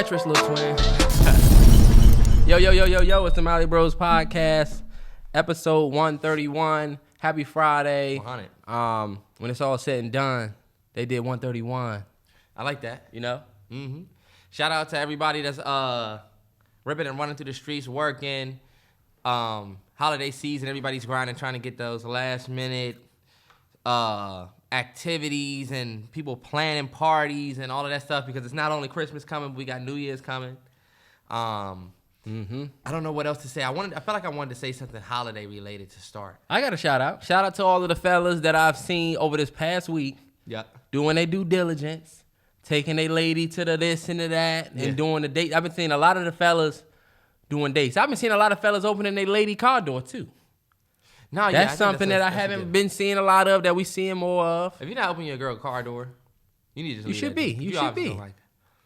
Trash little twin. Yo, it's the MalloryBrosPodcast, episode 131. Happy Friday. 100. When it's all said and done, they did 131. I like that. You know? Mm-hmm. Shout out to everybody that's ripping and running through the streets, working. Holiday season, everybody's grinding, trying to get those last minute activities and people planning parties and all of that stuff because it's not only Christmas coming, but we got New Year's coming. I don't know what else to say. I felt like I wanted to say something holiday related to start. I got a shout out. Shout out to all of the fellas that I've seen over this past week. Yep. Doing their due diligence, taking their lady to the this and to that, and doing the date. I've been seeing a lot of the fellas doing dates. I've been seeing a lot of fellas opening their lady car door too. No, that's something that I haven't been seeing a lot of, that we seeing more of. If you're not opening your girl car door, you need to just leave should be. You should be. Like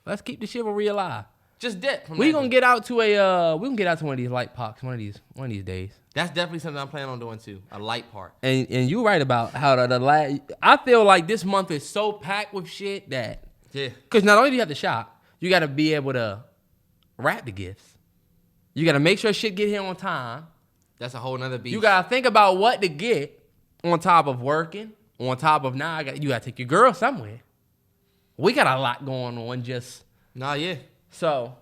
let's keep the chivalry alive. Just dip. We gonna get out to one of these light parks one of these days. That's definitely something I'm planning on doing too. A light park. And you're right about how I feel like this month is so packed with shit that because not only do you have to shop, you got to be able to wrap the gifts. You got to make sure shit get here on time. That's a whole nother beast. You got to think about what to get on top of working, on top of now. You got to take your girl somewhere. We got a lot going on just. So,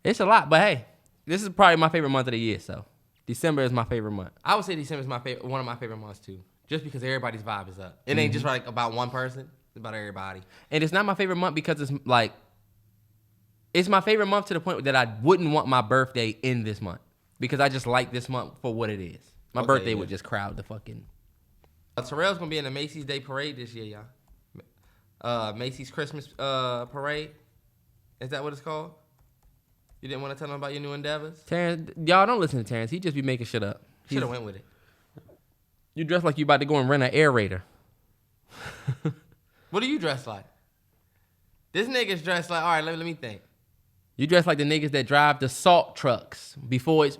it's a lot. But hey, this is probably my favorite month of the year. So, December is my favorite month. I would say December is one of my favorite months too. Just because everybody's vibe is up. It ain't just like about one person. It's about everybody. And it's not my favorite month because it's like, it's my favorite month to the point that I wouldn't want my birthday in this month. Because I just like this month for what it is. My birthday would just crowd the fucking. Terrell's going to be in the Macy's Day Parade this year, y'all. Macy's Christmas Parade. Is that what it's called? You didn't want to tell them about your new endeavors? Terrance, y'all don't listen to Terrance. He just be making shit up. Should have went with it. You dress like you about to go and rent an aerator. What do you dress like? This nigga's dressed like, all right, let me think. You dress like the niggas that drive the salt trucks before it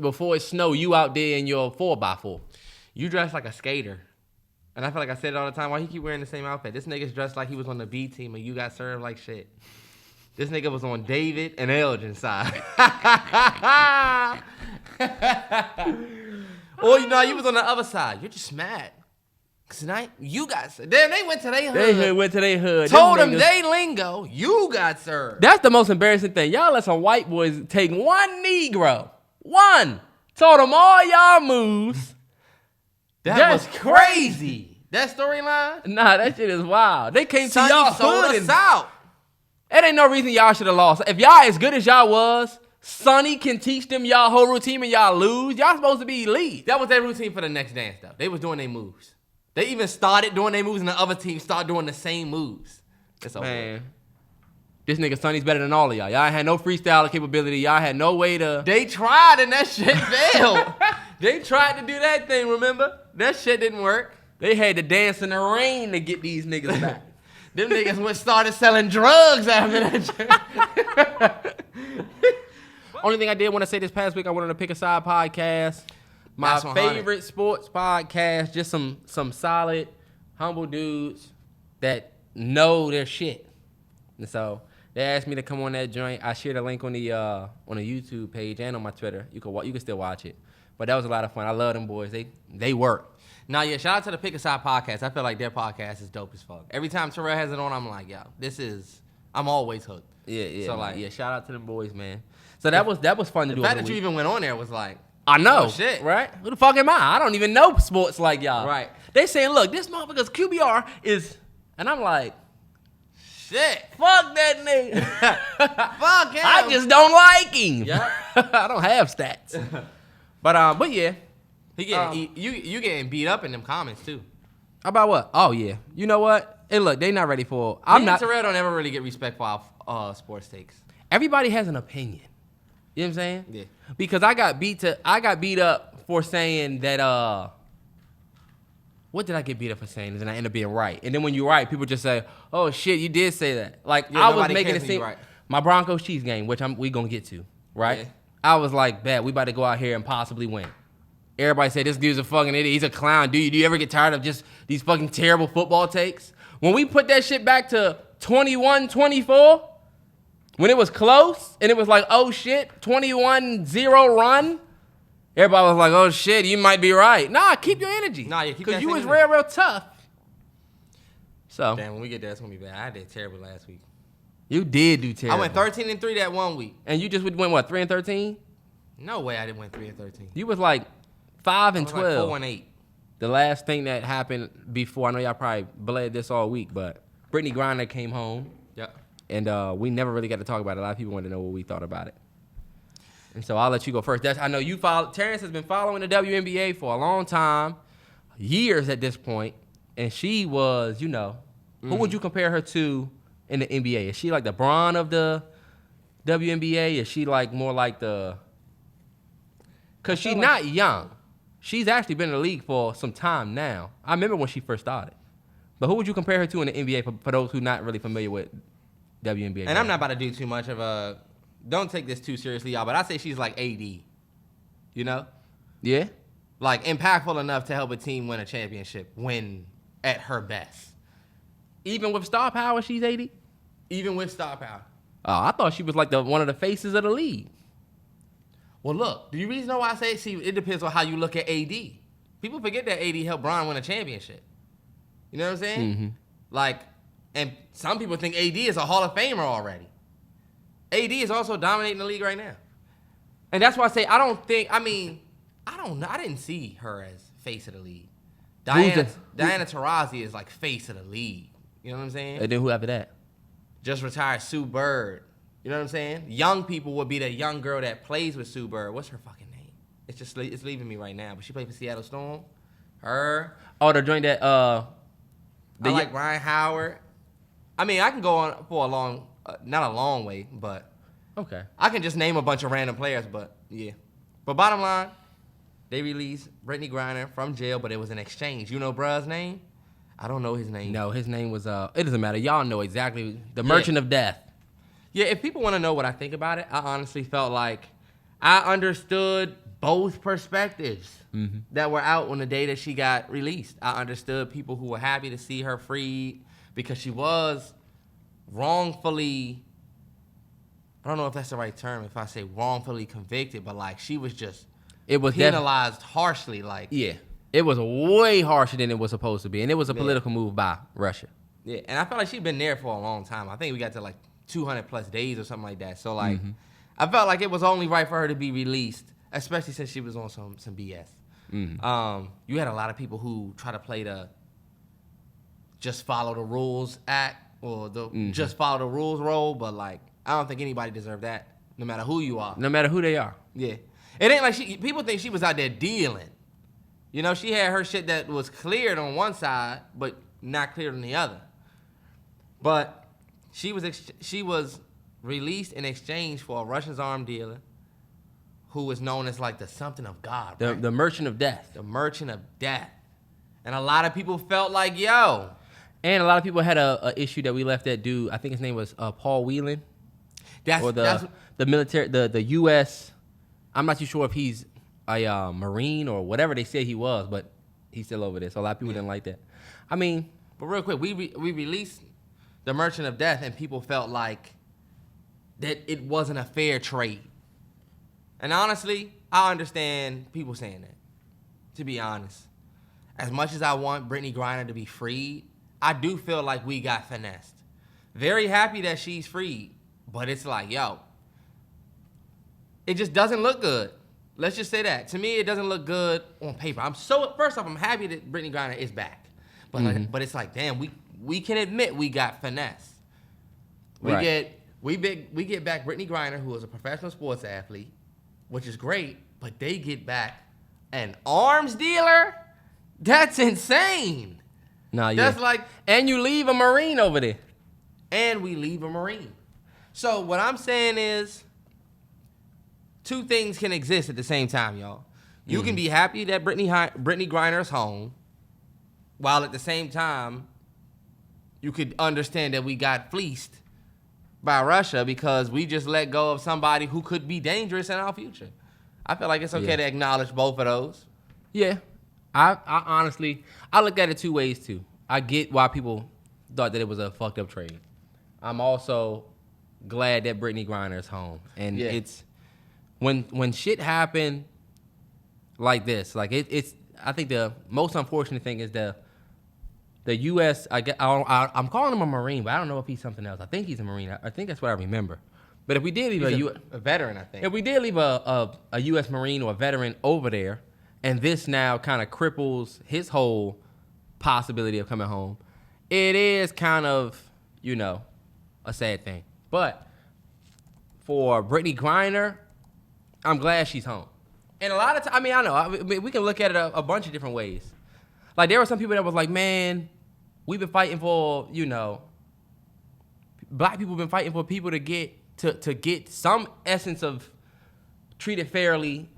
snow. You out there in your 4x4. You dress like a skater. And I feel like I said it all the time. Why you keep wearing the same outfit? This nigga's dressed like he was on the B team and you got served like shit. This nigga was on David and Elgin's side. Or you was on the other side. You're just mad. Tonight, you got served. Damn, they went to their hood. They went to their hood. Told them they lingo. You got served. That's the most embarrassing thing. Y'all let some white boys take one Negro. One. Told them all y'all moves. That was crazy. That storyline? Nah, that shit is wild. They came Sonny to y'all sold hood us out. It ain't no reason y'all should have lost. If y'all as good as y'all was, Sonny can teach them y'all whole routine and y'all lose. Y'all supposed to be elite. That was their routine for the next dance, though. They was doing their moves. They even started doing their moves, and the other team started doing the same moves. It's over. Man, this nigga Sonny's better than all of y'all. Y'all had no freestyle capability. Y'all had no way to. They tried, and that shit failed. They tried to do that thing, remember? That shit didn't work. They had to dance in the rain to get these niggas back. Them niggas started selling drugs after that shit. Only thing I did want to say this past week, I went on a Pick a Side podcast. My favorite sports podcast, just some solid, humble dudes that know their shit. And so they asked me to come on that joint. I shared a link on the YouTube page and on my Twitter. You can still watch it. But that was a lot of fun. I love them boys. They work. Nah, yeah, shout out to the Pick a Side podcast. I feel like their podcast is dope as fuck. Every time Terrell has it on, I'm like, yo, I'm always hooked. Yeah. So shout out to them boys, man. So that was fun to do. The fact that you even went on there was like, I know. Oh, shit. Right? Who the fuck am I? I don't even know sports like y'all. Right. They saying, look, this motherfucker's QBR is... And I'm like... Shit. Fuck that nigga. Fuck him. I just don't like him. Yeah. I don't have stats. But yeah. He you getting beat up in them comments, too. About what? Oh, yeah. You know what? Hey, look, they not ready for... Terrell don't ever really get respect for our sports takes. Everybody has an opinion. You know what I'm saying? Yeah. Because I got beat up for saying that what did I get beat up for saying? And I end up being right. And then when you're right, people just say, "Oh shit, you did say that." Like I was making it seem right. My Broncos Chiefs game, which we gonna get to, right? Yeah. I was like, "Bad, we about to go out here and possibly win." Everybody say this dude's a fucking idiot. He's a clown. Do you ever get tired of just these fucking terrible football takes? When we put that shit back to 21-24, When it was close and it was like, oh shit, 21-0 run, everybody was like, oh shit, you might be right. Nah, keep your energy. Nah, yeah, keep that because you was energy. real tough. So damn, when we get there, it's gonna be bad. I did terrible last week. you did do terrible. I went 13-3 that 1 week. And you just went what, 3-13? No way, I didn't win 3-13. You was like 5-12. Like 4-8. The last thing that happened before, I know y'all probably bled this all week, but Brittney Griner came home. Yep. And we never really got to talk about it. A lot of people wanted to know what we thought about it. And so I'll let you go first. I know you follow. Terrance has been following the WNBA for a long time, years at this point. And she was, who would you compare her to in the NBA? Is she like the Bron of the WNBA? Is she like more like the? Because she's not young. She's actually been in the league for some time now. I remember when she first started. But who would you compare her to in the NBA for those who not really familiar with WNBA? And I'm not about to do too much of a. Don't take this too seriously, y'all. But I say she's like AD. You know? Yeah. Like impactful enough to help a team win a championship when at her best. Even with star power, she's 80? Even with star power. Oh, I thought she was like one of the faces of the league. Well, look. Do you reason know why I say? See, it depends on how you look at AD. People forget that AD helped Bron win a championship. You know what I'm saying? Mm-hmm. Like, and some people think AD is a Hall of Famer already. AD is also dominating the league right now. And that's why I say I don't know. I didn't see her as face of the league. Diana Taurasi is like face of the league. You know what I'm saying? And then who after that? Just retired Sue Bird. You know what I'm saying? Young people would be the young girl that plays with Sue Bird. What's her fucking name? It's leaving me right now. But she played for Seattle Storm. Her. Oh, the joint that I like Ryan Howard. I mean, I can go on for a long, not a long way, but okay. I can just name a bunch of random players, but yeah. But bottom line, they released Brittney Griner from jail, but it was an exchange. You know bruh's name? I don't know his name. No, his name was, it doesn't matter. Y'all know exactly. The Merchant of Death. Yeah, if people want to know what I think about it, I honestly felt like I understood both perspectives that were out on the day that she got released. I understood people who were happy to see her freed because she was wrongfully, I don't know if that's the right term, if I say wrongfully convicted, but like she was just penalized harshly. Like, yeah, it was way harsher than it was supposed to be, and it was a political move by Russia. Yeah, and I felt like she'd been there for a long time. I think we got to like 200 plus days or something like that. So like, I felt like it was only right for her to be released, especially since she was on some BS. You had a lot of people who try to play the just follow the rules act or the just follow the rules role, but like I don't think anybody deserved that, no matter who you are. No matter who they are. Yeah. It ain't like people think she was out there dealing. You know, she had her shit that was cleared on one side, but not cleared on the other. But she was released in exchange for a Russian arms dealer who was known as like the something of God. Right? The Merchant of Death. The Merchant of Death. And a lot of people felt like, yo. And a lot of people had a issue that we left that dude, I think his name was Paul Whelan. The military, the U.S., I'm not too sure if he's a Marine or whatever they said he was, but he's still over there. So a lot of people didn't like that. I mean. But real quick, we released the Merchant of Death and people felt like that it wasn't a fair trade. And honestly, I understand people saying that, to be honest. As much as I want Brittney Griner to be freed, I do feel like we got finessed. Very happy that she's freed, but it's like, yo, it just doesn't look good. Let's just say that. To me, it doesn't look good on paper. First off, I'm happy that Brittney Griner is back. But but it's like, damn, we can admit we got finessed. We get back Brittney Griner, who is a professional sports athlete, which is great, but they get back an arms dealer? That's insane. That's like, and you leave a Marine over there. And we leave a Marine. So what I'm saying is, two things can exist at the same time, y'all. You can be happy that Brittney Griner is home, while at the same time, you could understand that we got fleeced by Russia because we just let go of somebody who could be dangerous in our future. I feel like it's okay to acknowledge both of those. Yeah. I honestly, I look at it two ways too. I get why people thought that it was a fucked up trade. I'm also glad that Brittney Griner is home. And it's when shit happen like this, like it's. I think the most unfortunate thing is the U.S. I'm calling him a Marine, but I don't know if he's something else. I think he's a Marine. I think that's what I remember. But if we did leave a veteran, I think. If we did leave a U.S. Marine or a veteran over there, and this now kind of cripples his whole possibility of coming home, it is kind of, a sad thing. But for Brittney Griner, I'm glad she's home. And a lot of times, I know, we can look at it a bunch of different ways. Like, there were some people that was like, man, we've been fighting for, black people been fighting for people to get some essence of treated fairly,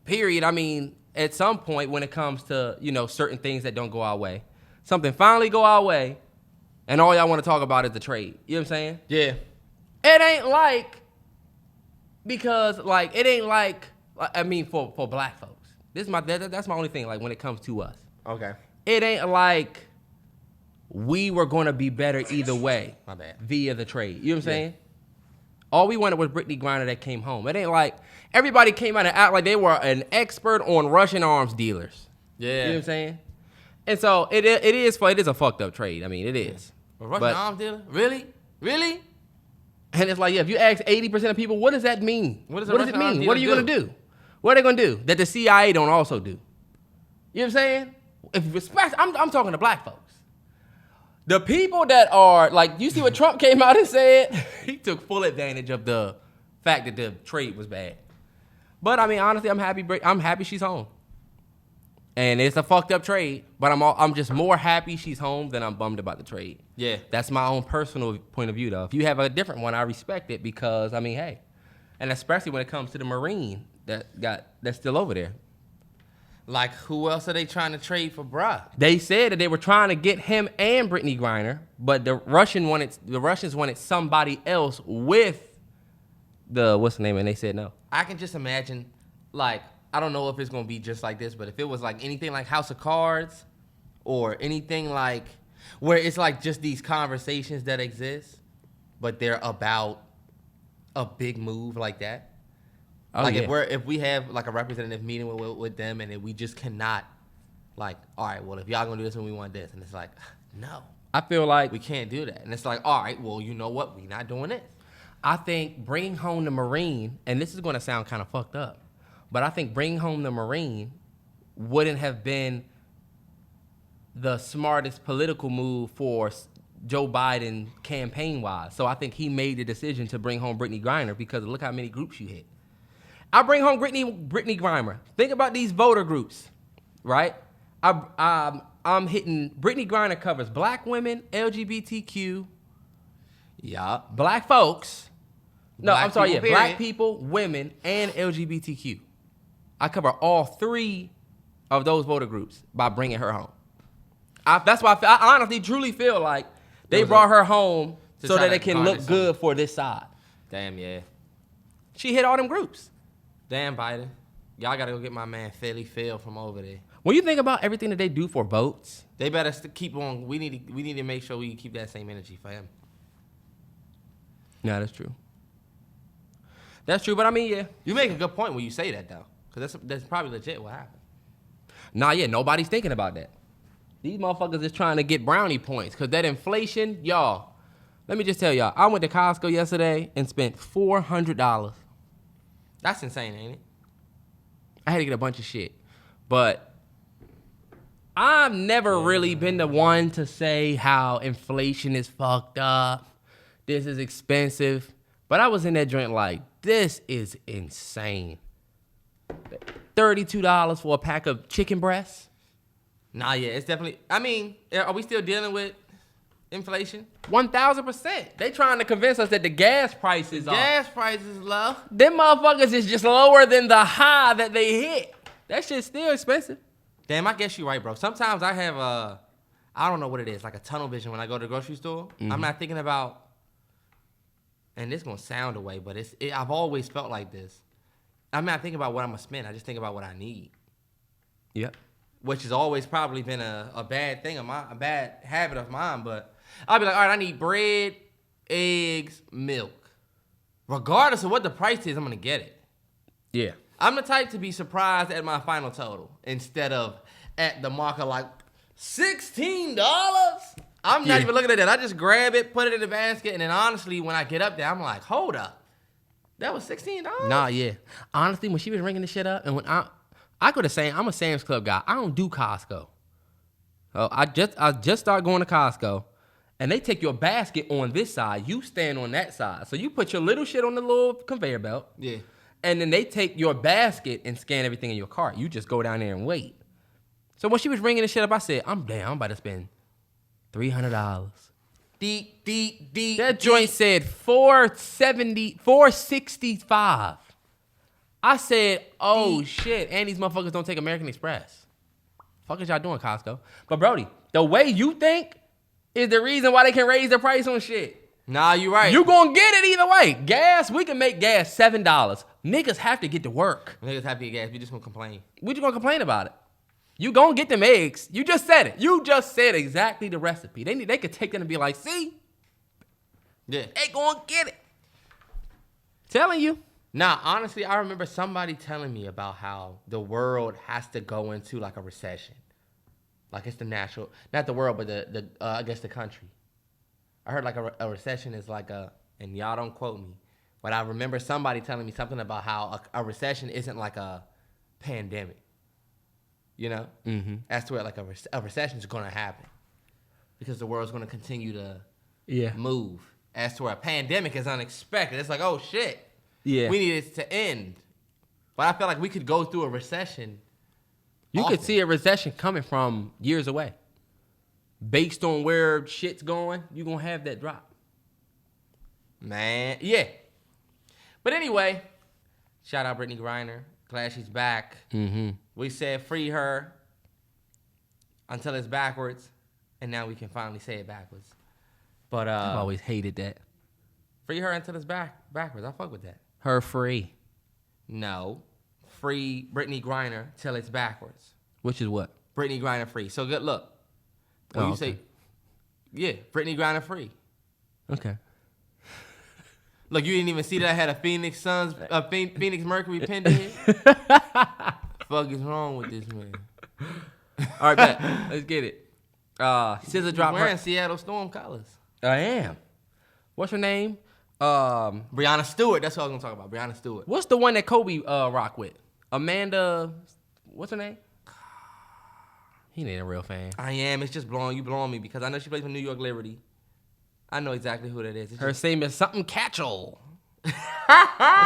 period. I mean, at some point when it comes to, certain things that don't go our way, something finally go our way, and all y'all want to talk about is the trade. You know what I'm saying? Yeah. It ain't like, for black folks. That's my only thing, like, when it comes to us. Okay. It ain't like we were going to be better either way. My bad. Via the trade. You know what I'm saying? All we wanted was Brittney Griner that came home. It ain't like everybody came out and act like they were an expert on Russian arms dealers. Yeah. You know what I'm saying? And so it is a fucked up trade. I mean, it is. A Russian arms dealer? Really? Really? And it's like, if you ask 80% of people, what does that mean? What does it mean? What are you going to do? What are they going to do that the CIA don't also do? You know what I'm saying? I'm talking to black folks. The people that are, like, you see what Trump came out and said? He took full advantage of the fact that the trade was bad. But, I mean, honestly, I'm happy she's home. And it's a fucked up trade, but I'm just more happy she's home than I'm bummed about the trade. Yeah. That's my own personal point of view, though. If you have a different one, I respect it because, I mean, hey. And especially when it comes to the Marine that's still over there. Like, who else are they trying to trade for, bruh? They said that they were trying to get him and Brittney Griner, but the Russians wanted somebody else with what's the name, and they said no. I can just imagine, like, I don't know if it's going to be just like this, but if it was like anything like House of Cards or anything like where it's like just these conversations that exist, but they're about a big move like that. Oh, like yeah. if we have like a representative meeting with them and we just cannot, like, all right, well, if y'all gonna do this and we want this, and it's like, no, I feel like we can't do that, and it's like, all right, well, you know what, we not doing this. I think bringing home the Marine, and this is gonna sound kind of fucked up, but I think bringing home the Marine wouldn't have been the smartest political move for Joe Biden campaign-wise. So I think he made the decision to bring home Brittney Griner because look how many groups you hit. I bring home Brittney Griner. Think about these voter groups, right? I'm hitting Brittney Griner covers black women, LGBTQ, black folks. Black people, women, and LGBTQ. I cover all three of those voter groups by bringing her home. That's why I honestly, truly feel like they brought her home so that it can look good for this side. Damn, yeah. She hit all them groups. Damn, Biden. Y'all got to go get my man Philly Phil from over there. When you think about everything that they do for votes, they better keep on. We need to make sure we keep that same energy for him. Yeah, that's true. That's true, but I mean, yeah. You make a good point when you say that, though, because that's probably legit what happened. Nah, yeah, nobody's thinking about that. These motherfuckers is trying to get brownie points because that inflation, y'all. Let me just tell y'all, I went to Costco yesterday and spent $400. That's insane, ain't it? I had to get a bunch of shit. But I've never really been the one to say how inflation is fucked up. This is expensive. But I was in that joint like, this is insane. $32 for a pack of chicken breasts? Nah, yeah, it's definitely. I mean, are we still dealing with inflation? 1,000%. They trying to convince us that the gas prices are. Gas prices low. Them motherfuckers is just lower than the high that they hit. That shit's still expensive. Damn, I guess you're right, bro. Sometimes I have I don't know what it is, like a tunnel vision when I go to the grocery store. Mm-hmm. I'm not thinking about, and this gonna sound away, but I've always felt like this. I'm not thinking about what I'm gonna spend. I just think about what I need. Yep. Which has always probably been a bad thing of mine, a bad habit of mine. But I'll be like, all right, I need bread, eggs, milk. Regardless of what the price is, I'm going to get it. Yeah. I'm the type to be surprised at my final total instead of at the marker like $16. I'm not even looking at that. I just grab it, put it in the basket, and then honestly, when I get up there, I'm like, hold up. That was $16? Nah, yeah. Honestly, when she was ringing the shit up, and when I could have said, I'm a Sam's Club guy. I don't do Costco. I just started going to Costco, and they take your basket on this side. You stand on that side. So you put your little shit on the little conveyor belt. Yeah. And then they take your basket and scan everything in your cart. You just go down there and wait. So when she was ringing the shit up, I said, I'm about to spend $300. Deep. That joint said $465. I said, oh shit, and these motherfuckers don't take American Express. Fuck is y'all doing, Costco? But Brody, the way you think is the reason why they can raise the price on shit. Nah, you right. You gonna get it either way. Gas, we can make gas $7. Niggas have to get to work. Niggas have to get gas. We just gonna complain. We just gonna complain about it. You gonna get them eggs. You just said it. You just said exactly the recipe. They could take them and be like, see? Yeah. They gonna get it. Telling you. Nah, honestly, I remember somebody telling me about how the world has to go into like a recession. Like it's the natural, not the world, but the I guess the country. I heard like a recession is like and y'all don't quote me, but I remember somebody telling me something about how a recession isn't like a pandemic. You know? Mm-hmm. As to where like a recession is going to happen. Because the world's going to continue to move. As to where a pandemic is unexpected. It's like, oh shit. Yeah. We need it to end. But I feel like we could go through a recession. You could see a recession coming from years away. Based on where shit's going, you're going to have that drop. Man, yeah. But anyway, shout out Brittney Griner. Glad she's back. Mm-hmm. We said free her until it's backwards, and now we can finally say it backwards. But I've always hated that. Free her until it's backwards. I fuck with that. Her free. No. Free Brittney Griner till it's backwards. Which is what? Brittney Griner free. So good look. When you say, yeah, Brittney Griner free. Okay. Look, you didn't even see that I had a Phoenix Mercury pendant. Fuck is wrong with this man? All right, bet. Let's get it. Scissor drop. Wearing Seattle Storm colors. I am. What's her name? Breonna Stewart. That's what I was gonna talk about. Breonna Stewart. What's the one that Kobe rock with? Amanda. What's her name? He ain't a real fan. I am. It's just you blowing me because I know she plays for New York Liberty. I know exactly who that is. Her name is something Catchall. What's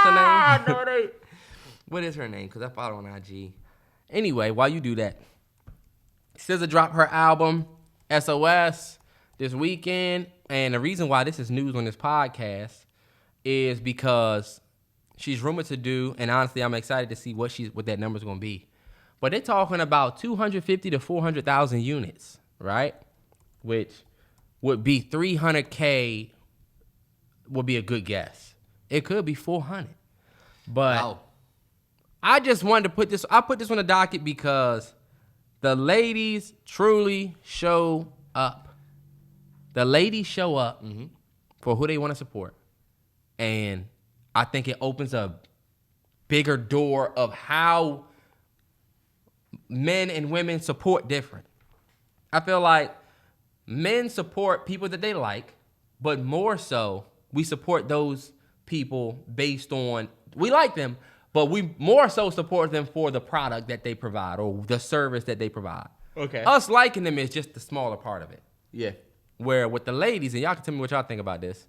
her name? What is her name? Because I follow on IG. Anyway, while you do that, SZA dropped her album, SOS, this weekend. And the reason why this is news on this podcast is because she's rumored to do, and honestly, I'm excited to see what that number's going to be. But they're talking about 250 to 400,000 units, right? Which would be 300K would be a good guess. It could be 400. But wow. I just wanted to put this on the docket because the ladies truly show up. The ladies show up for who they want to support. And I think it opens a bigger door of how men and women support different. I feel like men support people that they like, but more so, we support those people based on, we like them, but we more so support them for the product that they provide or the service that they provide. Okay. Us liking them is just the smaller part of it. Yeah. Where with the ladies, and y'all can tell me what y'all think about this.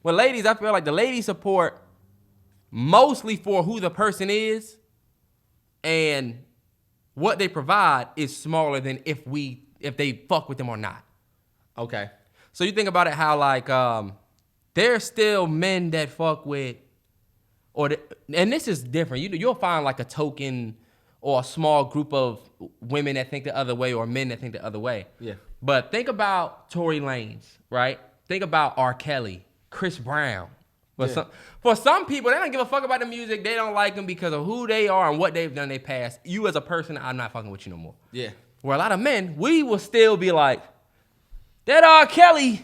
With ladies, I feel like the ladies support mostly for who the person is, and what they provide is smaller than if they fuck with them or not. Okay. So you think about it how like there's still men that fuck with, and this is different. You'll find like a token or a small group of women that think the other way or men that think the other way. Yeah. But think about Tory Lanez, right? Think about R. Kelly, Chris Brown. For some people, they don't give a fuck about the music. They don't like them because of who they are and what they've done in their past. You as a person, I'm not fucking with you no more. Yeah. Where a lot of men, we will still be like, that R. Kelly,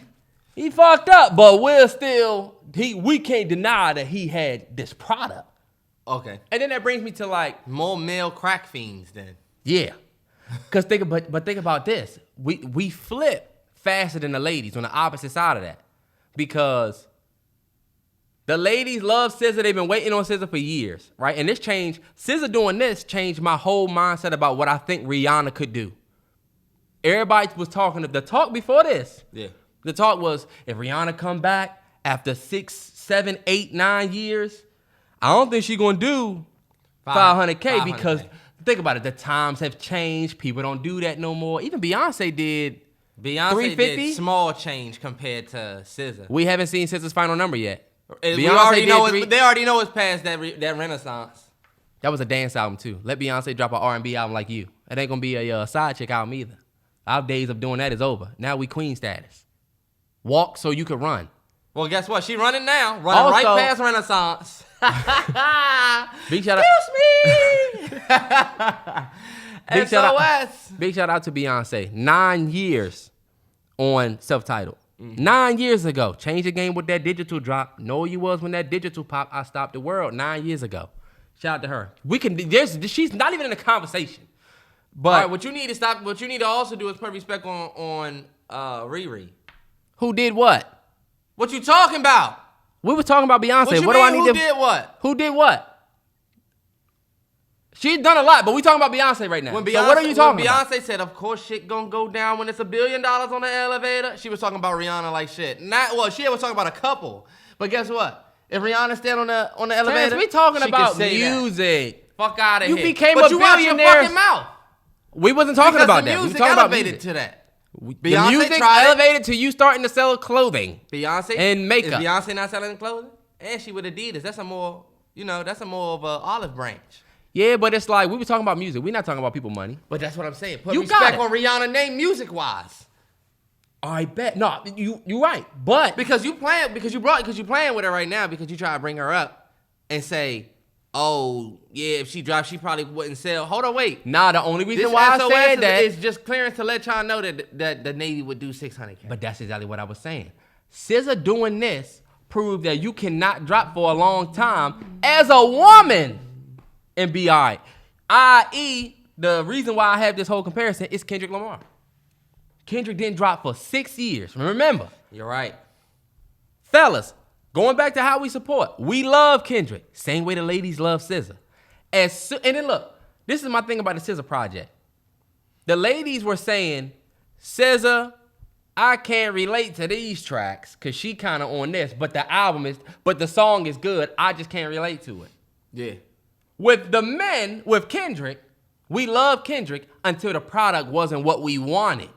He fucked up, but we can't deny that he had this product. Okay. And then that brings me to like more male crack fiends then. Yeah. Cause think about this. We flip faster than the ladies on the opposite side of that. Because the ladies love SZA. They've been waiting on SZA for years, right? And SZA doing this changed my whole mindset about what I think Rihanna could do. Everybody was talking, the talk before this. Yeah. The talk was, if Rihanna come back after 6, 7, 8, 9 years, I don't think she's going to do 500K because think about it. The times have changed. People don't do that no more. Even Beyonce did 350. Did small change compared to SZA. We haven't seen SZA's final number yet. They already know it's past that renaissance. That was a dance album too. Let Beyonce drop an R&B album like you. It ain't going to be a side chick album either. Our days of doing that is over. Now we queen status. Walk so you can run. Well, guess what? She running now. Running right past Renaissance. Big shout out. SOS. Big shout out to Beyonce. 9 years on self-titled. 9 years ago. Changed the game with that digital drop. Know who you was when that digital pop. I stopped the world 9 years ago. Shout out to her. She's not even in the conversation. But all right, what you need to also do is put respect on Riri. Who did what? What you talking about? We were talking about Beyonce. What do I need to... Who did what? Who did what? She's done a lot, but we talking about Beyonce right now. So what are you talking about? Beyonce said, of course shit gonna go down when it's $1 billion on the elevator. She was talking about Rihanna like shit. She was talking about a couple. But guess what? If Rihanna stand on the elevator, we talking about music. Fuck out of here. You became a billionaire. Watch your fucking mouth. We wasn't talking about that. We talking about music to that. The music elevated to you starting to sell clothing. Beyonce and makeup. Is Beyonce not selling clothing? And she with Adidas. That's a more of a olive branch. Yeah, but it's like we were talking about music. We're not talking about people money. But that's what I'm saying. Put respect on Rihanna's name music wise. I bet. No, you right. But because you playing with her right now because you try to bring her up and say, oh, yeah, if she dropped, she probably wouldn't sell. Hold on, wait. Nah, the only reason why I said that is just clearance to let y'all know that the Navy would do 600K. But that's exactly what I was saying. SZA doing this proved that you cannot drop for a long time as a woman and be all right. I.e., the reason why I have this whole comparison is Kendrick Lamar. Kendrick didn't drop for 6 years. Remember. You're right. Fellas, going back to how we support, we love Kendrick. Same way the ladies love SZA. And then look, this is my thing about the SZA project. The ladies were saying, SZA, I can't relate to these tracks because she kind of on this, but the song is good. I just can't relate to it. Yeah. With the men, with Kendrick, we love Kendrick until the product wasn't what we wanted.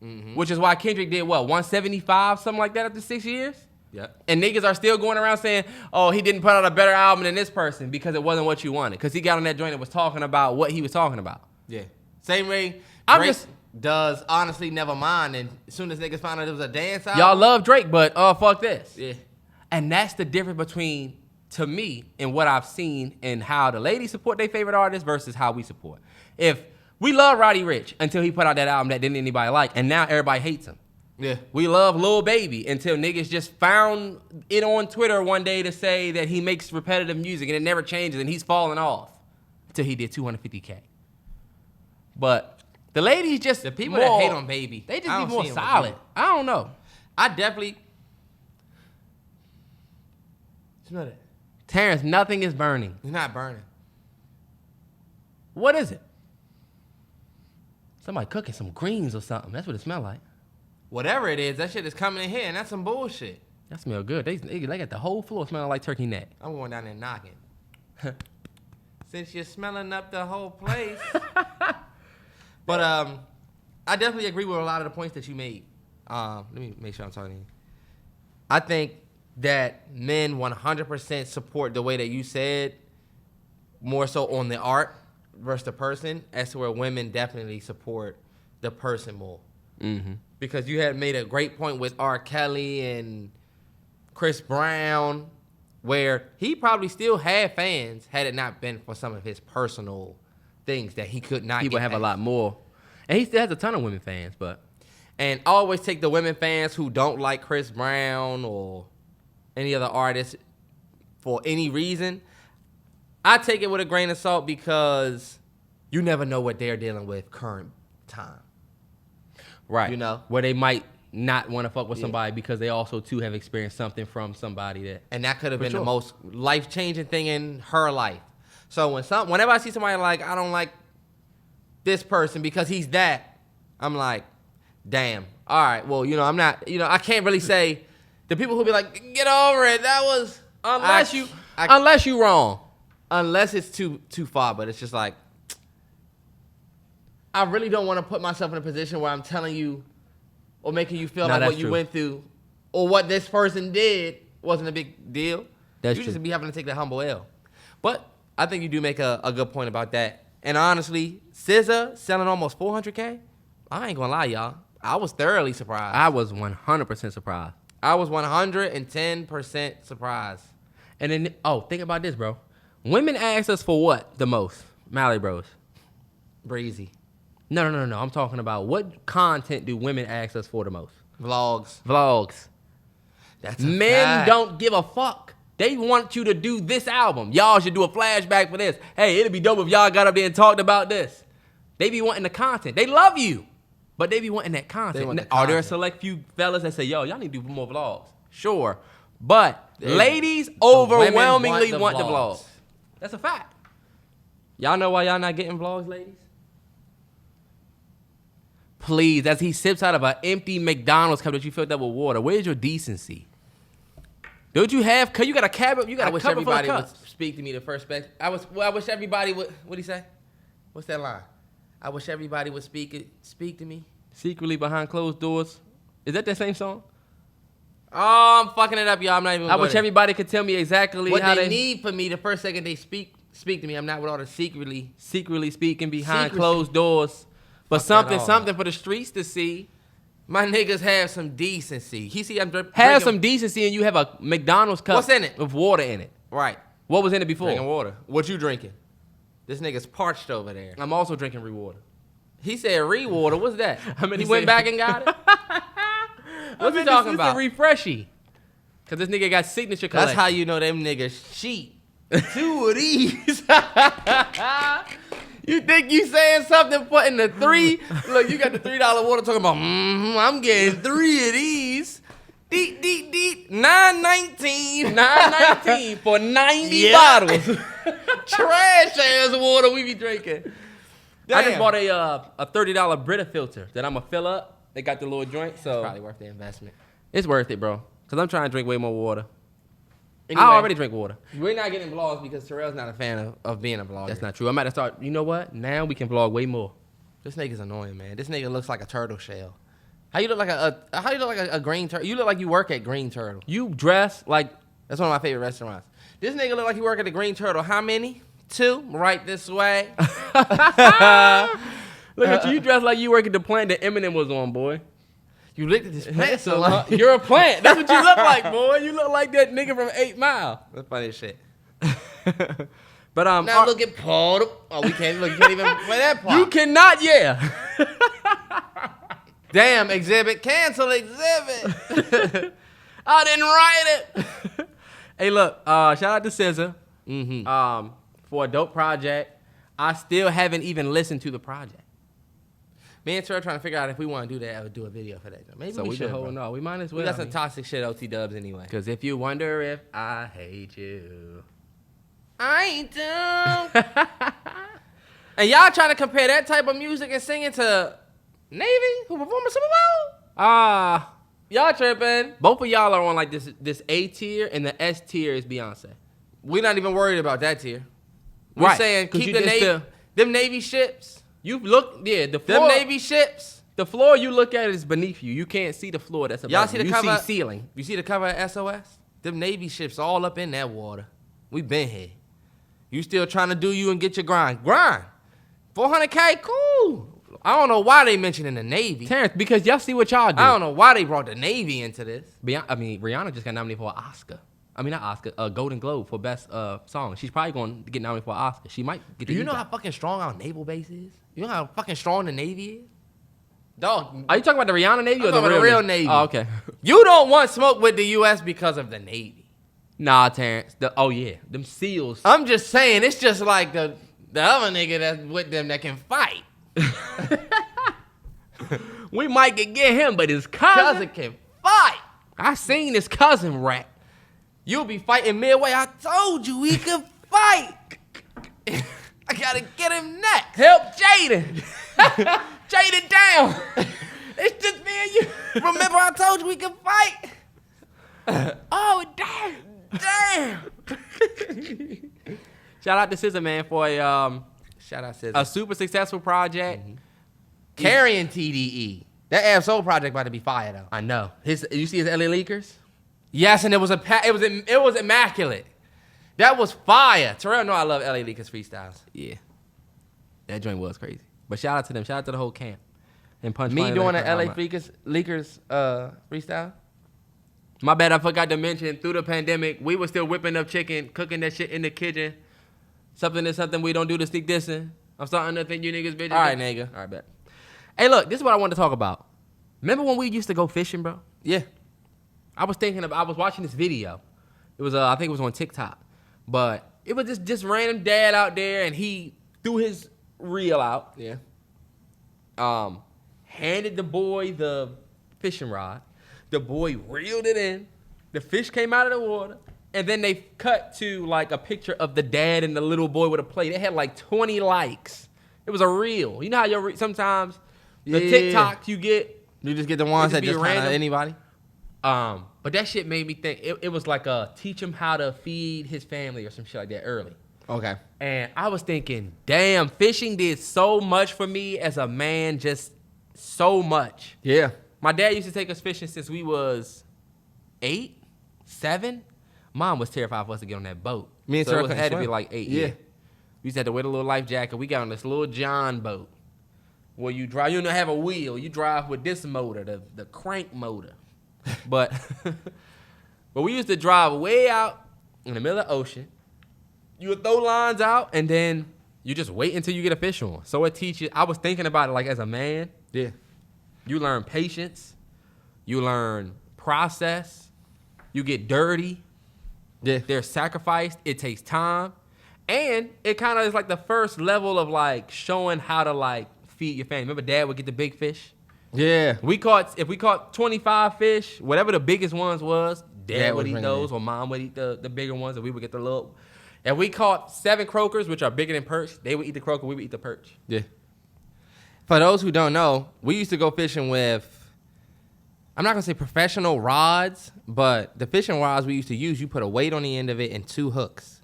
Mm-hmm. Which is why Kendrick did what, 175, something like that after 6 years? Yeah. And niggas are still going around saying, oh, he didn't put out a better album than this person because it wasn't what you wanted. Because he got on that joint and was talking about what he was talking about. Yeah. Same way Drake does Honestly Nevermind, and as soon as niggas found out it was a dance album. Y'all love Drake, but fuck this. Yeah. And that's the difference between, to me, and what I've seen and how the ladies support their favorite artists versus how we support. If we love Roddy Ricch until he put out that album that didn't anybody like, and now everybody hates him. Yeah. We love Lil Baby until niggas just found it on Twitter one day to say that he makes repetitive music and it never changes and he's falling off until he did 250K. But the ladies just the people that hate on Baby, they just be more solid. I don't know. I definitely smell it. Terrance, nothing is burning. It's not burning. What is it? Somebody cooking some greens or something. That's what it smells like. Whatever it is, that shit is coming in here, and that's some bullshit. That smell good. They got the whole floor smelling like turkey neck. I'm going down there knocking. Since you're smelling up the whole place. But I definitely agree with a lot of the points that you made. Let me make sure I'm talking to you. I think that men 100% support the way that you said, more so on the art versus the person, as to where women definitely support the person more. Mm-hmm. Because you had made a great point with R. Kelly and Chris Brown, where he probably still had fans had it not been for some of his personal things that he could not. He would have a lot more, and he still has a ton of women fans. But And I always take the women fans who don't like Chris Brown or any other artist for any reason. I take it with a grain of salt because you never know what they're dealing with current time. Right. You know? Where they might not want to fuck with somebody because they also, too, have experienced something from somebody that... And that could have been the most life-changing thing in her life. So whenever I see somebody like, I don't like this person because he's that, I'm like, damn. All right, well, you know, I'm not... You know, I can't really say... The people who be like, get over it, that was... Unless you wrong. Unless it's too far, but it's just like... I really don't want to put myself in a position where I'm telling you or making you feel like what you went through or what this person did wasn't a big deal. That's you true. just be having to take the humble L. But I think you do make a good point about that. And honestly, SZA selling almost 400K, I ain't gonna lie, y'all. I was thoroughly surprised. I was 100% surprised. I was 110% surprised. And then, think about this, bro. Women ask us for what the most? MalloryBros. Breezy. No. I'm talking about what content do women ask us for the most? Vlogs. That's a Men fact. don't give a fuck. They want you to do this album. Y'all should do a flashback for this. Hey, it'd be dope if y'all got up there and talked about this. They be wanting the content. They love you, but they be wanting that content. Are there a select few fellas that say, yo, y'all need to do more vlogs? Sure. But ladies overwhelmingly want the vlogs. That's a fact. Y'all know why y'all not getting vlogs, ladies? Please, as he sips out of an empty McDonald's cup that you filled up with water, where's your decency? Don't you have? You got a cabinet. You got a cup full of cups. I wish everybody would speak to me the first spec. I wish everybody would. What'd he say? What's that line? I wish everybody would speak to me. Secretly behind closed doors. Is that same song? Oh, I'm fucking it up, y'all. I'm not even. I wish everybody could tell me exactly what how they need for me the first second they speak to me. I'm not with all the secretly speaking behind closed doors. But something for the streets to see. My niggas have some decency. I'm have some decency, and you have a McDonald's cup. What's in it? With water in it. Right. What was in it before? Drinking water. What you drinking? This nigga's parched over there. I'm also drinking Re-Water. He said Re-Water. What's that? He went back and got it. What's he talking about? It's a refreshy. Because this nigga got signature collection. That's how you know them niggas cheat. 2 of these. You think you saying something putting the 3? Look, you got the $3 water talking about, I'm getting 3 of these. Deep. $9.19. $9.19 for 90 bottles. Trash ass water we be drinking. Damn. I just bought a $30 Brita filter that I'm going to fill up. They got the little joint, so. It's probably worth the investment. It's worth it, bro. Because I'm trying to drink way more water. Anyway, I already drink water. We're not getting vlogs because Terrell's not a fan of being a vlogger. That's not true. I'm about to start. You know what? Now we can vlog way more. This nigga's annoying, man. This nigga looks like a turtle shell. How you look like a green turtle? You look like you work at Green Turtle. You dress like that's one of my favorite restaurants. This nigga look like he work at the Green Turtle. How many? 2. Right this way. Look at you. You dress like you work at the plant that Eminem was on, boy. You looked at this plant so long. You're a plant. That's what you look like, boy. You look like that nigga from 8 Mile. That's funny as shit. But now look at Paul. Oh, we can't look. You can't even play that part. You cannot, yeah. Damn, exhibit. Cancel exhibit. I didn't write it. Hey, look. Shout out to SZA. For a dope project. I still haven't even listened to the project. Me and Terrell trying to figure out if we want to do that or do a video for that. Maybe we should. No, we might as well. We got some toxic shit OT dubs anyway. Because if you wonder if I hate you, I do. And y'all trying to compare that type of music and singing to Navy who performed at Super Bowl? Y'all tripping. Both of y'all are on like this A tier and the S tier is Beyonce. We're not even worried about that tier. We're saying keep the Navy, them Navy ships. You look, the floor. Them Navy ships. The floor you look at is beneath you. You can't see the floor that's above you. Y'all see the cover? You see ceiling. You see the cover of SOS? Them Navy ships all up in that water. We been here. You still trying to do you and get your grind. 400K, cool. I don't know why they mentioning the Navy. Terrance, because y'all see what y'all do. I don't know why they brought the Navy into this. Rihanna just got nominated for an Oscar. Not Oscar, a Golden Globe for Best Song. She's probably going to get nominated for an Oscar. She might get. Do you know how fucking strong our naval base is? You know how fucking strong the Navy is? Dog. Are you talking about the Rihanna Navy or the real Navy? Oh, okay. You don't want smoke with the U.S. because of the Navy. Nah, Terrance. Oh, yeah. Them SEALs. I'm just saying, it's just like the other nigga that's with them that can fight. We might get him, but his cousin can fight. I seen his cousin rap. You'll be fighting midway. I told you he could fight. I gotta get him next. Help Jaden. Jaden down. It's just me and you. Remember I told you we could fight? Oh, damn. Shout out to Scissor Man for Shout out Scissor. a super successful project. Mm-hmm. Carrying TDE. That Absol project about to be fire though. I know. You see his LA Leakers? Yes, and it was immaculate. That was fire. Terrell know I love LA Leakers freestyles. Yeah. That joint was crazy. But shout out to them. Shout out to the whole camp. And Punch Me Flying doing and an LA Leakers freestyle? My bad, I forgot to mention, through the pandemic, we were still whipping up chicken, cooking that shit in the kitchen. Something is something we don't do to sneak dissing. I'm starting to think you niggas bitches. All right, nigga. All right, bet. Hey, look, this is what I wanted to talk about. Remember when we used to go fishing, bro? Yeah. I was watching this video. It was, I think it was on TikTok. But it was just random dad out there, and he threw his reel out. Yeah. Handed the boy the fishing rod. The boy reeled it in. The fish came out of the water. And then they cut to like a picture of the dad and the little boy with a plate. It had like 20 likes. It was a reel. You know how sometimes the TikToks you get. You just get the ones that just kind of random. anybody. But that shit made me think. It was like teach him how to feed his family or some shit like that early. Okay. And I was thinking, damn, fishing did so much for me as a man, just so much. Yeah. My dad used to take us fishing since we was 8, 7. Mom was terrified for us to get on that boat. Me and so Terrell it had to be like 8. Yeah. We used to have to wear a little life jacket. We got on this little John boat where you drive. You don't have a wheel. You drive with this motor, the crank motor. But we used to drive way out in the middle of the ocean. You would throw lines out, and then you just wait until you get a fish on. So it teaches. I was thinking about it like as a man. Yeah. You learn patience. You learn process. You get dirty. Yeah. There's sacrifice. It takes time. And it kind of is like the first level of like showing how to like feed your family. Remember dad would get the big fish? Yeah. If we caught 25 fish, whatever the biggest ones was, dad would eat those or mom would eat the bigger ones and we would get the little. If we caught 7 croakers, which are bigger than perch, they would eat the croaker, we would eat the perch. Yeah. For those who don't know, we used to go fishing with, I'm not going to say professional rods, but the fishing rods we used to use, you put a weight on the end of it and 2 hooks.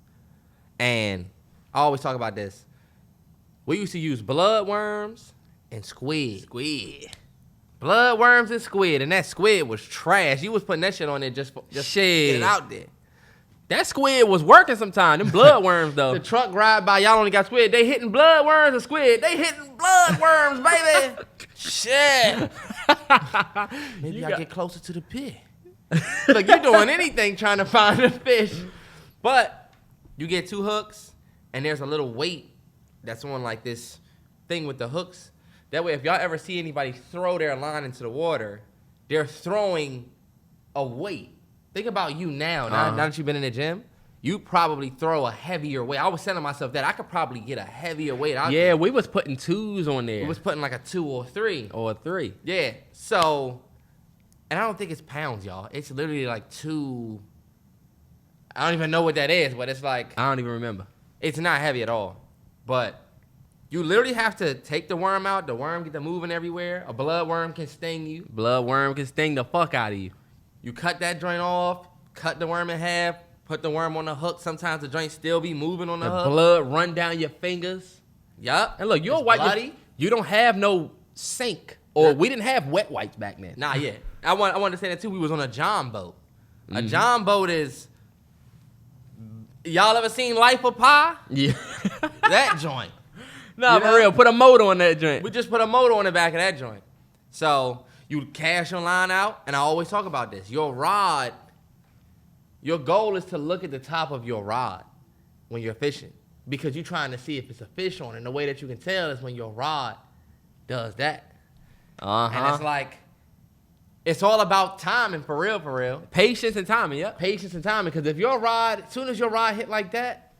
And I always talk about this. We used to use bloodworms and squid. Bloodworms and squid, and that squid was trash. You was putting that shit on there just Shit. get it out there. That squid was working sometime. Them bloodworms, though. The truck ride by, y'all only got squid. They hitting bloodworms and squid. They hitting bloodworms, baby. Shit. Maybe I get closer to the pit. Look, you're doing anything trying to find a fish. But you get 2 hooks, and there's a little weight that's on like this thing with the hooks. That way, if y'all ever see anybody throw their line into the water, they're throwing a weight. Think about you now that you've been in the gym. You probably throw a heavier weight. I was telling myself that I could probably get a heavier weight out there. Yeah, we was putting 2s on there. We was putting like a 2 or 3. Or 3. Yeah. So, and I don't think it's pounds, y'all. It's literally like 2. I don't even know what that is, but it's like. I don't even remember. It's not heavy at all. But you literally have to take the worm out. The worm get to moving everywhere. A bloodworm can sting you. Bloodworm can sting the fuck out of you. You cut that joint off, cut the worm in half, put the worm on the hook. Sometimes the joint still be moving on the hook. Blood run down your fingers. Yup. And look, you're white. You don't have no sink. Or we didn't have wet wipes back then. Nah, yeah. I wanted to say that too. We was on a John boat. A John boat is. Y'all ever seen Life of Pi? Yeah. That joint. Nah, for real. Put a motor on that joint. We just put a motor on the back of that joint. So you cast your line out, and I always talk about this. Your rod, your goal is to look at the top of your rod when you're fishing because you're trying to see if it's a fish on it. And the way that you can tell is when your rod does that. And it's like, it's all about timing, for real, for real. Patience and timing, yep. Patience and timing, because if your rod, as soon as your rod hit like that,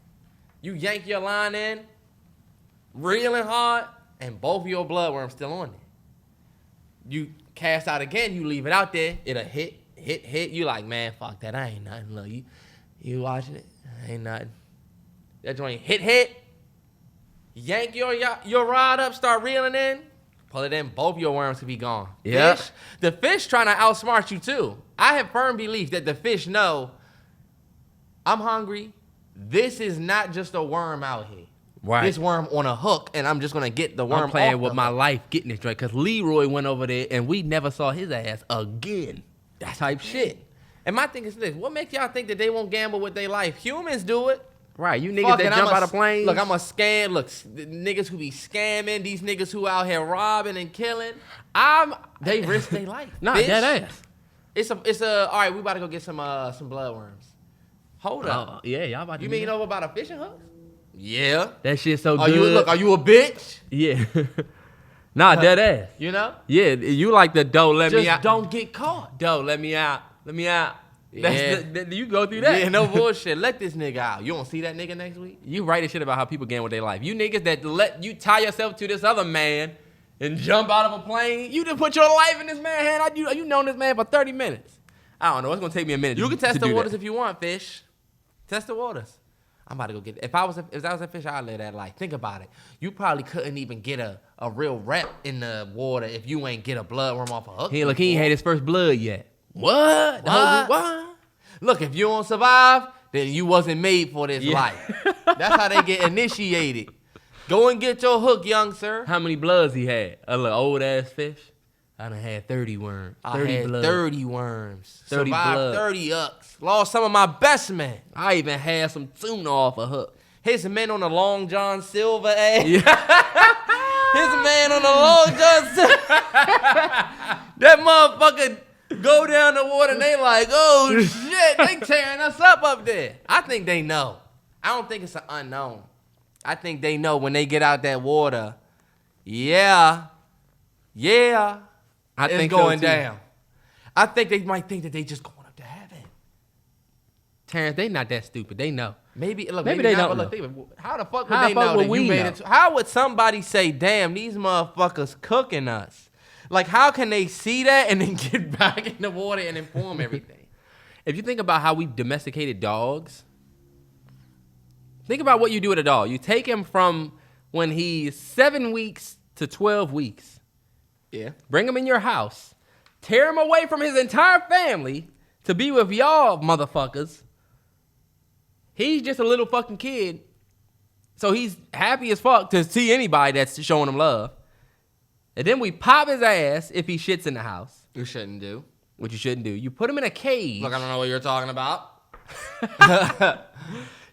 you yank your line in, reeling hard, and both of your bloodworms still on it. You cast out again, you leave it out there, it'll hit. You like, man, fuck that, I ain't nothing. Look, you watching it? Ain't nothing. That joint hit. Yank your rod up, start reeling in, pull it in, both your worms could be gone. Yeah. The fish trying to outsmart you too. I have firm belief that the fish know, I'm hungry. This is not just a worm out here. Right. This worm on a hook, and I'm just going to get the worm I'm playing off with the my hook. life getting this right, because Leroy went over there, and we never saw his ass again. That type shit. And my thing is this. What makes y'all think that they won't gamble with their life? Humans do it. Right, you niggas that jump out of planes. Look, I'm a scam. Look, the niggas who be scamming, these niggas who out here robbing and killing, they risk their life. Nah, dead ass. It's a. All right, we about to go get some bloodworms. Hold up. Yeah, y'all about to. You mean you know about a fishing hook? Yeah. That shit so good. Are you a bitch? Yeah. Nah, dead ass. You know? Yeah, you like the dough, let me out. Just don't get caught. Dough, let me out. Yeah. You go through that. Yeah, no bullshit. Let this nigga out. You won't see that nigga next week? You write a shit about how people gamble with their life. You niggas that let you tie yourself to this other man and jump out of a plane, you just put your life in this man's hand. You known this man for 30 minutes. I don't know. It's gonna take me a minute. You can test to the waters that. if you want, fish. Test the waters. I'm about to go get it. If I was a fish, I'd live that life. Think about it. You probably couldn't even get a real rep in the water if you ain't get a bloodworm off a hook. He ain't had his first blood yet. What? What? Look, if you don't survive, then you wasn't made for this life. That's how they get initiated. Go and get your hook, young sir. How many bloods he had? A little old ass fish. I done had 30 worms. 30 I had bloods. 30 worms. 30 Survived blood. 30 ucks. Lost some of my best men. I even had some tuna off a hook. His men on the Long John Silver ass. Yeah. His man on the Long John Silver. That motherfucker go down the water and they like, oh shit, they tearing us up there. I think they know. I don't think it's an unknown. I think they know when they get out that water. Yeah. I It's think going so too. down. I think they might think that they just going up to heaven. Terrance, they not that stupid. They know. Maybe they not, don't but know. look, think of it. How the fuck would How they the fuck know would that we you made know? it? How would somebody say, damn, these motherfuckers cooking us? Like, how can they see that and then get back in the water and inform everything? If you think about how we domesticated dogs, think about what you do with a dog. You take him from when he's 7 weeks to 12 weeks. Yeah. Bring him in your house. Tear him away from his entire family to be with y'all motherfuckers. He's just a little fucking kid. So he's happy as fuck to see anybody that's showing him love. And then we pop his ass if he shits in the house. You shouldn't do. Which you shouldn't do. You put him in a cage. Look, I don't know what you're talking about.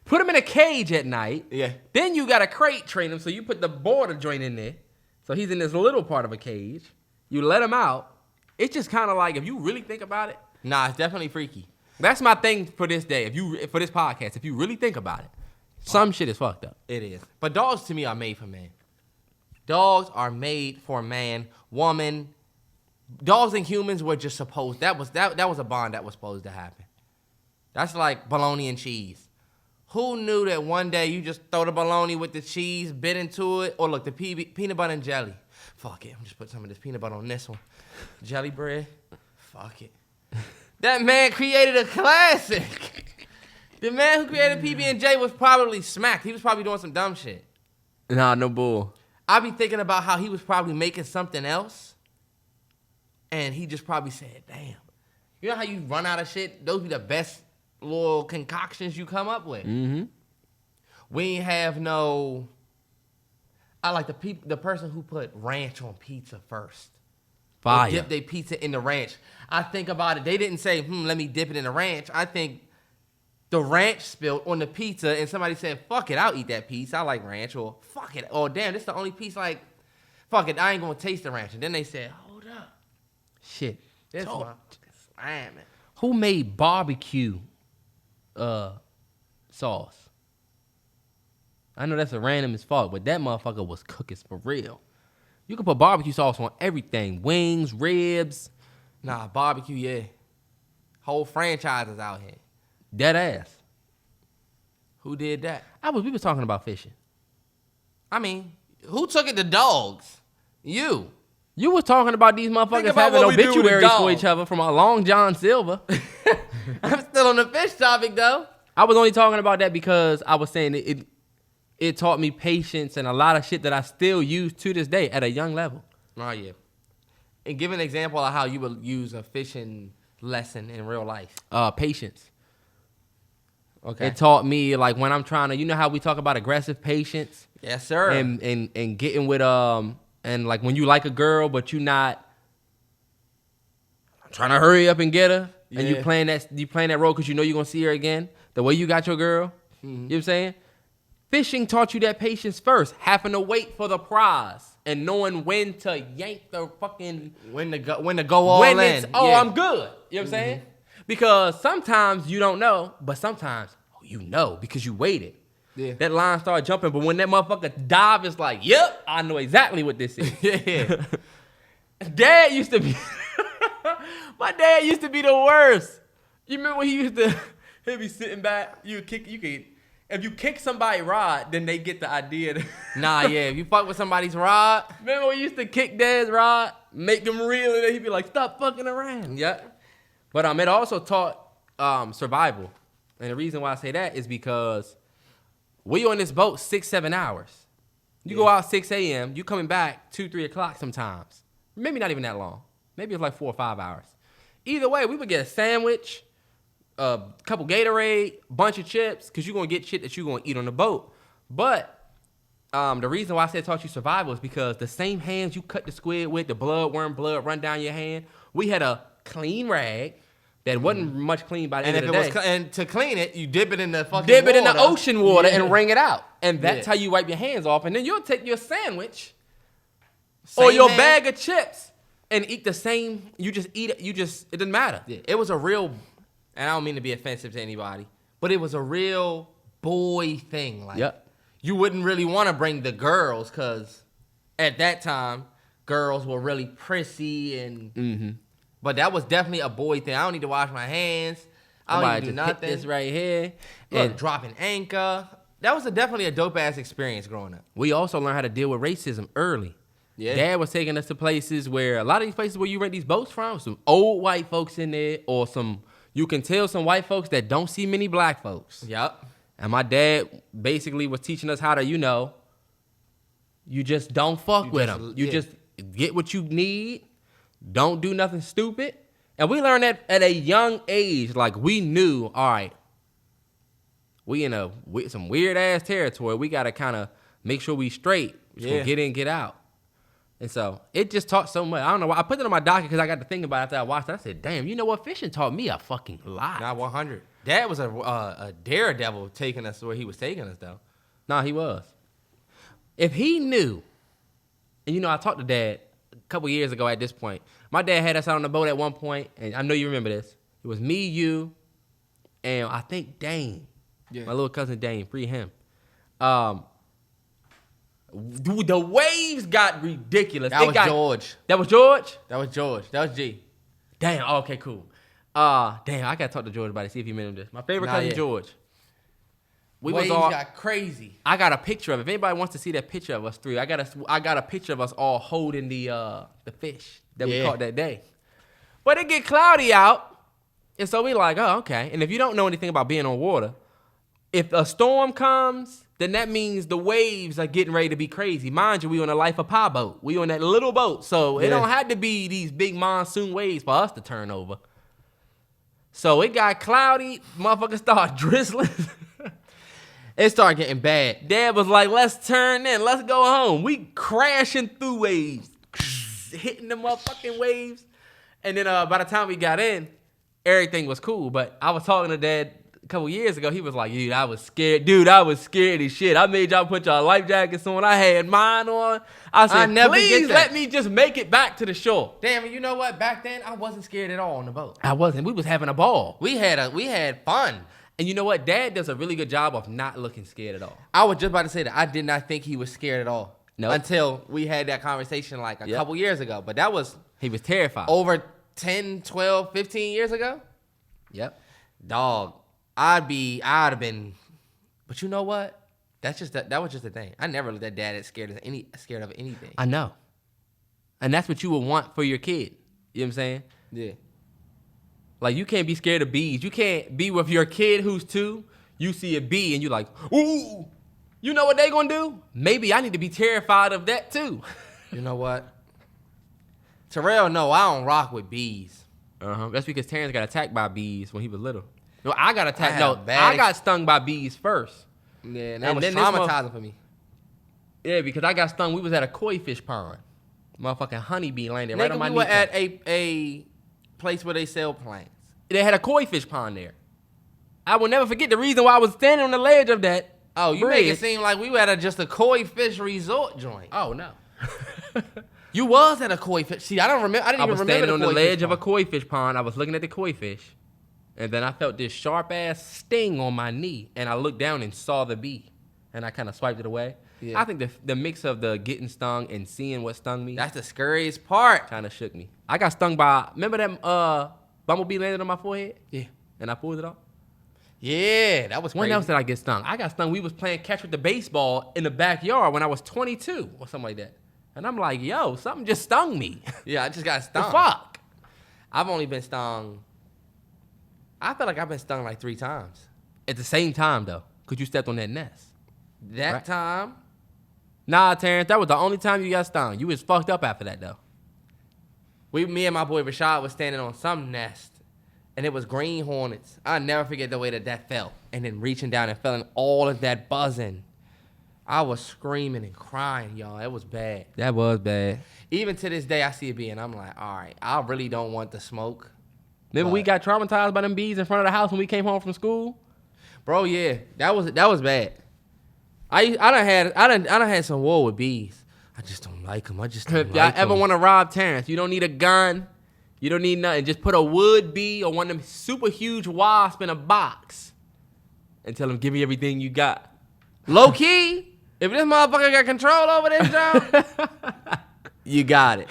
Put him in a cage at night. Yeah. Then you got to crate train him. So you put the border joint in there. So he's in this little part of a cage. You let him out. It's just kind of like, if you really think about it. Nah, it's definitely freaky. That's my thing for this day. For this podcast, if you really think about it, some shit is fucked up. It is. But dogs to me are made for man. Dogs are made for man, woman. Dogs and humans were just supposed. That was a bond that was supposed to happen. That's like bologna and cheese. Who knew that one day you just throw the bologna with the cheese, bit into it, or look, the peanut butter and jelly. Fuck it, I'm just put some of this peanut butter on this one. Jelly bread. Fuck it. That man created a classic. The man who created PB&J was probably smacked. He was probably doing some dumb shit. Nah, no bull. I be thinking about how he was probably making something else, and he just probably said, damn. You know how you run out of shit? Those be the best little concoctions you come up with. Mm-hmm. We ain't have no... I like the person who put ranch on pizza first. Fire. They dip their pizza in the ranch. I think about it. They didn't say, let me dip it in the ranch. I think the ranch spilled on the pizza, and somebody said, fuck it, I'll eat that piece. I like ranch. Or fuck it. Oh, damn, this is the only piece, like, fuck it, I ain't going to taste the ranch. And then they said, hold up. Shit. This one slamming. Who made barbecue sauce? I know that's a random as fuck, but that motherfucker was cooking for real. You can put barbecue sauce on everything. Wings, ribs. Nah, barbecue, yeah. Whole franchises out here. Dead ass. Who did that? We was talking about fishing. I mean, who took it to dogs? You. You was talking about these motherfuckers having obituaries for each other from a Long John Silver. I'm still on the fish topic, though. I was only talking about that because I was saying it taught me patience and a lot of shit that I still use to this day at a young level. Oh, yeah. And give an example of how you would use a fishing lesson in real life. Patience. Okay. It taught me, like, when I'm trying to, you know how we talk about aggressive patience? Yes, sir. And getting with, and like when you like a girl, but you not trying to hurry up and get her, and you playing that role because you know you're going to see her again, the way you got your girl, you know what I'm saying? Fishing taught you that patience first, having to wait for the prize and knowing when to yank the fucking... When to go all in. I'm good. You know what I'm saying? Because sometimes you don't know, but sometimes you know because you waited. Yeah. That line started jumping, but when that motherfucker dive, it's like, yep, I know exactly what this is. Yeah. Dad used to be... My dad used to be the worst. You remember when he'd be sitting back, if you kick somebody's rod, then they get the idea. Nah, yeah. If you fuck with somebody's rod. Remember when you used to kick Dad's rod, make him reel, and then he'd be like, stop fucking around. Yeah. But it also taught survival. And the reason why I say that is because we on this boat 6-7 hours. You go out 6 a.m., you coming back 2-3 o'clock sometimes. Maybe not even that long. Maybe it's like 4 or 5 hours. Either way, we would get a sandwich, a couple Gatorade, bunch of chips, because you're going to get shit that you're going to eat on the boat. But the reason why I said taught you survival is because the same hands you cut the squid with, the blood run down your hand, we had a clean rag that wasn't much clean by the end of the day. And to clean it, you dip it in the fucking water. Dip it in the ocean water and wring it out. And that's how you wipe your hands off. And then you'll take your sandwich or your bag of chips and eat the same. You just eat it. It doesn't matter. Yeah. It was a real, and I don't mean to be offensive to anybody, but it was a real boy thing. Like, you wouldn't really want to bring the girls because at that time, girls were really prissy and... But that was definitely a boy thing. I don't need to wash my hands. I don't need to do nothing. Hit this right here. And dropping anchor. That was definitely a dope-ass experience growing up. We also learned how to deal with racism early. Yeah. Dad was taking us to places where, a lot of these places where you rent these boats from, some old white folks in there, or you can tell some white folks that don't see many black folks. Yep. And my dad basically was teaching us how to, you just don't fuck with them. You just get what you need. Don't do nothing stupid. And we learned that at a young age. Like, we knew, all right, we in some weird-ass territory. We got to kind of make sure we straight. So get in, get out. And so it just taught so much. I don't know why. I put it on my docket because I got to think about it after I watched it. I said, damn, you know what? Fishing taught me a fucking lot. Not 100. Dad was a daredevil taking us where he was taking us, though. Nah, he was. If he knew, and I talked to Dad a couple years ago at this point. My dad had us out on the boat at one point, and I know you remember this. It was me, you, and I think Dane. Yeah. My little cousin Dane, free him. The waves got ridiculous. That was George. That was George? That was George. That was G. Damn, okay, cool. I got to talk to George about it, see if he remembers this. My favorite cousin, George. Waves got crazy. I got a picture of it. If anybody wants to see that picture of us three, I got a picture of us all holding the fish that we caught that day. But it get cloudy out, and so we like, oh, okay. And if you don't know anything about being on water, if a storm comes, then that means the waves are getting ready to be crazy. Mind you, we on a Life of Pi boat. We on that little boat, so it don't have to be these big monsoon waves for us to turn over. So it got cloudy, motherfuckers started drizzling. It started getting bad. Dad was like, let's turn in. Let's go home. We crashing through waves, hitting them motherfucking waves. And then by the time we got in, everything was cool. But I was talking to Dad a couple years ago. He was like, dude, I was scared. Dude, I was scared as shit. I made y'all put y'all life jackets on. I had mine on. I said, please let me just make it back to the shore. Damn, you know what? Back then, I wasn't scared at all on the boat. I wasn't. We was having a ball. We had fun. And you know what? Dad does a really good job of not looking scared at all. I was just about to say that. I did not think he was scared at all. Nope. Until we had that conversation like a couple years ago. But that was... He was terrified. Over 10, 12, 15 years ago? Yep. Dog, I'd have been... But you know what? That was just the thing. I never looked at dad as scared of anything. I know. And that's what you would want for your kid. You know what I'm saying? Yeah. Like, you can't be scared of bees. You can't be with your kid who's 2. You see a bee and you're like, ooh, you know what they gonna do? Maybe I need to be terrified of that too. You know what? Terrell, no, I don't rock with bees. That's because Terrance got attacked by bees when he was little. No, I got attacked. I got stung by bees first. Yeah, that was traumatizing for me. Yeah, because I got stung. We was at a koi fish pond. Motherfucking honeybee landed right on my knee. We were at a place where they sell plants. They had a koi fish pond there. I will never forget the reason why I was standing on the ledge of that. Oh, you make it seem like we were at just a koi fish resort joint. Oh, no. You was at a koi fish. See, I didn't even remember. I was standing on the ledge of a koi fish pond. I was looking at the koi fish. And then I felt this sharp-ass sting on my knee. And I looked down and saw the bee. And I kind of swiped it away. Yeah. I think the mix of the getting stung and seeing what stung me. That's the scariest part. Kind of shook me. I got stung by, remember that bumblebee landed on my forehead? Yeah. And I pulled it off? Yeah, that was crazy. When else did I get stung? I got stung. We was playing catch with the baseball in the backyard when I was 22 or something like that. And I'm like, yo, something just stung me. Yeah, I just got stung. The fuck? I've only been stung. I feel like I've been stung like 3 times. At the same time, though, because you stepped on that nest. That time? Nah, Terrance, that was the only time you got stung. You was fucked up after that, though. Me and my boy Rashad was standing on some nest, and it was green hornets. I'll never forget the way that felt. And then reaching down and feeling all of that buzzing. I was screaming and crying, y'all. It was bad. That was bad. Even to this day, I see a bee, and I'm like, all right, I really don't want the smoke. Remember we got traumatized by them bees in front of the house when we came home from school? Bro, yeah. That was bad. I done had some war with bees. I just don't like them. If y'all ever want to rob Terrance, you don't need a gun. You don't need nothing. Just put a wood bee or one of them super huge wasps in a box and tell them, give me everything you got. Low key, if this motherfucker got control over this job, you got it.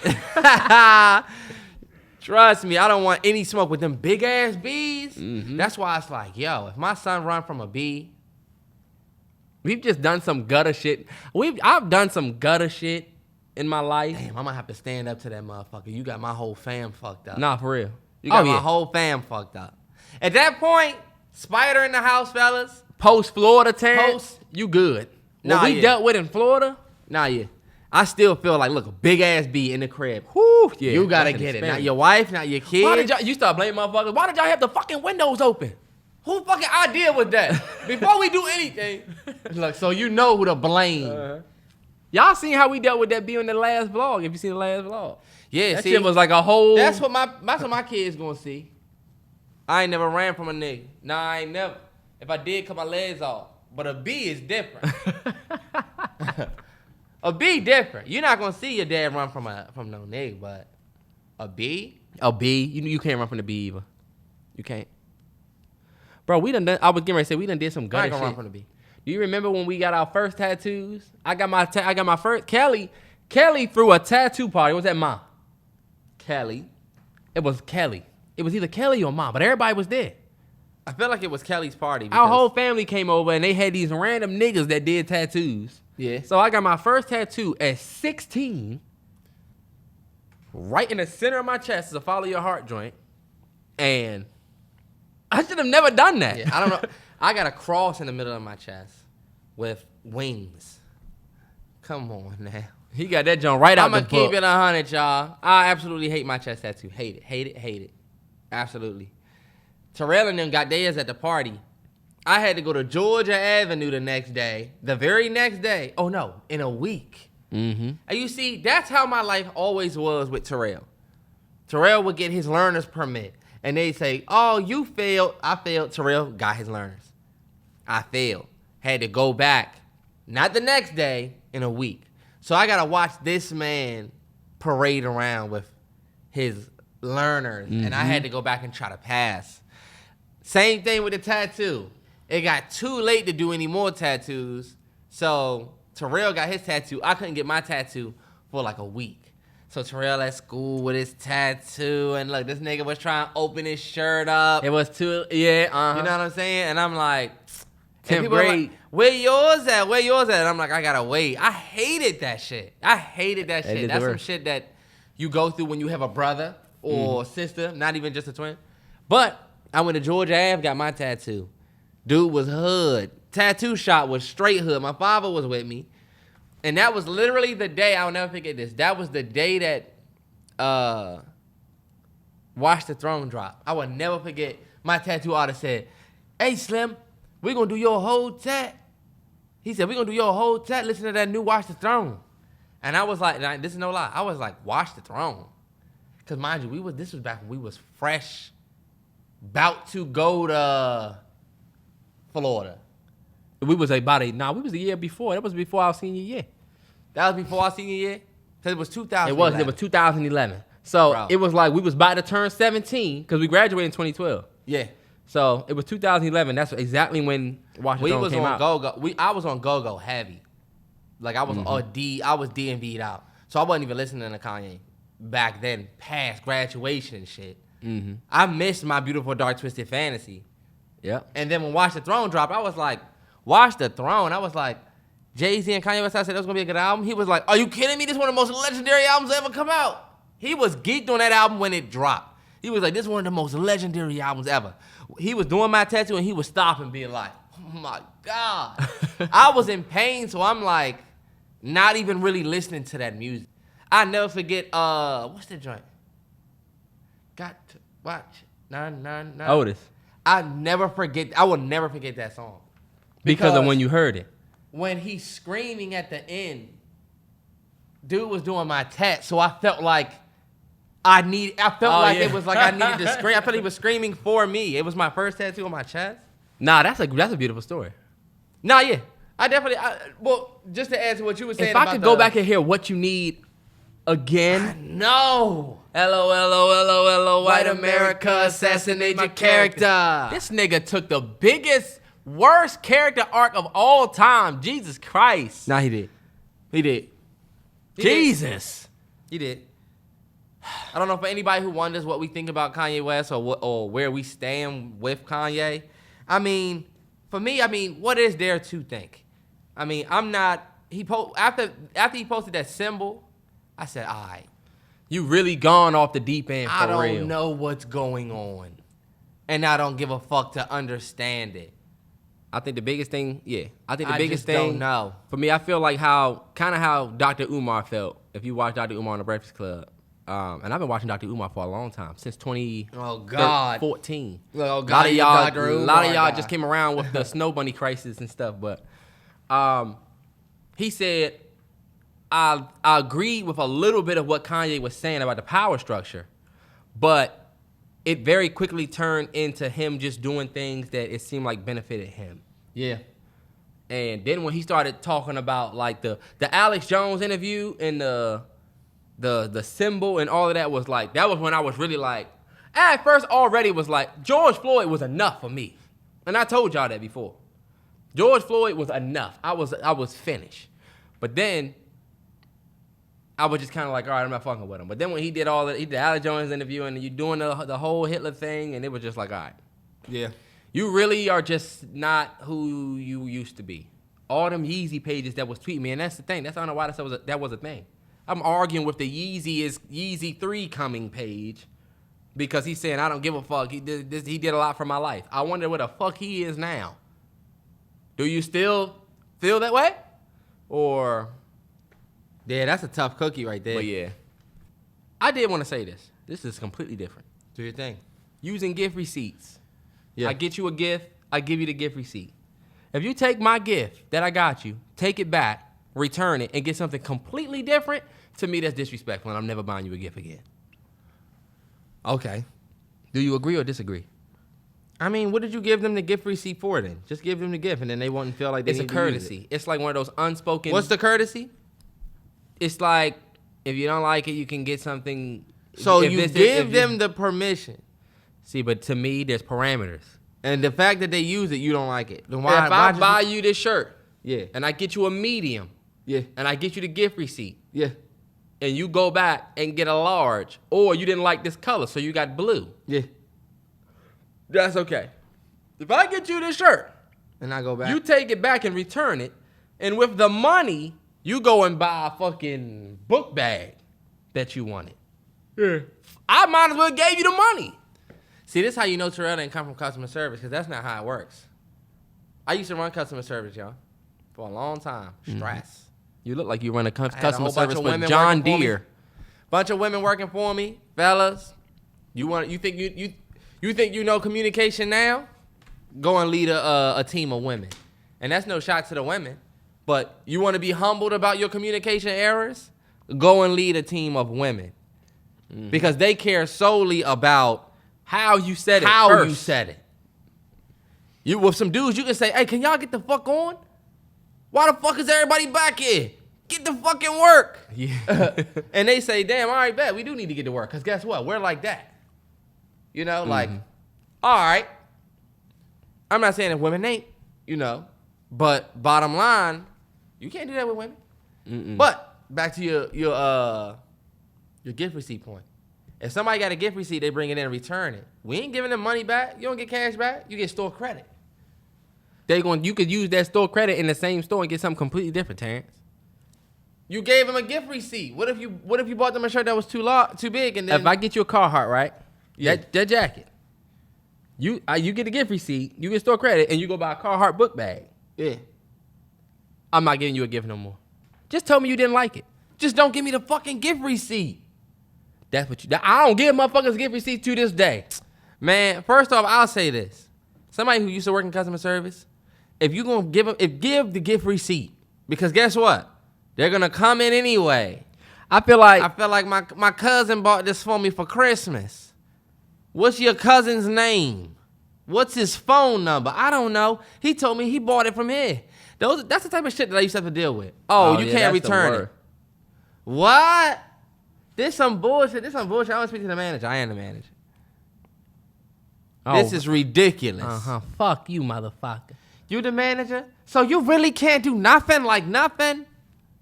Trust me, I don't want any smoke with them big ass bees. Mm-hmm. That's why it's like, yo, if my son run from a bee. We've just done some gutter shit. I've done some gutter shit in my life. Damn, I'm gonna have to stand up to that motherfucker. You got my whole fam fucked up. Nah, for real. You got my whole fam fucked up. At that point, spider in the house, fellas. Post Florida, Terrance, you good. What we dealt with in Florida? Nah, yeah. I still feel like, look, a big ass bee in the crib. Whew, yeah, you gotta get it. Not your wife, not your kid. Why did you start blaming motherfuckers? Why did y'all have the fucking windows open? Who fucking idea was that? Before we do anything, look, so you know who to blame. Y'all seen how we dealt with that bee in the last vlog? If you seen the last vlog, yeah, that shit was like a whole. That's what my kids gonna see. I ain't never ran from a nigga. Nah, I ain't never. If I did, cut my legs off. But a bee is different. A bee different. You're not gonna see your dad run from no nigga, but a bee. You can't run from the bee either. You can't. Bro, I was getting ready to say we done did some gutter shit. I can run from the bee. Do you remember when we got our first tattoos? I got my first. Kelly threw a tattoo party. Was that mom? Kelly. It was Kelly. It was either Kelly or mom, but everybody was there. I feel like it was Kelly's party. Our whole family came over and they had these random niggas that did tattoos. Yeah. So I got my first tattoo at 16, right in the center of my chest, is a follow your heart joint, and I should have never done that. Yeah, I don't know. I got a cross in the middle of my chest with wings. Come on now. He got that joint right out the book. I'm going to keep it 100, y'all. I absolutely hate my chest tattoo. Hate it. Absolutely. Terrell and them got theirs at the party. I had to go to Georgia Avenue the next day. The very next day. Oh, no. In a week. Mm-hmm. And you see, that's how my life always was with Terrell. Terrell would get his learner's permit. And they'd say, oh, you failed. I failed. Terrell got his learners. I failed. Had to go back. Not the next day, in a week. So I got to watch this man parade around with his learners. Mm-hmm. And I had to go back and try to pass. Same thing with the tattoo. It got too late to do any more tattoos. So Terrell got his tattoo. I couldn't get my tattoo for like a week. So Terrell at school with his tattoo, and look, this nigga was trying to open his shirt up. It was too, yeah, You know what I'm saying? And I'm like, 10th grade. Like, where yours at? Where yours at? And I'm like, I gotta wait. I hated that shit. That's some shit that you go through when you have a brother or sister, not even just a twin. But I went to Georgia Ave, got my tattoo. Dude was hood. Tattoo shop was straight hood. My father was with me. And that was literally the day, I'll never forget this. That was the day that Watch the Throne dropped. I will never forget. My tattoo artist said, hey, Slim, we're going to do your whole tat. He said, we're going to do your whole tat. Listen to that new Watch the Throne. And I was like, this is no lie. I was like, Watch the Throne. Because mind you, this was back when we was fresh, about to go to Florida. We was a year before. That was before our senior year. That was before our senior year? Because it was 2011. It was 2011. So Bro. It was like we was about to turn 17 because we graduated in 2012. Yeah. So it was 2011. That's exactly when Watch the Throne came out. I was on go-go heavy. Like I was I was DMV'd out. So I wasn't even listening to Kanye back then, past graduation and shit. Mm-hmm. I missed My Beautiful Dark Twisted Fantasy. Yeah. And then when Watch the Throne dropped, I was like, Watch the Throne. I was like, Jay-Z and Kanye West, I said that was going to be a good album. He was like, are you kidding me? This is one of the most legendary albums ever come out. He was geeked on that album when it dropped. He was like, this is one of the most legendary albums ever. He was doing my tattoo and he would stop and be like, oh my God. I was in pain, so I'm like, not even really listening to that music. I never forget, what's the joint? Got to watch. Nah. Otis. I will never forget that song. Because of when you heard it. When he's screaming at the end, dude was doing my tat, so I felt like it was like I needed to scream. I felt he was screaming for me. It was my first tattoo on my chest. Nah, that's a beautiful story. Nah, yeah. Well, just to add to what you were saying if I could go back and hear What You Need again. No. LOL, white America, assassinate your character. This nigga took the worst character arc of all time. Jesus Christ. Nah, he did. Jesus. He did. I don't know for anybody who wonders what we think about Kanye West or where we stand with Kanye. I mean, for me, what is there to think? I mean, after he posted that symbol, I said, all right. You really gone off the deep end for real. I don't know what's going on. And I don't give a fuck to understand it. I think the biggest thing, I don't know. For me, I feel like how Dr. Umar felt. If you watch Dr. Umar on the Breakfast Club, and I've been watching Dr. Umar for a long time, since 2014. Oh God, a lot of y'all just came around with the Snow Bunny crisis and stuff, but he said, I agreed with a little bit of what Kanye was saying about the power structure, but it very quickly turned into him just doing things that it seemed like benefited him. Yeah. And then when he started talking about like the Alex Jones interview and the symbol and all of that was like, that was when I was really like, at first already was like, George Floyd was enough for me. And I told y'all that before. George Floyd was enough. I was finished. But then I was just kind of like, all right, I'm not fucking with him. But then when he did the Alex Jones interview and you doing the whole Hitler thing, and it was just like, all right. Yeah. You really are just not who you used to be. All them Yeezy pages that was tweeting me, and that's the thing. That's I don't know why that was a thing. I'm arguing with the Yeezy 3 coming page because he's saying I don't give a fuck. He did a lot for my life. I wonder where the fuck he is now. Do you still feel that way? Or... Yeah, that's a tough cookie right there. But yeah. I did want to say this. This is completely different. Do your thing. Using gift receipts. Yeah. I get you a gift, I give you the gift receipt. If you take my gift that I got you, take it back, return it, and get something completely different, to me that's disrespectful, and I'm never buying you a gift again. Okay. Do you agree or disagree? I mean, what did you give them the gift receipt for then? Just give them the gift, and then they wouldn't feel like they need to use it. It's a courtesy. It's like one of those unspoken... What's the courtesy? It's like, if you don't like it, you can get something... So you give them the permission. See, but to me, there's parameters. And the fact that they use it, you don't like it. Then why? If I buy you this shirt, yeah, and I get you a medium, Yeah. And I get you the gift receipt. Yeah. And you go back and get a large, or you didn't like this color, so you got blue. Yeah. That's okay. If I get you this shirt, and I go back, you take it back and return it, and with the money, you go and buy a fucking book bag that you wanted. Yeah. I might as well gave you the money. See, this is how you know Terrell didn't come from customer service, because that's not how it works. I used to run customer service, y'all, for a long time. Stress. You look like you run a customer service with John Deere. Bunch of women working for me, fellas. You think you know communication now? Go and lead a team of women, and that's no shot to the women. But you want to be humbled about your communication errors? Go and lead a team of women, because they care solely about how you said it. How first. you said it. You with some dudes, you can say, "Hey, can y'all get the fuck on? Why the fuck is everybody back here? Get the fucking work." Yeah. And they say, "Damn, all right, bet. We do need to get to work." Because guess what? We're like that. You know, like, all right. I'm not saying that women ain't, you know. But bottom line, you can't do that with women. But back to your gift receipt point. If somebody got a gift receipt, they bring it in and return it. We ain't giving them money back. You don't get cash back. You get store credit. You could use that store credit in the same store and get something completely different, Terrance. You gave them a gift receipt. What if you bought them a shirt that was too big, and then if I get you a Carhartt, right? Yeah. That jacket. You get a gift receipt, you get store credit, and you go buy a Carhartt book bag. Yeah. I'm not giving you a gift no more. Just tell me you didn't like it. Just don't give me the fucking gift receipt. That's what I don't give motherfuckers gift receipts to this day. Man, first off, I'll say this. Somebody who used to work in customer service, if you gonna give the gift receipt, because guess what? They're gonna come in anyway. I feel like my cousin bought this for me for Christmas. What's your cousin's name? What's his phone number? I don't know. He told me he bought it from here. That's the type of shit that I used to have to deal with. Oh, you can't return it. What? This some bullshit. I don't speak to the manager. I am the manager. This is ridiculous. Fuck you, motherfucker. You the manager? So you really can't do nothing like nothing?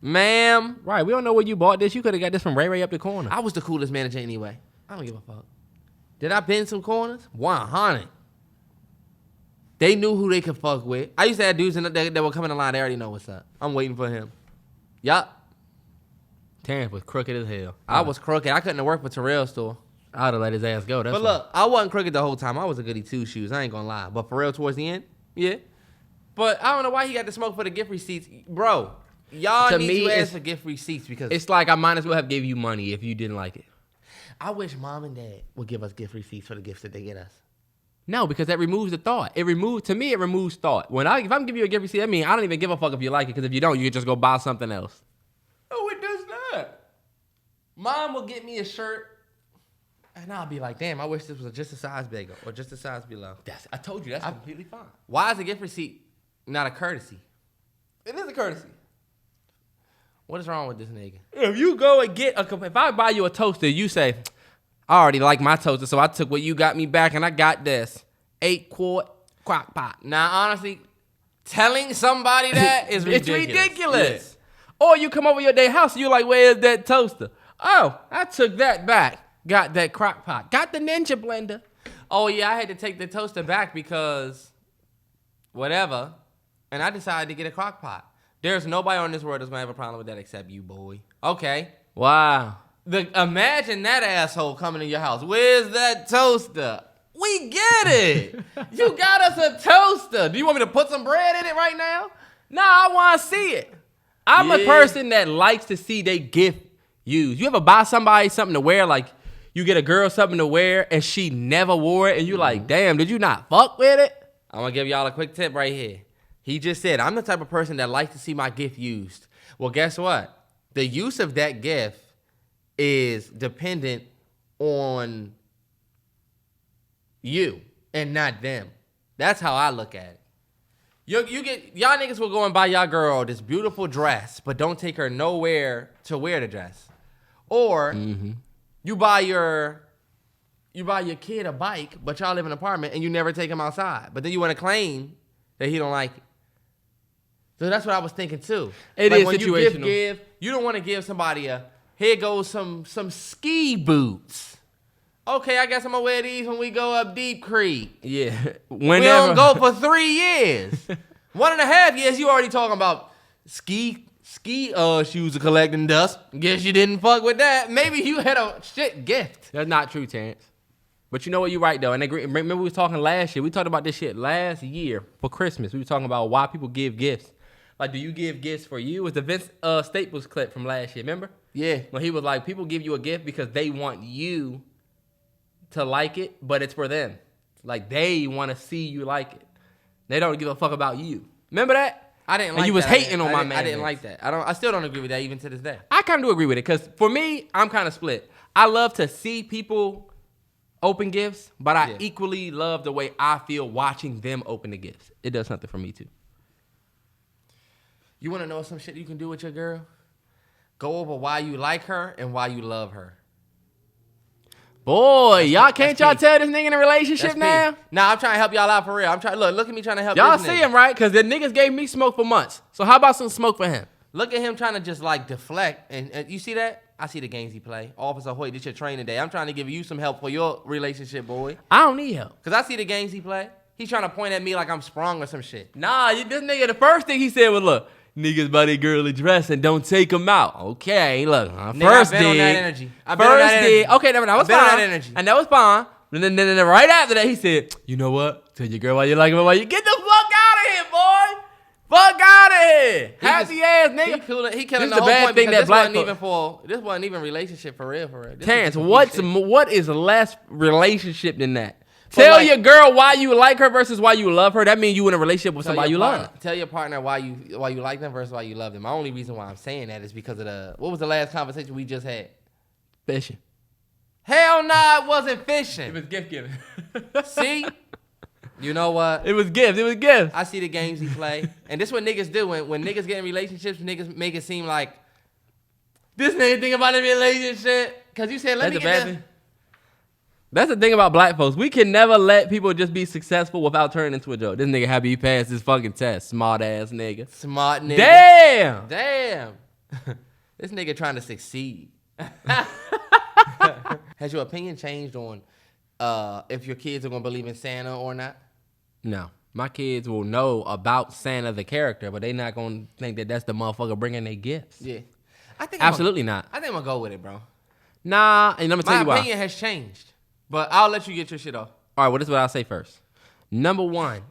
Ma'am. Right, we don't know where you bought this. You could have got this from Ray Ray up the corner. I was the coolest manager anyway. I don't give a fuck. Did I bend some corners? 100. They knew who they could fuck with. I used to have dudes that would come in the line. They already know what's up. I'm waiting for him. Yup. Terrance was crooked as hell. I was crooked. I couldn't have worked for Terrell's store. I'd have let his ass go. But look, I wasn't crooked the whole time. I was a goody two-shoes. I ain't gonna lie. But for real, towards the end, yeah. But I don't know why he got the smoke for the gift receipts. Bro, y'all need to ask for gift receipts, because it's like I might as well have gave you money if you didn't like it. I wish mom and dad would give us gift receipts for the gifts that they get us. No, because that removes the thought. It removes thought. If I'm giving you a gift receipt, I mean, I don't even give a fuck if you like it, because if you don't, you can just go buy something else. Oh, it does not. Mom will get me a shirt, and I'll be like, damn, I wish this was just a size bigger or just a size below. I told you, that's completely fine. Why is a gift receipt not a courtesy? It is a courtesy. What is wrong with this nigga? If you go and if I buy you a toaster, you say, I already like my toaster, so I took what you got me back and I got this 8-quart crock pot. Now, honestly, telling somebody that is ridiculous. It's ridiculous. Yeah. Or you come over your day house and you're like, where's that toaster? Oh, I took that back. Got that crock pot. Got the Ninja blender. Oh, yeah, I had to take the toaster back because whatever. And I decided to get a crock pot. There's nobody on this world that's going to have a problem with that except you, boy. Okay. Wow. Imagine that asshole coming to your house. Where's that toaster? We get it. You got us a toaster. Do you want me to put some bread in it right now? Nah, I want to see it. I'm a person that likes to see they gift used. You ever buy somebody something to wear, like you get a girl something to wear and she never wore it and you like, damn, did you not fuck with it? I'm going to give y'all a quick tip right here. He just said, I'm the type of person that likes to see my gift used. Well, guess what? The use of that gift is dependent on you and not them. That's how I look at it. Y'all niggas will go and buy y'all girl this beautiful dress, but don't take her nowhere to wear the dress. Or you buy your kid a bike, but y'all live in an apartment and you never take him outside. But then you want to claim that he don't like it. So that's what I was thinking too. It like is when situational. You don't want to give somebody here goes some ski boots. Okay, I guess I'm gonna wear these when we go up Deep Creek. Yeah. We don't go for 3 years. 1.5 years, you already talking about ski shoes are collecting dust. Guess you didn't fuck with that. Maybe you had a shit gift. That's not true, Terrance. But you know what? You're right, though. And remember we was talking last year. We talked about this shit last year for Christmas. We were talking about why people give gifts. Like, do you give gifts for you? It was the Vince Staples clip from last year, remember? Yeah. When he was like, people give you a gift because they want you to like it, but it's for them. Like, they want to see you like it. They don't give a fuck about you. Remember that? I didn't like that. And you was hating on my man. I didn't like that. I still don't agree with that even to this day. I kind of do agree with it because for me, I'm kind of split. I love to see people open gifts, but I equally love the way I feel watching them open the gifts. It does something for me too. You want to know some shit you can do with your girl? Go over why you like her and why you love her. Boy, can't y'all tell this nigga in a relationship now? Nah, I'm trying to help y'all out for real. I'm trying. Look at me trying to help y'all this see nigga. him, right? Because the niggas gave me smoke for months. So how about some smoke for him? Look at him trying to just like deflect. And you see that? I see the games he play. Officer Hoyt, this your training day. I'm trying to give you some help for your relationship, boy. I don't need help. Because I see the games he play. He's trying to point at me like I'm sprung or some shit. Nah, this nigga, the first thing he said was, look, niggas by their girly dress and don't take them out. Okay, look, first dig. On that energy. I've been on that energy. Okay, that was fine. On that energy. And that was fine. And then right after that, he said, you know what? Tell your girl why you like her, why you get the fuck out of here, boy. Fuck out of here. Happy ass nigga. He killing this the whole bad point thing because that this wasn't even relationship for real. Terrance, what is less relationship than that? Tell your girl why you like her versus why you love her. That means you in a relationship with somebody you love. Tell your partner why you like them versus why you love them. My only reason why I'm saying that is because of what was the last conversation we just had? Fishing. Hell nah, it wasn't fishing. It was gift giving. See? You know what? It was gifts. I see the games he play. And this is what niggas do. When niggas get in relationships, niggas make it seem like this nigga think about the relationship. Because you said, let me get this. That's the thing about black folks. We can never let people just be successful without turning into a joke. This nigga happy he passed his fucking test. Smart ass nigga. Smart nigga. Damn. This nigga trying to succeed. Has your opinion changed on if your kids are going to believe in Santa or not? No. My kids will know about Santa the character, but they not going to think that that's the motherfucker bringing their gifts. Yeah. Absolutely not. I think I'm going to go with it, bro. Nah, and I'm going to tell you why. My opinion has changed. But I'll let you get your shit off. All right, well, this is what I'll say first. Number one,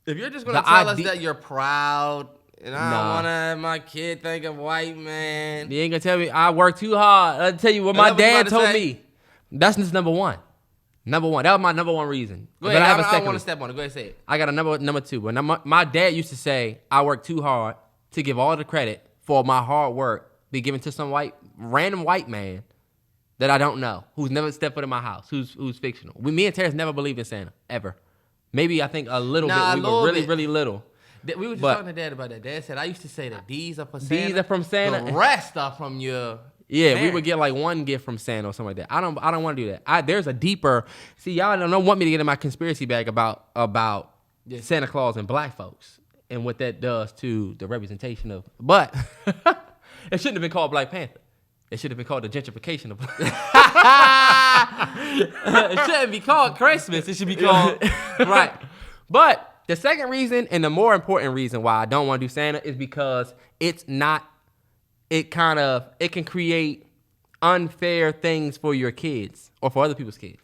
if you're just going to tell us that you're proud and I don't want to have my kid think of white man. You ain't going to tell me I work too hard. I'll tell you what my dad told me. That's just number one. Number one. That was my number one reason. Go ahead. I want to step on it. Go ahead, say it. I got a number two. But my dad used to say I work too hard to give all the credit for my hard work be given to some random white man that I don't know, who's never stepped foot in my house, who's fictional. Me and Terrance never believed in Santa, ever. Maybe I think a little bit. We were really, really little. We were just talking to Dad about that. Dad said, I used to say that these are for Santa. These are from Santa. The rest are from your parents. We would get like one gift from Santa or something like that. I don't want to do that. There's a deeper... See, y'all don't want me to get in my conspiracy bag about Santa Claus and black folks and what that does to the representation of... But it shouldn't have been called Black Panther. It should have been called the gentrification of... It shouldn't be called Christmas. It should be called... Right. But the second reason and the more important reason why I don't want to do Santa is because it's not... It can create unfair things for your kids or for other people's kids.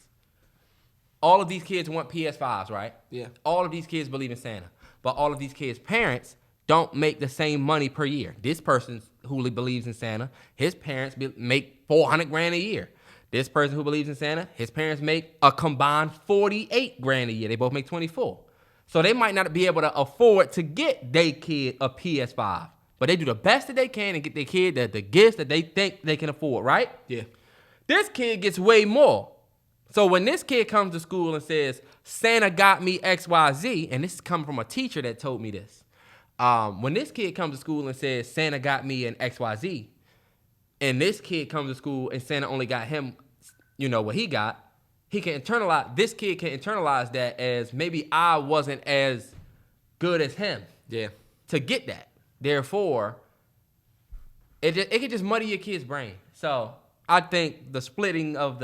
All of these kids want PS5s, right? Yeah. All of these kids believe in Santa. But all of these kids' parents don't make the same money per year. This person who believes in Santa, his parents make $400,000 a year. This person who believes in Santa, his parents make a combined $48,000 a year. They both make 24. So they might not be able to afford to get their kid a PS5. But they do the best that they can and get their kid the gifts that they think they can afford, right? Yeah. This kid gets way more. So when this kid comes to school and says, Santa got me XYZ, and this is coming from a teacher that told me this. When this kid comes to school and says, Santa got me an XYZ, and this kid comes to school and Santa only got him, what he got, this kid can internalize that as maybe I wasn't as good as him. Yeah. To get that. Therefore, it could just muddy your kid's brain. So I think the splitting of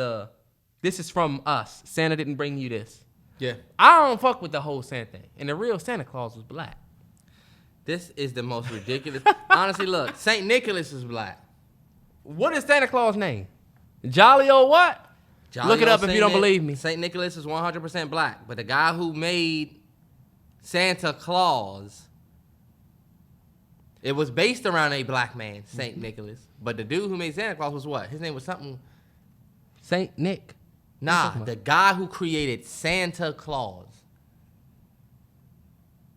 this is from us. Santa didn't bring you this. Yeah. I don't fuck with the whole Santa thing. And the real Santa Claus was black. This is the most ridiculous. Honestly, look, St. Nicholas is black. What is Santa Claus' name? Jolly old what? Jolly Look it up old if you don't believe me. St. Nicholas is 100% black. But the guy who made Santa Claus, it was based around a black man, St. Nicholas. But the dude who made Santa Claus was what? His name was something. Saint Nick. Nah, the guy who created Santa Claus.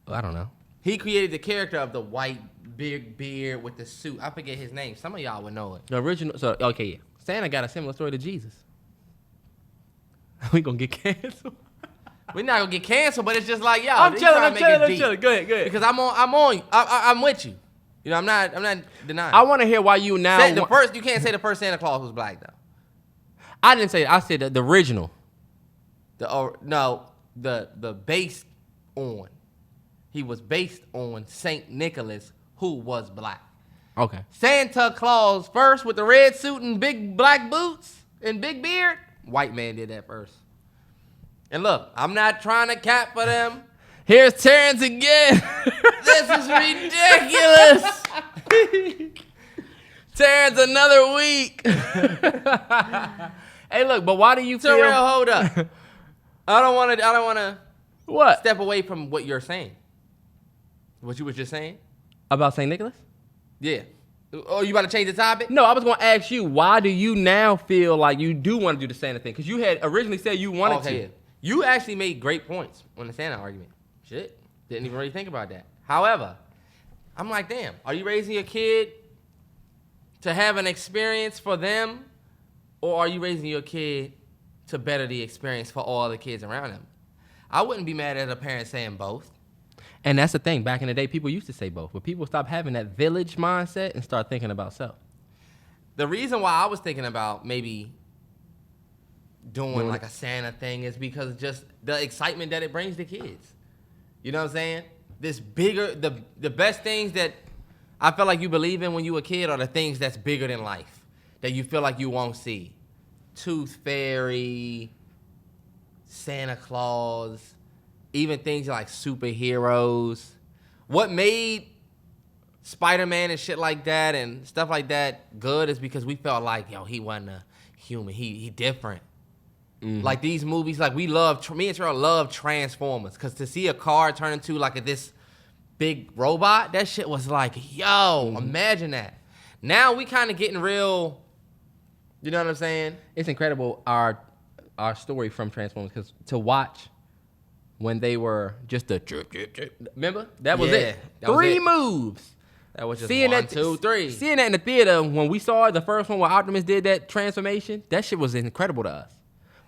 I don't know. He created the character of the white big beard with the suit. I forget his name. Some of y'all would know it. The original. So okay, yeah. Santa got a similar story to Jesus. We gonna get canceled. We're not gonna get canceled, but it's just like y'all. I'm chilling. Go ahead. Because I'm with you. You know, I'm not denying. I want to hear why you now. You can't say the first Santa Claus was black though. I didn't say that. I said the original. The based on. He was based on St. Nicholas, who was black. Okay. Santa Claus first with the red suit and big black boots and big beard. White man did that first. And look, I'm not trying to cap for them. Here's Terrance again. This is ridiculous. Terrance, another week. Hey, look, but why do you feel? Terrell, hold up. I don't want to. What? Step away from what you're saying. What you was just saying About St. Nicholas? Yeah. Oh, you about to change the topic? No, I was going to ask you, why do you now feel like you do want to do the Santa thing? Because you had originally said you wanted to. Yeah. You actually made great points on the Santa argument. Shit. Didn't even really think about that. However, I'm like, damn, are you raising your kid to have an experience for them, or are you raising your kid to better the experience for all the kids around them? I wouldn't be mad at a parent saying both. And that's the thing. Back in the day, people used to say both. But people stopped having that village mindset and start thinking about self. The reason why I was thinking about maybe doing like a Santa thing is because just the excitement that it brings to kids. You know what I'm saying? This bigger, the best things that I feel like you believe in when you were a kid are the things that's bigger than life, that you feel like you won't see. Tooth Fairy, Santa Claus, even things like superheroes. What made Spider-Man and shit like that and stuff like that good is because we felt like, yo, he wasn't a human. He different. Mm-hmm. Like these movies, like me and Terrell love Transformers, because to see a car turn into like this big robot, that shit was like, yo, imagine that. Now we kind of getting real, you know what I'm saying? It's incredible, our story from Transformers, because to watch when they were just a drip, remember? That was it. Three moves. That was just seeing 1, 2, 3. Seeing that in the theater, when we saw it, the first one where Optimus did that transformation, that shit was incredible to us.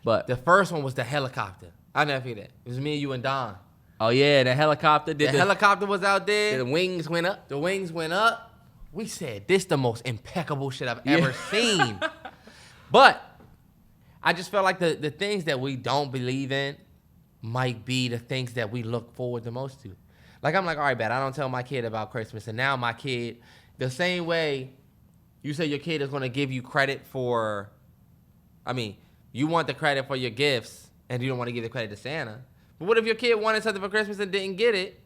But the first one was the helicopter. I never forget that. It was me, you, and Don. Oh yeah, the helicopter. The helicopter was out there. The wings went up. The wings went up. We said, this the most impeccable shit I've ever seen. But I just felt like the things that we don't believe in might be the things that we look forward the most to. Like, I'm like, all right, bet I don't tell my kid about Christmas. And now my kid, the same way you say your kid is going to give you credit for, you want the credit for your gifts and you don't want to give the credit to Santa. But what if your kid wanted something for Christmas and didn't get it,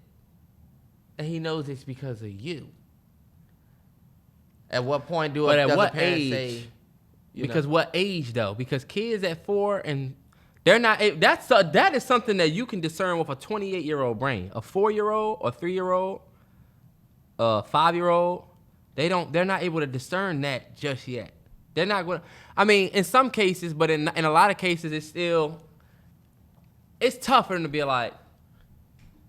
and he knows it's because of you? At what point does a parent say? Because what age though? Because kids at 4 and they're not. That is something that you can discern with a 28-year-old brain. A 4-year-old or 3-year-old, a 5-year-old, they're not able to discern that just yet. They're not going. In some cases, but in a lot of cases, it's tough for them to be like,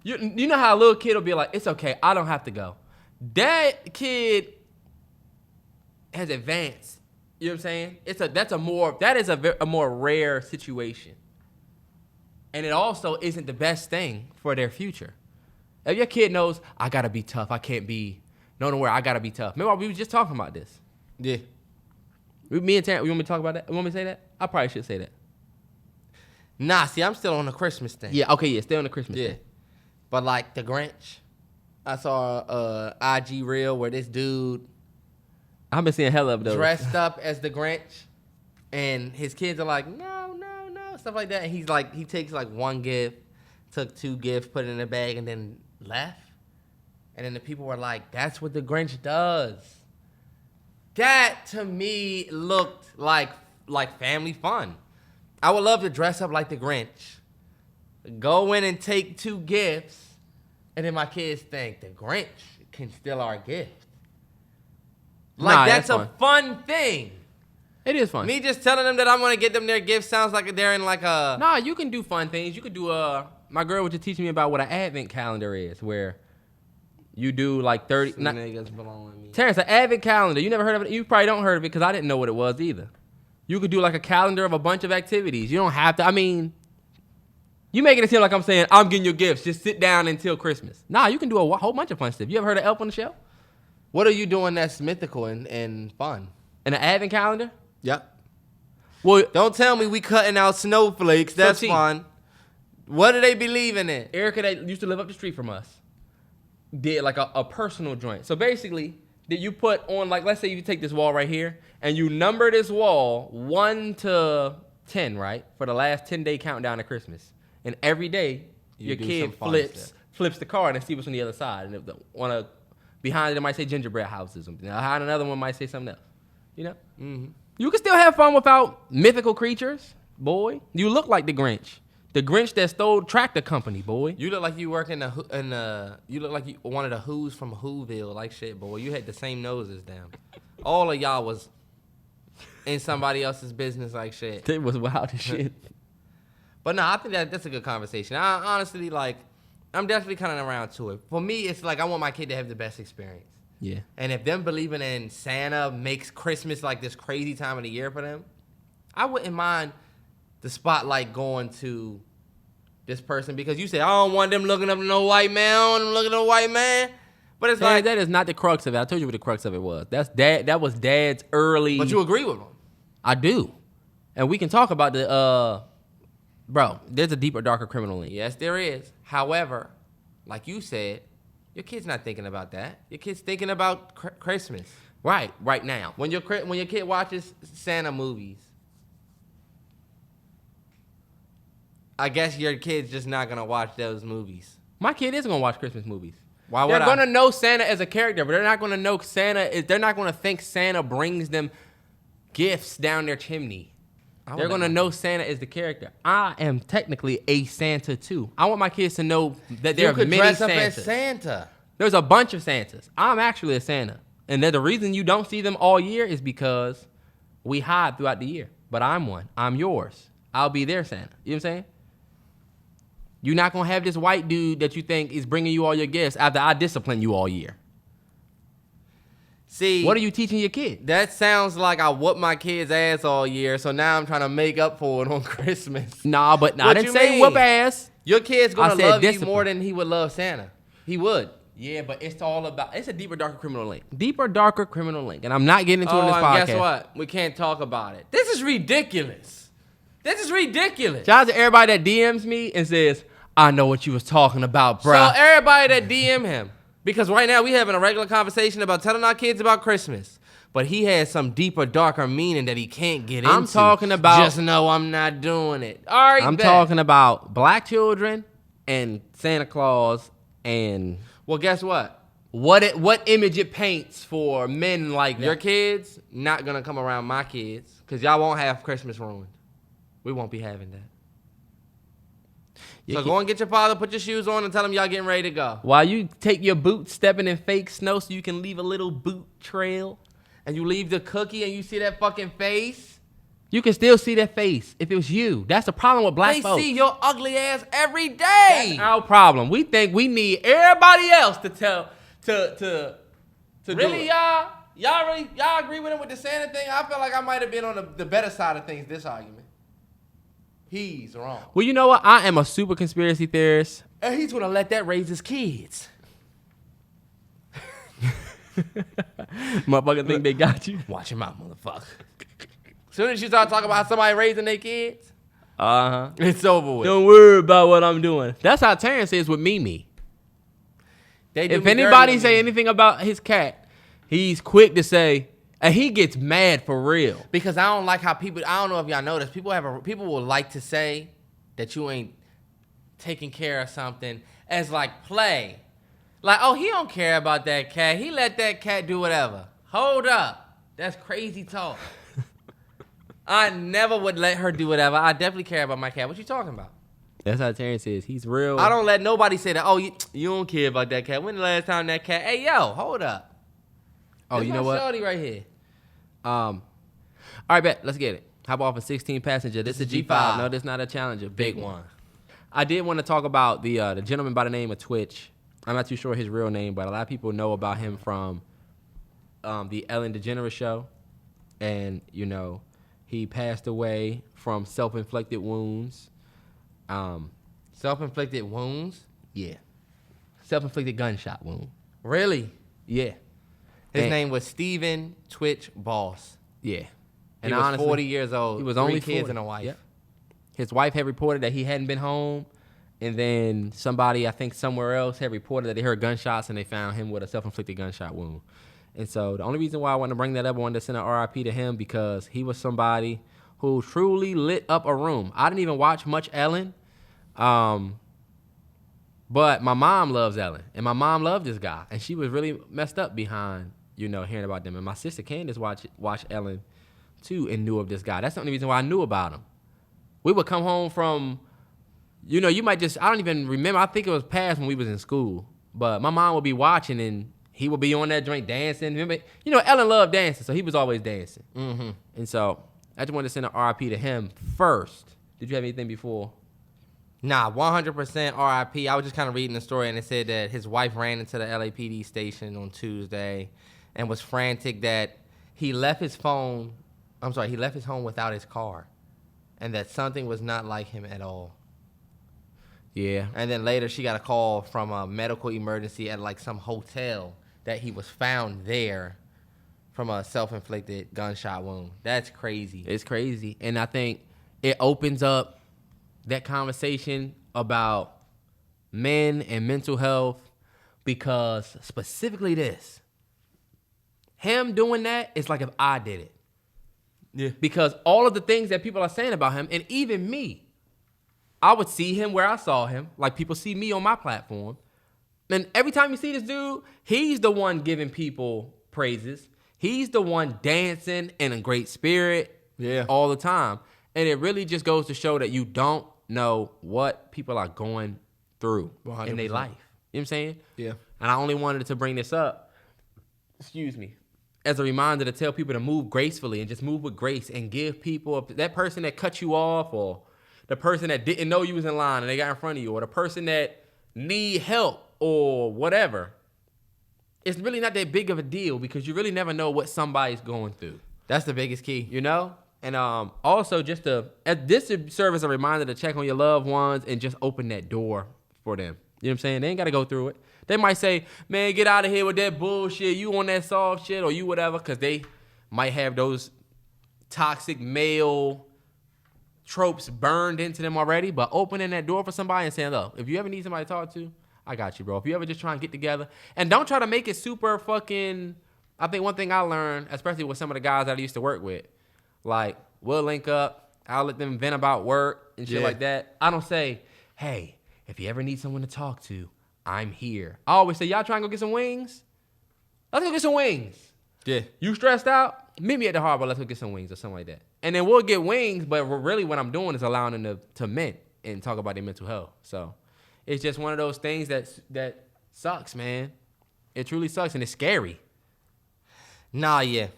you know how a little kid will be like, it's okay, I don't have to go. That kid has advanced. You know what I'm saying? That is a more rare situation. And it also isn't the best thing for their future. If your kid knows, I gotta be tough, I can't be nowhere, I gotta be tough. Remember, we were just talking about this. Yeah. Me and Terrance, you want me to talk about that? You want me to say that? I probably should say that. Nah, see, I'm still on the Christmas thing. Yeah, okay, yeah, stay on the Christmas thing. But like the Grinch, I saw a IG reel where this dude I've been seeing hella of those. dressed up as the Grinch, and his kids are like, no, stuff like that. And he's like, he takes like one gift, took 2 gifts, put it in a bag, and then left. And then the people were like, that's what the Grinch does. That to me looked like family fun. I would love to dress up like the Grinch, go in and take 2 gifts, and then my kids think the Grinch can steal our gift. Like, that's a fun thing. It is fun. Me just telling them that I'm going to get them their gift sounds like they're in like a... Nah, you can do fun things. You could do my girl was just teaching me about what an advent calendar is, where you do like 30... niggas belong me. Terrance, an advent calendar. You never heard of it? You probably don't heard of it because I didn't know what it was either. You could do like a calendar of a bunch of activities. You don't have to... I mean, you making it seem like I'm saying, I'm getting your gifts. Just sit down until Christmas. Nah, you can do a whole bunch of fun stuff. You ever heard of Elf on the Shelf? What are you doing that's mythical and fun? An advent calendar? Yep. Well, don't tell me we cutting out snowflakes. That's fun. What do they believe in it? Erica, that used to live up the street from us, did like a personal joint. So basically, did you put on, like, let's say you take this wall right here, and you number this wall 1 to 10, right? For the last 10-day countdown to Christmas. And every day, your kid flips the card and see what's on the other side. And if behind it might say gingerbread houses. Behind another one might say something else. You know? Mm-hmm. You can still have fun without mythical creatures, boy. You look like the Grinch. The Grinch that stole Tractor Company, boy. You look like you work you look like you one of the Who's from Whoville, like shit, boy. You had the same noses down. All of y'all was in somebody else's business like shit. It was wild as shit. But no, I think that's a good conversation. I honestly, like, I'm definitely kind of around to it. For me, it's like I want my kid to have the best experience. Yeah. And if them believing in Santa makes Christmas like this crazy time of the year for them, I wouldn't mind the spotlight going to this person because you said, I don't want them looking up to no white man. I don't want them looking at no white man. But it's like... That is not the crux of it. I told you what the crux of it was. That was Dad's early... But you agree with him? I do. And we can talk about the... Bro, there's a deeper, darker criminal link. Yes, there is. However, like you said, your kid's not thinking about that. Your kid's thinking about Christmas. Right now. When your kid watches Santa movies, I guess your kid's just not going to watch those movies. My kid is going to watch Christmas movies. Why would They're going to know Santa as a character, but they're not going to know they're not going to think Santa brings them gifts down their chimney. They're going to know Santa is the character. I am technically a Santa, too. I want my kids to know that there are many dress Santas. Up as Santa. There's a bunch of Santas. I'm actually a Santa. And the reason you don't see them all year is because we hide throughout the year. But I'm one. I'm yours. I'll be their Santa. You know what I'm saying? You're not going to have this white dude that you think is bringing you all your gifts after I discipline you all year. See, what are you teaching your kid? That sounds like I whooped my kid's ass all year, so now I'm trying to make up for it on Christmas. Nah, but I didn't say whoop ass. Your kid's going to love you more than he would love Santa. He would. Yeah, but it's a deeper, darker criminal link. Deeper, darker criminal link. And I'm not getting into it in this podcast. Guess what? We can't talk about it. This is ridiculous. Shout out to everybody that DMs me and says, I know what you was talking about, bro. So everybody that DM him. Because right now we having a regular conversation about telling our kids about Christmas. But he has some deeper, darker meaning that he can't get into. I'm talking about... Just know I'm not doing it. All right, I'm talking about black children and Santa Claus and... Well, guess what? What image it paints for men like that. Your kids not going to come around my kids because y'all won't have Christmas ruined. We won't be having that. So go and get your father, put your shoes on, and tell him y'all getting ready to go. While you take your boots stepping in fake snow so you can leave a little boot trail. And you leave the cookie and you see that fucking face. You can still see that face if it was you. That's the problem with black folks. They see your ugly ass every day. That's our problem. We think we need everybody else to tell to really, y'all? Y'all agree with him with the Santa thing? I feel like I might have been on the better side of things this argument. He's wrong. Well, you know what? I am a super conspiracy theorist. And he's going to let that raise his kids. Motherfucker think they got you. Watch him out, motherfucker. As soon as you start talking about somebody raising their kids, it's over with. Don't worry about what I'm doing. That's how Terrance is with Mimi. If anybody say anything about his cat, he's quick to say, and he gets mad for real. Because I don't like how people, I don't know if y'all notice, people will like to say that you ain't taking care of something as like play. Like, oh, he don't care about that cat. He let that cat do whatever. Hold up. That's crazy talk. I never would let her do whatever. I definitely care about my cat. What you talking about? That's how Terrance is. He's real. I don't let nobody say that, oh, you don't care about that cat. When the last time that cat, hey, yo, hold up. Oh, That's you know what? Shorty right here. All right, bet. Let's get it. Hop off a 16 passenger. This is a G5. No, this is not a Challenger. Big one. I did want to talk about the gentleman by the name of Twitch. I'm not too sure his real name, but a lot of people know about him from the Ellen DeGeneres show. And, you know, he passed away from self-inflicted wounds. Self-inflicted wounds? Yeah. Self-inflicted gunshot wound. Really? Yeah. His name was Steven Twitch Boss. Yeah. And he was honestly, 40 years old. He was only 3 kids 40. and a wife. Yep. His wife had reported that he hadn't been home. And then somebody, I think somewhere else, had reported that they heard gunshots and they found him with a self-inflicted gunshot wound. And so the only reason why I wanted to bring that up, I wanted to send an RIP to him because he was somebody who truly lit up a room. I didn't even watch much Ellen. But my mom loves Ellen. And my mom loved this guy. And she was really messed up behind, you know, hearing about them. And my sister Candace watched Ellen, too, and knew of this guy. That's the only reason why I knew about him. We would come home from, you know, you might just, I don't even remember. I think it was past when we was in school. But my mom would be watching and he would be on that joint dancing. Remember, you know, Ellen loved dancing, so he was always dancing. Mm-hmm. And so I just wanted to send an RIP to him first. Did you have anything before? Nah, 100% RIP. I was just kind of reading the story, and it said that his wife ran into the LAPD station on Tuesday and was frantic that he left his home without his car, and that something was not like him at all. Yeah. And then later she got a call from a medical emergency at like some hotel that he was found there from a self-inflicted gunshot wound. That's crazy. It's crazy. And I think it opens up that conversation about men and mental health because specifically this. Him doing that is like if I did it. Yeah. Because all of the things that people are saying about him, and even me, I would see him where I saw him, like people see me on my platform. And every time you see this dude, he's the one giving people praises. He's the one dancing in a great spirit all the time. And it really just goes to show that you don't know what people are going through 100%. In their life. You know what I'm saying? Yeah. And I only wanted to bring this up, as a reminder to tell people to move gracefully and just move with grace and give people, that person that cut you off or the person that didn't know you was in line and they got in front of you, or the person that need help or whatever, it's really not that big of a deal because you really never know what somebody's going through. That's the biggest key. You know? And also just this should serve as a reminder to check on your loved ones and just open that door for them. You know what I'm saying? They ain't got to go through it. They might say, man, get out of here with that bullshit. You on that soft shit or you whatever, because they might have those toxic male tropes burned into them already, but opening that door for somebody and saying, look, if you ever need somebody to talk to, I got you, bro. If you ever just try and get together, and don't try to make it super fucking, I think one thing I learned, especially with some of the guys that I used to work with, like, we'll link up, I'll let them vent about work and shit like that. I don't say, hey, if you ever need someone to talk to, I'm here. I always say, y'all trying to go get some wings? Let's go get some wings. Yeah. You stressed out? Meet me at the harbor. Let's go get some wings or something like that. And then we'll get wings, but really what I'm doing is allowing them to vent and talk about their mental health. So it's just one of those things that sucks, man. It truly sucks, and it's scary. Nah, yeah.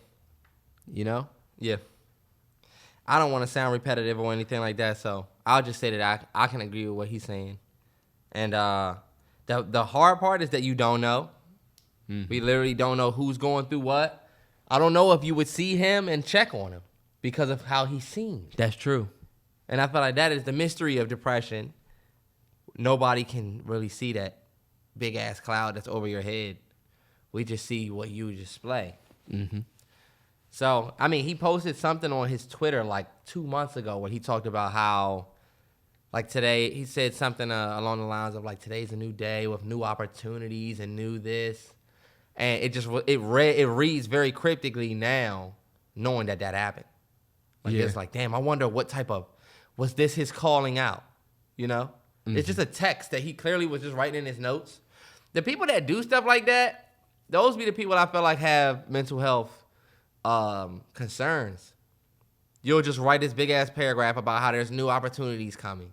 You know? Yeah. I don't want to sound repetitive or anything like that, so I'll just say that I can agree with what he's saying. And the hard part is that you don't know. Mm-hmm. We literally don't know who's going through what. I don't know if you would see him and check on him because of how he seems. That's true. And I feel like that is the mystery of depression. Nobody can really see that big-ass cloud that's over your head. We just see what you display. Mm-hmm. So, I mean, he posted something on his Twitter like 2 months ago where he talked about how Like today, he said something along the lines of like, today's a new day with new opportunities and new this. And it reads very cryptically now, knowing that happened. Like, it's like, damn, I wonder was this his calling out? You know? Mm-hmm. It's just a text that he clearly was just writing in his notes. The people that do stuff like that, those be the people I feel like have mental health concerns. You'll just write this big-ass paragraph about how there's new opportunities coming.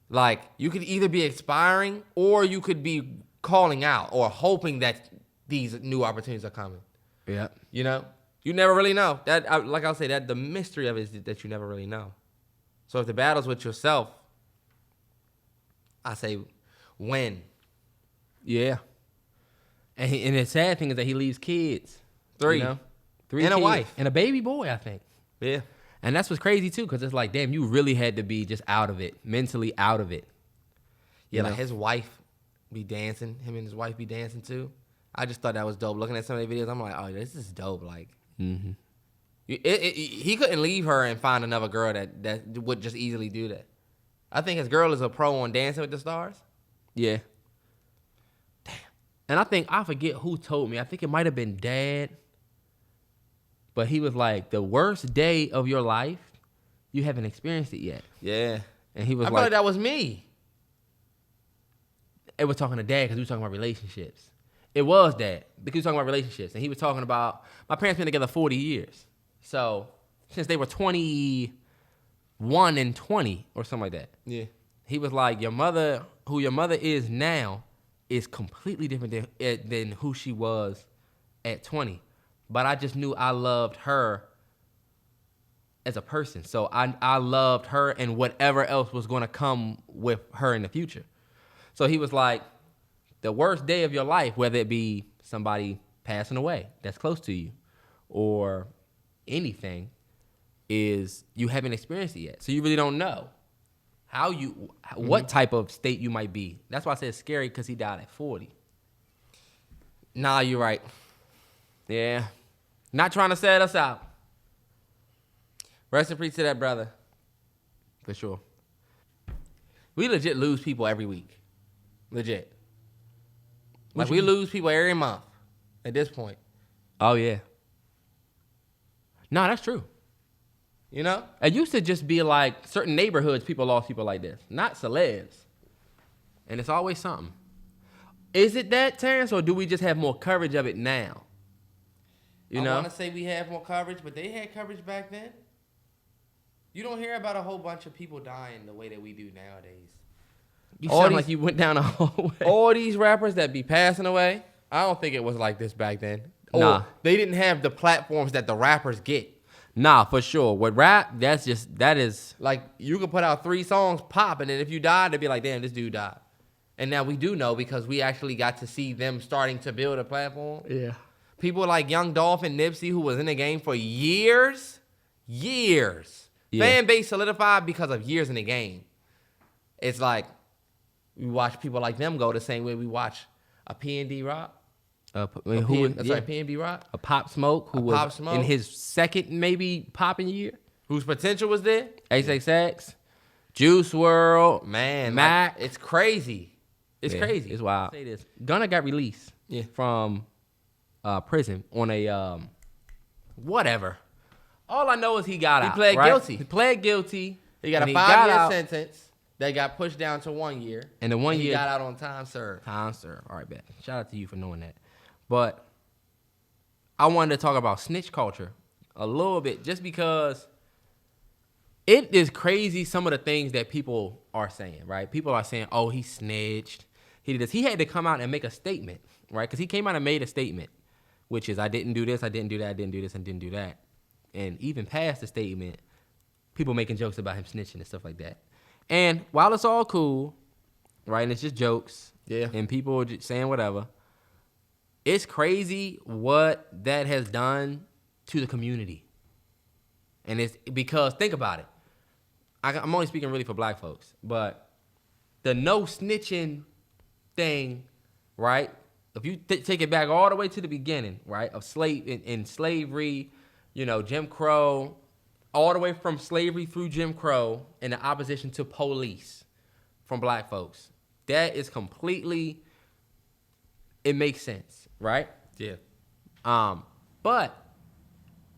Like, you could either be expiring or you could be calling out or hoping that these new opportunities are coming. Yeah. You know? You never really know. Like I'll say, that the mystery of it is that you never really know. So if the battle's with yourself, I say win. Yeah. And the sad thing is that he leaves kids. 3. You know? 3 and kids. A wife. And a baby boy, I think. Yeah. And that's what's crazy, too, because it's like, damn, you really had to be just out of it, mentally out of it. Yeah, like his wife be dancing. Him and his wife be dancing, too. I just thought that was dope. Looking at some of the videos, I'm like, oh, this is dope. Like, he couldn't leave her and find another girl that would just easily do that. I think his girl is a pro on Dancing with the Stars. Yeah. Damn. And I forget who told me. I think it might have been Dad. But he was like, the worst day of your life, you haven't experienced it yet. Yeah. And he was I feel like that was me. It was talking to Dad because we were talking about relationships. It was Dad because he was talking about relationships. And he was talking about, my parents been together 40 years. So since they were 21 and 20 or something like that. Yeah. He was like, who your mother is now is completely different than who she was at 20. But I just knew I loved her as a person. So I loved her and whatever else was going to come with her in the future. So he was like, the worst day of your life, whether it be somebody passing away that's close to you or anything, is you haven't experienced it yet. So you really don't know what type of state you might be. That's why I said it's scary, because he died at 40. Nah, you're right. Yeah. Not trying to set us out. Rest in peace to that brother. For sure. We legit lose people every week. Legit. Like, we lose people every month at this point. Oh, yeah. No, that's true. You know? It used to just be like certain neighborhoods, people lost people like this. Not celebs. And it's always something. Is it that, Terrance, or do we just have more coverage of it now? You know? I want to say we have more coverage, but they had coverage back then. You don't hear about a whole bunch of people dying the way that we do nowadays. You sound like you went down a whole way. All these rappers that be passing away, I don't think it was like this back then. Nah. They didn't have the platforms that the rappers get. Nah, for sure. With rap, that is... Like, you could put out 3 songs, pop, and then if you died, they'd be like, damn, this dude died. And now we do know because we actually got to see them starting to build a platform. Yeah. People like Young Dolph and Nipsey, who was in the game for years. Yeah. Fan base solidified because of years in the game. It's like, we watch people like them go the same way we watch a P&D Rock. P&B Rock. A Pop Smoke, who was in his second maybe popping year. Whose potential was there? XXX, Juice WRLD, man, Mac. Like, it's crazy. It's crazy. It's wild. Say this. Gunna got released from prison on a whatever. All I know is he got out. He pled guilty. He pled guilty. He got a 5-year sentence that got pushed down to 1 year. And the 1 year he got out on time served. Time served. All right, bet. Shout out to you for knowing that. But I wanted to talk about snitch culture a little bit, just because it is crazy some of the things that people are saying, right? People are saying, oh, he snitched. He did this. He had to come out and make a statement, right? Because he came out and made a statement, which is, I didn't do this, I didn't do that, I didn't do this, and didn't do that. And even past the statement, people making jokes about him snitching and stuff like that. And while it's all cool, right, and it's just jokes, and people are just saying whatever, it's crazy what that has done to the community. And it's because, think about it. I'm only speaking really for black folks, but the no snitching thing, right? If you take it back all the way to the beginning, right, of slavery, you know, Jim Crow, all the way from slavery through Jim Crow and the opposition to police from black folks. That is completely, it makes sense, right? Yeah. But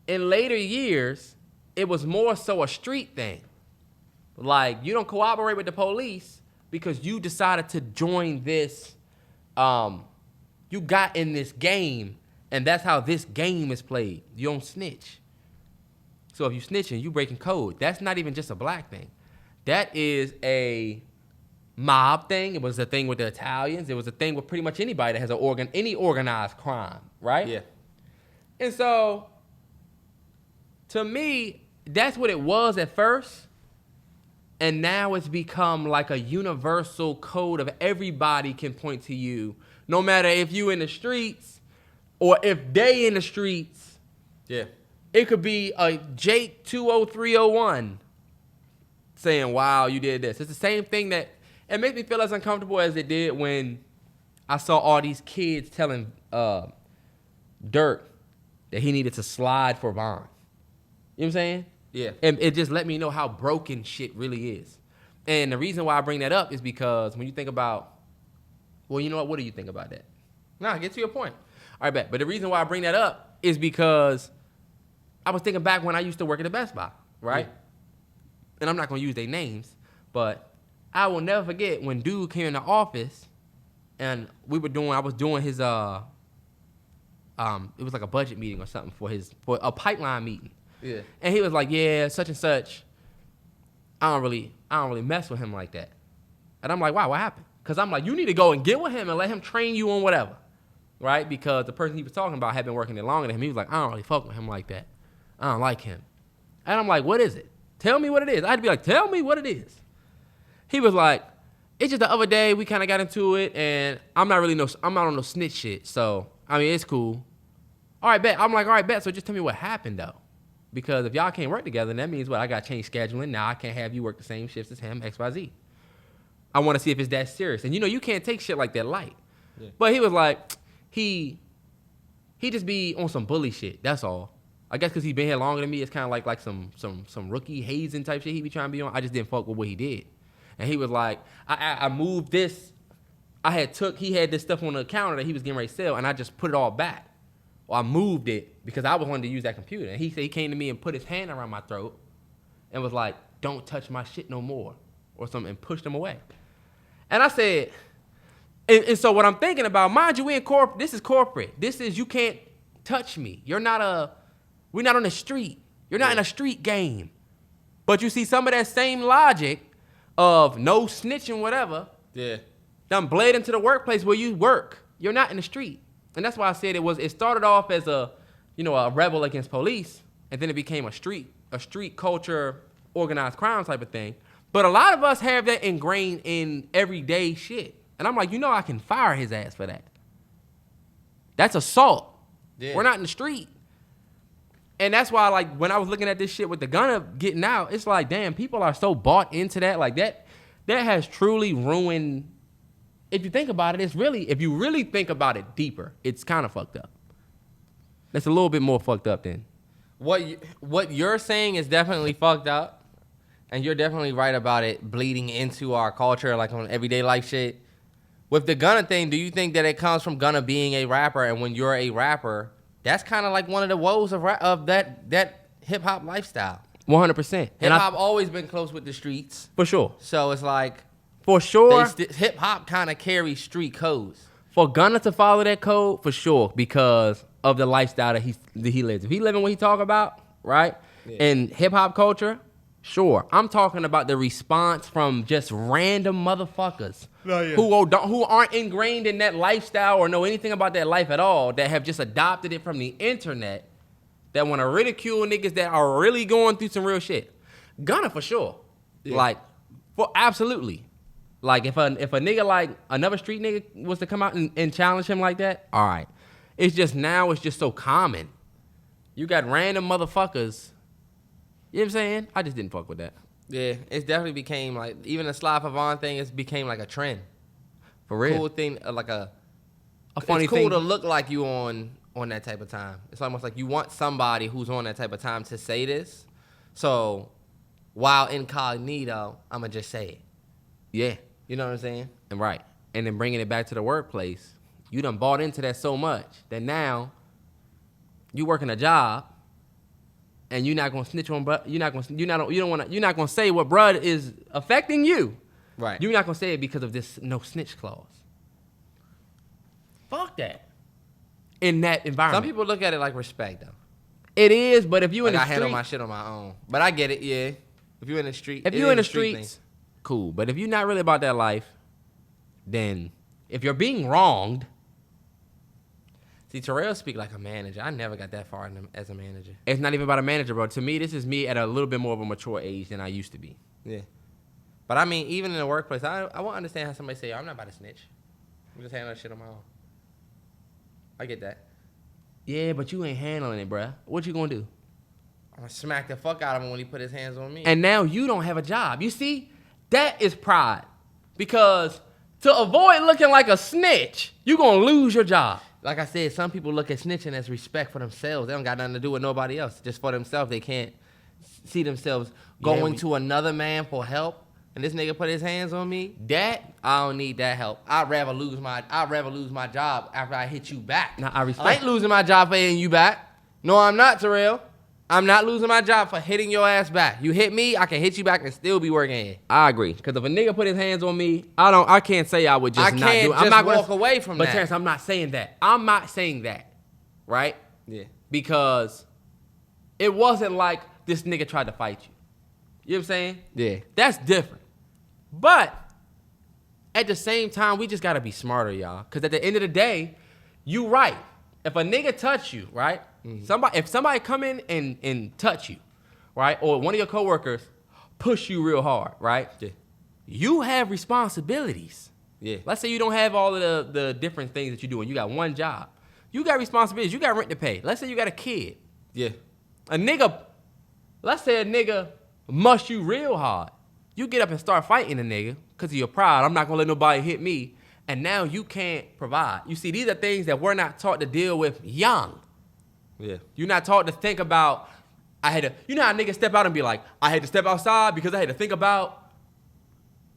in later years, it was more so a street thing. Like, you don't cooperate with the police because you decided to join this, you got in this game, and that's how this game is played. You don't snitch. So if you snitching, you breaking code. That's not even just a black thing. That is a mob thing. It was a thing with the Italians. It was a thing with pretty much anybody that has any organized crime, right? Yeah. And so, to me, that's what it was at first. And now it's become like a universal code of everybody can point to you, no matter if you in the streets or if they in the streets. Yeah. It could be a Jake 20301 saying, wow, you did this. It's the same thing that, it makes me feel as uncomfortable as it did when I saw all these kids telling Dirk that he needed to slide for bond. You know what I'm saying? Yeah. And it just let me know how broken shit really is. And the reason why I bring that up is because when you think about, well, you know what do you think about that? Nah, get to your point. All right, bet. But the reason why I bring that up is because I was thinking back when I used to work at the Best Buy, right? Yeah. And I'm not going to use their names, but I will never forget when dude came in the office and I was doing his, it was like a budget meeting or something for a pipeline meeting. Yeah. And he was like, yeah, such and such, I don't really mess with him like that. And I'm like, wow, what happened? Because I'm like, you need to go and get with him and let him train you on whatever, right? Because the person he was talking about had been working there longer than him. He was like, I don't really fuck with him like that. I don't like him. And I'm like, what is it? Tell me what it is. I'd be like, tell me what it is. He was like, it's just the other day we kind of got into it, and I'm not on no snitch shit. So, I mean, it's cool. All right, bet. I'm like, all right, bet. So just tell me what happened, though. Because if y'all can't work together, then that means what? I got to change scheduling. Now I can't have you work the same shifts as him, XYZ. I want to see if it's that serious. And, you can't take shit like that light. Yeah. But he was like, he just be on some bully shit. That's all. I guess because he been here longer than me, it's kind of like some rookie hazing type shit he be trying to be on. I just didn't fuck with what he did. And he was like, I moved this. He had this stuff on the counter that he was getting ready to sell, and I just put it all back. Or I moved it because I was wanting to use that computer. And he said he came to me and put his hand around my throat and was like, don't touch my shit no more. Or something, and pushed him away. And I said, and so what I'm thinking about, mind you, this is corporate. This is, you can't touch me. We're not on the street. You're not in a street game. But you see some of that same logic of no snitching, whatever. Yeah. Done bled into the workplace where you work. You're not in the street. And that's why I said it started off as a rebel against police, and then it became a street culture, organized crime type of thing. But a lot of us have that ingrained in everyday shit. And I'm like, I can fire his ass for that. That's assault. Yeah. We're not in the street. And that's why, like, when I was looking at this shit with the gunner getting out, it's like, damn, people are so bought into that. Like, that has truly ruined. If you think about it, if you really think about it deeper, it's kind of fucked up. That's a little bit more fucked up than. What you're saying is definitely fucked up. And you're definitely right about it bleeding into our culture, like on everyday life shit. With the Gunna thing, do you think that it comes from Gunna being a rapper, and when you're a rapper, that's kind of like one of the woes of that hip-hop lifestyle? 100%. Hip-hop always been close with the streets. For sure. So it's like... For sure. Hip-hop kind of carries street codes. For Gunna to follow that code, for sure, because of the lifestyle that he lives. If he living what he talk about, right, in hip-hop culture... Sure, I'm talking about the response from just random motherfuckers who aren't ingrained in that lifestyle or know anything about that life at all, that have just adopted it from the internet, that want to ridicule niggas that are really going through some real shit. Gunna for sure, absolutely. Like if a nigga like another street nigga was to come out and challenge him like that, all right. It's just so common. You got random motherfuckers. You know what I'm saying? I just didn't fuck with that. Yeah, it definitely became like, even the Sly Pavon thing, it became like a trend. For real. Cool thing, like a funny it's cool thing. to look like you on that type of time. It's almost like you want somebody who's on that type of time to say this. So while incognito, I'm going to just say it. Yeah. You know what I'm saying? And right. And then bringing it back to the workplace, you done bought into that so much that now you working a job and you're not gonna snitch on, but you're not gonna say what bruh is affecting you. Right. You're not gonna say it because of this no snitch clause. Fuck that. In that environment, Some people look at it like respect though. it is. But if you in the I handle street, my shit on my own. But I get it. Yeah. If you're in the street, if you're in the streets, cool. But if you're not really about that life, then if you're being wronged. See, Terrell speak like a manager. I never got that far as a manager. It's not even about a manager, bro. To me, this is me at a little bit more of a mature age than I used to be. Yeah. But I mean, even in the workplace, I won't understand how somebody say, "Yo, I'm not about to snitch. I'm just handling shit on my own." I get that. Yeah, but you ain't handling it, bruh. What you gonna do? I'm gonna smack the fuck out of him when he put his hands on me. And now you don't have a job. You see, that is pride. Because to avoid looking like a snitch, you gonna lose your job. Like I said, some people look at snitching as respect for themselves. They don't got nothing to do with nobody else. Just for themselves, they can't see themselves going to another man for help. And this nigga put his hands on me. That I don't need that help. I'd rather lose my job after I hit you back. Now, I respect. I ain't losing my job for hitting you back. No, I'm not, Terrell. I'm not losing my job for hitting your ass back. You hit me, I can hit you back and still be working here. I agree. Because if a nigga put his hands on me, I can't say I would just not do it. I'm not walk away from that. But Terrance, I'm not saying that. I'm not saying that. Right? Yeah. Because it wasn't like this nigga tried to fight you. You know what I'm saying? Yeah. That's different. But at the same time, we just got to be smarter, y'all. Because at the end of the day, you right. If a nigga touch you, right? Mm-hmm. If somebody come in and touch you, right? Or one of your coworkers push you real hard, right? Yeah. You have responsibilities. Yeah. Let's say you don't have all of the different things that you do and you got one job. You got responsibilities. You got rent to pay. Let's say you got a kid. Yeah. Let's say a nigga mush you real hard. You get up and start fighting a nigga because of your pride. I'm not going to let nobody hit me. And now you can't provide. You see, these are things that we're not taught to deal with young. Yeah. You're not taught to think about, you know how niggas step out and be like, I had to step outside because I had to think about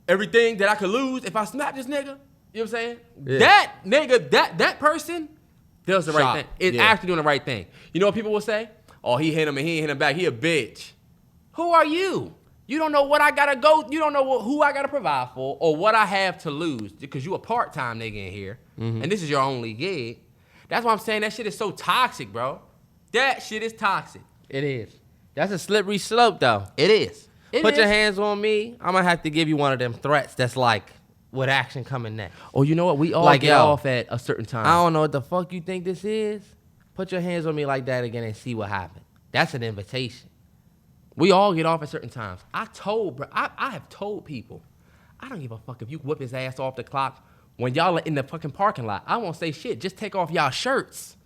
everything that I could lose if I snap this nigga. You know what I'm saying? Yeah. That nigga, that person does the right thing. It's Yeah. actually doing the right thing. You know what people will say? Oh, he hit him and he ain't hit him back. He a bitch. Who are you? You don't know what I gotta go. You don't know who I gotta provide for or what I have to lose because you a part-time nigga in here, and this is your only gig. That's why I'm saying that shit is so toxic, bro. That shit is toxic. It is. That's a slippery slope, though. It is. Put your hands on me. I'm gonna have to give you one of them threats that's like, with action coming next. Oh, you know what? We all Like, get off at a certain time. I don't know what the fuck you think this is. Put your hands on me like that again and see what happens. That's an invitation. We all get off at certain times. I have told people, I don't give a fuck if you whip his ass off the clock when y'all are in the fucking parking lot. I won't say shit. Just take off y'all shirts.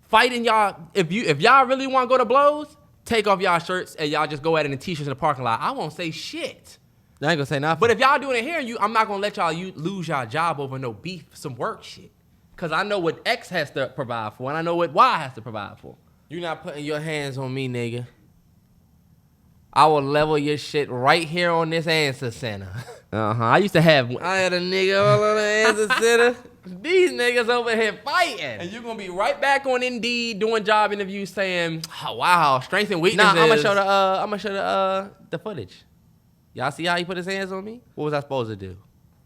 Fighting y'all, if y'all really want to go to blows, take off y'all shirts and y'all just go at it in t-shirts in the parking lot. I won't say shit. I ain't gonna say nothing. But if y'all doing it here, I'm not gonna let y'all lose y'all job over no beef, some work shit. Cause I know what X has to provide for, and I know what Y has to provide for. You're not putting your hands on me, nigga. I will level your shit right here on this answer center. I used to have one. I had a nigga all on the answer center. These niggas over here fighting. And you're gonna be right back on Indeed doing job interviews saying, oh, wow, strengths and weaknesses. Nah, I'm gonna show the footage. Y'all see how he put his hands on me? What was I supposed to do?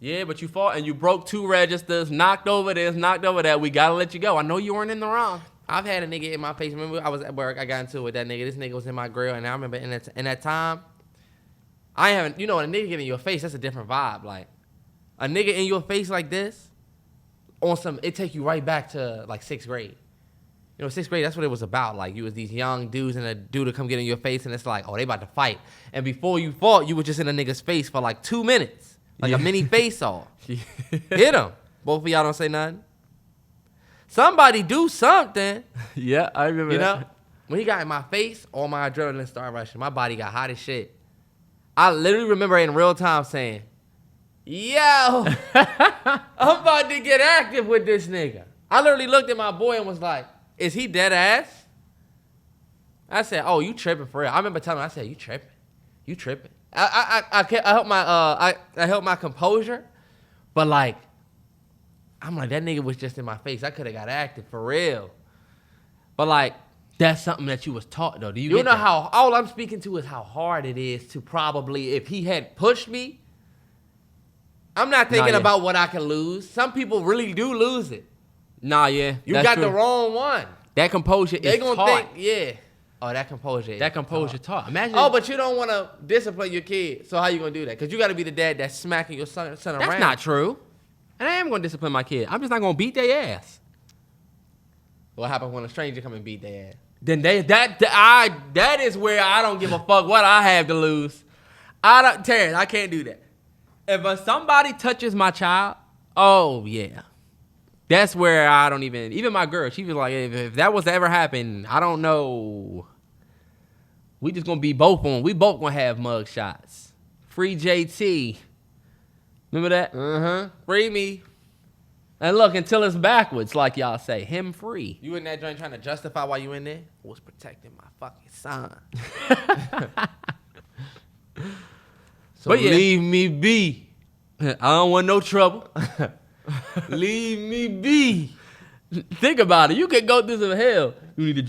Yeah, but you fought and you broke 2 registers, knocked over this, knocked over that. We gotta let you go. I know you weren't in the wrong. I've had a nigga in my face. Remember, I was at work. I got into it with that nigga. This nigga was in my grill, and I remember in that time, I haven't. You know, when a nigga get in your face, that's a different vibe. Like a nigga in your face like this, on some, it take you right back to like 6th grade. You know, 6th grade, that's what it was about. Like you was these young dudes and a dude to come get in your face, and it's like, oh, they about to fight. And before you fought, you were just in a nigga's face for like 2 minutes, like a mini face off. Hit him. Both of y'all don't say nothing. Somebody do something. Yeah, I remember You that. know? When he got in my face, all my adrenaline started rushing. My body got hot as shit. I literally remember in real time saying, yo, I'm about to get active with this nigga. I literally looked at my boy and was like, is he dead ass? I said, "Oh, you tripping for real?" I remember telling him, I said, "You tripping? You tripping?" I held my composure, but like, I'm like, that nigga was just in my face. I could have got active for real, but like, that's something that you was taught though. Do you know that? how all I'm speaking to is how hard it is to probably, if he had pushed me. I'm not thinking about what I can lose. Some people really do lose it. Nah, yeah, you got the wrong one. That composure is taught. Oh, that composure. That composure taught. Imagine. Oh, but you don't want to discipline your kid. So how you gonna do that? Because you got to be the dad that's smacking your son around. That's not true. And I am gonna discipline my kid. I'm just not gonna beat their ass. What happens when a stranger come and beat their ass? Then that is where I don't give a fuck what I have to lose. Terrance, I can't do that. If somebody touches my child, oh yeah. That's where I don't even my girl, she was like, if that was to ever happen, I don't know. We just gonna be we both gonna have mug shots. Free JT. Remember that? Free me. And look, until it's backwards, like y'all say, him free. You in that joint trying to justify why you in there? I was protecting my fucking son. So but yeah. Leave me be. I don't want no trouble. Leave me be. Think about it. You can go through some hell. You need to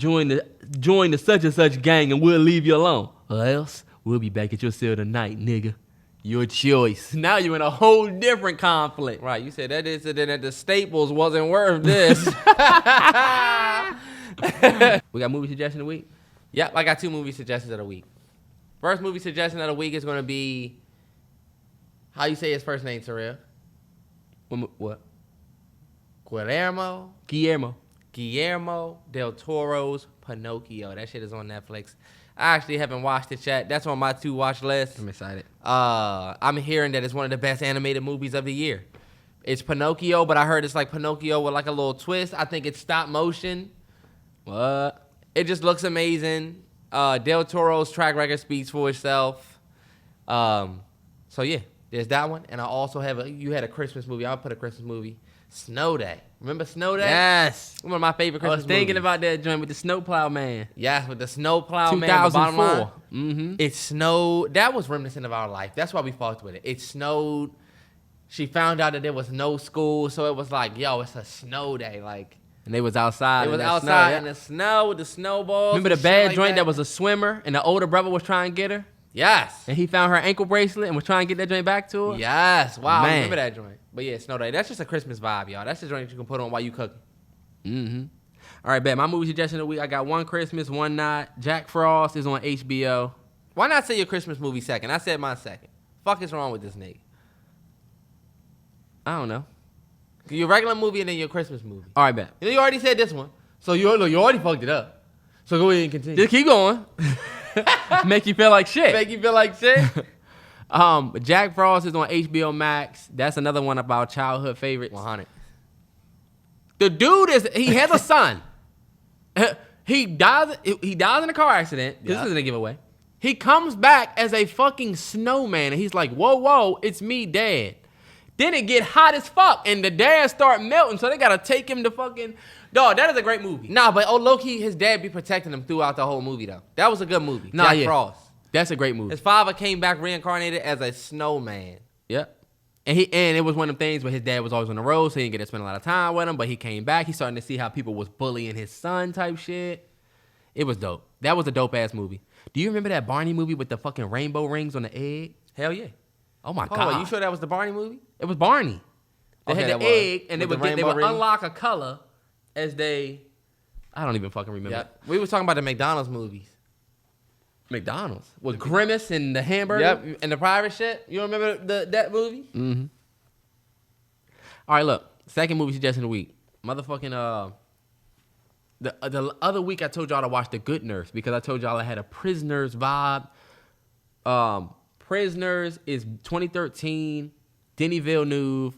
join the such and such gang and we'll leave you alone. Or else we'll be back at your cell tonight, nigga. Your choice. Now you're in a whole different conflict. Right. You said that incident at the Staples wasn't worth this. We got movie suggestion of the week? Yep, I got 2 movie suggestions of the week. First movie suggestion of the week is going to be, how you say his first name, Terrell? What? Guillermo del Toro's Pinocchio. That shit is on Netflix. I actually haven't watched it yet. That's on my to watch list. I'm excited. I'm hearing that it's one of the best animated movies of the year. It's Pinocchio, but I heard it's like Pinocchio with like a little twist. I think it's stop motion. What? It just looks amazing. Del Toro's track record speaks for itself. So yeah, there's that one. And I also have you had a Christmas movie. I'll put a Christmas movie. Snow Day. Remember Snow Day? Yes. One of my favorite Christmas movies. I was thinking about that joint with the snowplow man. Yes, with the snowplow man. 2004. It snowed. That was reminiscent of our life. That's why we fucked with it. It snowed. She found out that there was no school, so it was like, yo, it's a snow day. Like, and they was outside. It was outside in the snow with the snowballs. Remember the bad joint that was a swimmer and the older brother was trying to get her? Yes. And he found her ankle bracelet and was trying to get that joint back to her? Yes. Wow. Man. I remember that joint. But yeah, Snow Day. That's just a Christmas vibe, y'all. That's the joint you can put on while you cooking. All right, bet. My movie suggestion of the week, I got One Christmas, One Night. Jack Frost is on HBO. Why not say your Christmas movie second? I said mine second. Fuck is wrong with this nigga? I don't know. Your regular movie and then your Christmas movie. All right, bet. You already said this one. So you already fucked it up. So go ahead and continue. Just keep going. Make you feel like shit. Make you feel like shit? Jack Frost is on HBO Max. That's another one of our childhood favorites. 100. The dude he has a son. He dies in a car accident. This isn't a giveaway. He comes back as a fucking snowman and he's like, whoa, it's me, Dad. Then it get hot as fuck and the dad start melting, so they gotta take him to fucking... Dog, that is a great movie. Nah, but low-key, his dad be protecting him throughout the whole movie, though. That was a good movie. Jack Frost. That's a great movie. His father came back reincarnated as a snowman. Yep. And it was one of them things where his dad was always on the road, so he didn't get to spend a lot of time with him, but he came back. He's starting to see how people was bullying his son type shit. It was dope. That was a dope-ass movie. Do you remember that Barney movie with the fucking rainbow rings on the egg? Hell yeah. Oh, my God. Wait, you sure that was the Barney movie? It was Barney. They had the egg, and they would unlock a color as they... I don't even fucking remember. Yep. We were talking about the McDonald's movies. McDonald's? With Grimace and the hamburger? Yep, and the pirate shit. You remember that movie? Mm-hmm. All right, look. Second movie suggestion of the week. Motherfucking... The other week I told y'all to watch The Good Nurse because I told y'all I had a Prisoners vibe. Prisoners is 2013. Denis Villeneuve.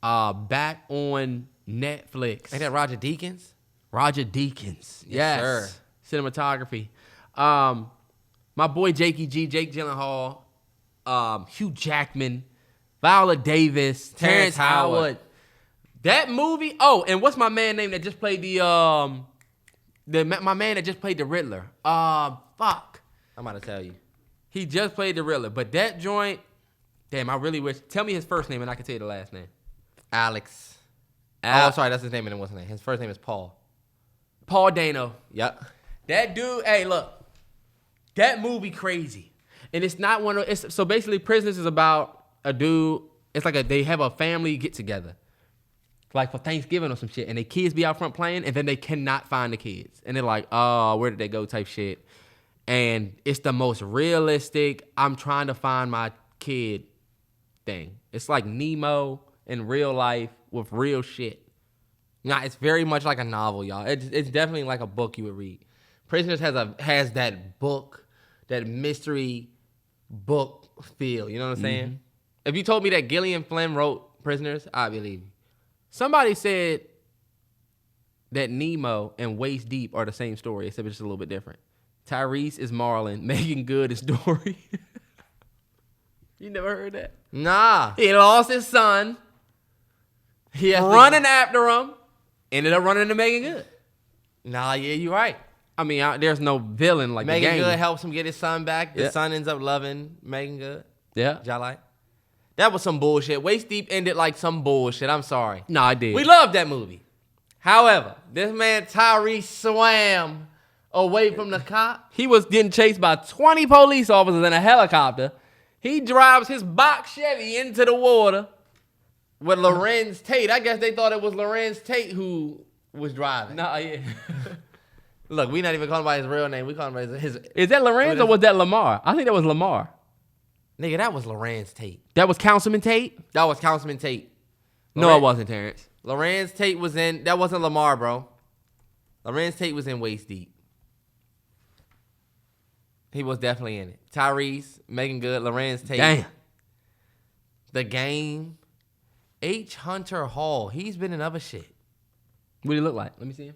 Back on Netflix. Ain't that Roger Deakins? Roger Deakins. Yes, sir. Cinematography. My boy Jake Gyllenhaal, Hugh Jackman, Viola Davis, Terrence Howard. That movie. Oh, and what's my man name that just played the My man that just played the Riddler. Fuck. I'm about to tell you. He just played the Riddler. But that joint, damn, I really wish. Tell me his first name and I can tell you the last name. Alex. Oh, sorry, that's his name and it wasn't his name. His first name is Paul. Paul Dano. Yep. That dude, hey, look. That movie crazy. And it's not one of, so basically Prisoners is about a dude, it's like they have a family get together. Like for Thanksgiving or some shit. And their kids be out front playing and then they cannot find the kids. And they're like, oh, where did they go type shit. And it's the most realistic, I'm trying to find my kid thing. It's like Nemo in real life with real shit. Nah, it's very much like a novel, y'all. It's definitely like a book you would read. Prisoners has that book, that mystery book feel. You know what I'm saying? Mm-hmm. If you told me that Gillian Flynn wrote Prisoners, I believe you. Somebody said that Nemo and Waist Deep are the same story, except it's just a little bit different. Tyrese is Marlon, Megan Good is Dory. You never heard that? Nah. He lost his son. He running after him. Ended up running into Megan Good. Nah, yeah, you're right. I mean, there's no villain like Megan the game. Good helps him get his son back. The son ends up loving Megan Good. Yeah. Y'all like? That was some bullshit. Waist Deep ended like some bullshit. I'm sorry. No, I did. We loved that movie. However, this man Tyrese swam away from the cop. He was getting chased by 20 police officers in a helicopter. He drives his box Chevy into the water with Lorenz Tate. I guess they thought it was Lorenz Tate who was driving. Nah, yeah. Look, we not even calling by his real name. We calling by his. Is that Lorenz or was that Lamar? I think that was Lamar. Nigga, that was Lorenz Tate. That was Councilman Tate? That was Councilman Tate. No, it wasn't, Terrance. Lorenz Tate was in. That wasn't Lamar, bro. Lorenz Tate was in Waist Deep. He was definitely in it. Tyrese, Megan Good, Lorenz Tate. Damn. The Game. H. Hunter Hall. He's been in other shit. What do he look like? Let me see him.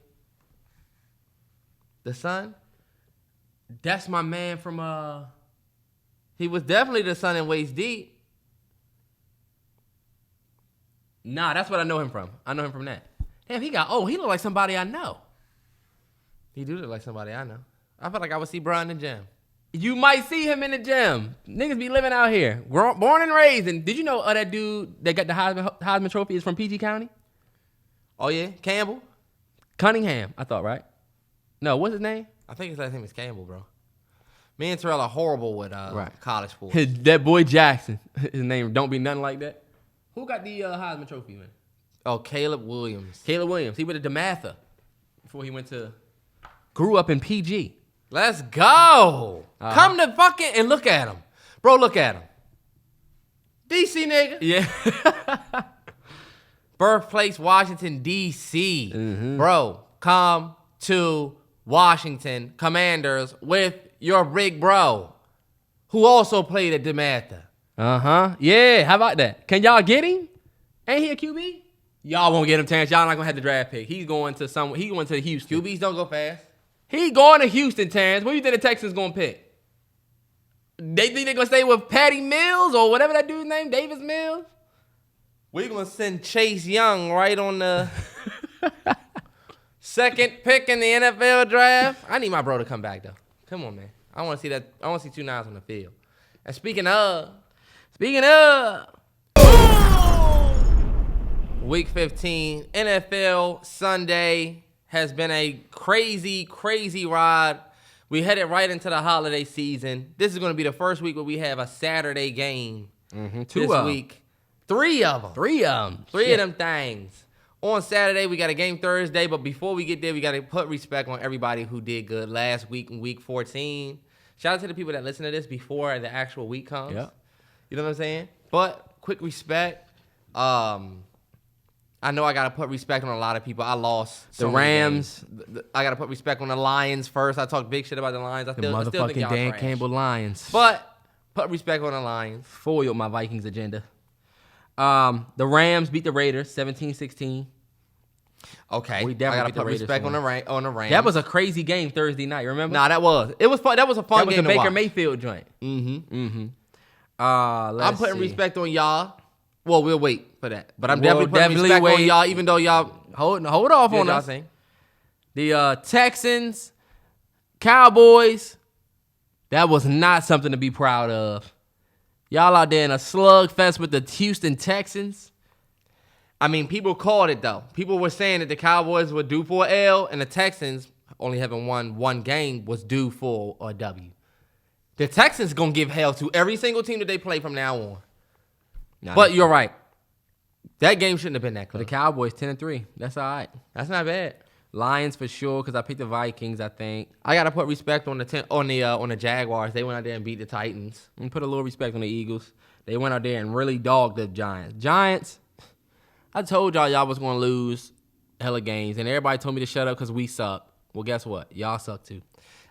The son? That's my man from He was definitely the son in Waist Deep. Nah, that's what I know him from. I know him from that. Damn, he look like somebody I know. He do look like somebody I know. I felt like I would see Brian in the gym. You might see him in the gym. Niggas be living out here. Born and raised. And did you know that dude that got the Heisman Trophy is from PG County? Oh, yeah? Campbell? Cunningham, I thought, right? No, what's his name? I think his last name is Campbell, bro. Me and Terrell are horrible with college sports. That boy Jackson. His name don't be nothing like that. Who got the Heisman Trophy, man? Oh, Caleb Williams. Caleb Williams. He went to DeMatha before he grew up in PG. Let's go. Come to fucking, and look at him. Bro, look at him. DC nigga. Yeah. Birthplace, Washington, D.C. Mm-hmm. Bro, come to Washington Commanders with your big bro, who also played at DeMatha. Uh-huh. Yeah, how about that? Can y'all get him? Ain't he a QB? Y'all won't get him, Terrance. Y'all not gonna have the draft pick. He going to Houston. QBs don't go fast. He going to Houston, Terrance. What do you think the Texans gonna pick? They think they're gonna stay with Patty Mills or whatever that dude's name, Davis Mills? We're gonna send Chase Young right on the second pick in the NFL draft. I need my bro to come back though. Come on, man. I want to see that. I want to see 2 9s on the field. And speaking of Week 15, NFL Sunday has been a crazy, crazy ride. We headed right into the holiday season. This is going to be the first week where we have a Saturday game this week. 3 of them. 3 of them. 3 of them things. On Saturday, we got a game Thursday, but before we get there, we got to put respect on everybody who did good last week in Week 14. Shout out to the people that listen to this before the actual week comes. Yep. You know what I'm saying? But quick respect. I know I got to put respect on a lot of people. I lost the Rams. I got to put respect on the Lions first. I talked big shit about the Lions. I still think y'all Dan trash. Campbell Lions. But put respect on the Lions. Foiled my Vikings agenda. The Rams beat the Raiders 17-16. Okay, we definitely put respect on the Rams. That was a crazy game Thursday night. Remember? Nah, it was fun. That was a fun game. That was the Baker Mayfield joint. I'm putting respect on y'all. Well, we'll wait for that. But I'm definitely putting respect on y'all, even though y'all hold off on us. Saying? The Texans, Cowboys, that was not something to be proud of. Y'all out there in a slugfest with the Houston Texans. I mean, people called it, though. People were saying that the Cowboys were due for an L, and the Texans, only having won one game, was due for a W. The Texans going to give hell to every single team that they play from now on. But you're right. That game shouldn't have been that close. The Cowboys 10-3. That's all right. That's not bad. Lions for sure, because I picked the Vikings, I think. I gotta put respect on the Jaguars. They went out there and beat the Titans. And put a little respect on the Eagles. They went out there and really dogged the Giants. Giants, I told y'all was gonna lose hella games, and everybody told me to shut up because we suck. Well, guess what? Y'all suck too.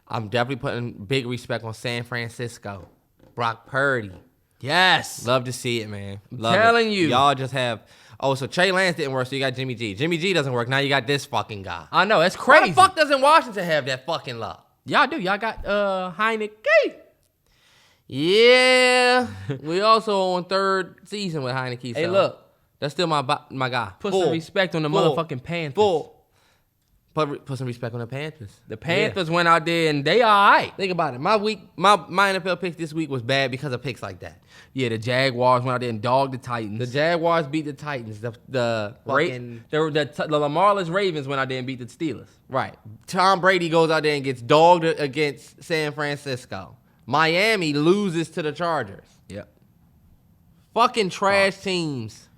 I'm definitely putting big respect on San Francisco. Brock Purdy. Yes. Love to see it, man. Love telling it. you. Y'all just have... Oh, so Trey Lance didn't work, so you got Jimmy G. Jimmy G doesn't work. Now you got this fucking guy. I know. That's crazy. Why the fuck doesn't Washington have that fucking luck? Y'all do. Y'all got Heineken. Yeah. We also on third season with Heineken. Hey, look. That's still my guy. Put some respect on the motherfucking Panthers. Put some respect on the Panthers. The Panthers went out there and they all right. Think about it. My NFL picks this week was bad because of picks like that. Yeah, the Jaguars went out there and dogged the Titans. The Jaguars beat the Titans. The Lamarless Ravens went out there and beat the Steelers. Right. Tom Brady goes out there and gets dogged against San Francisco. Miami loses to the Chargers. Yep. Fucking trash teams.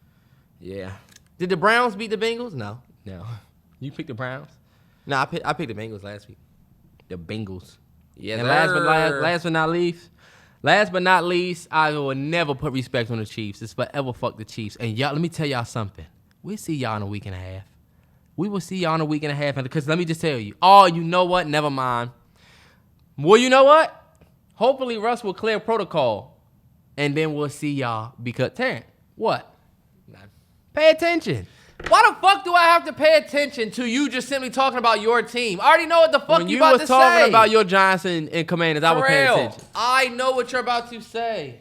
Yeah. Did the Browns beat the Bengals? No. You picked the Browns? No, I picked the Bengals last week. The Bengals. Yeah. And last but not least, I will never put respect on the Chiefs. It's forever fuck the Chiefs. And y'all, let me tell y'all something. We'll see y'all in a week and a half. We will see y'all in a week and a half. Because let me just tell you. Oh, you know what? Never mind. Well, you know what? Hopefully Russ will clear protocol. And then we'll see y'all. Because, Terrance, what? Pay attention. Why the fuck do I have to pay attention to you just simply talking about your team? I already know what the fuck you about to say. When you was talking about your Giants and Commanders, I was paying attention. I know what you're about to say.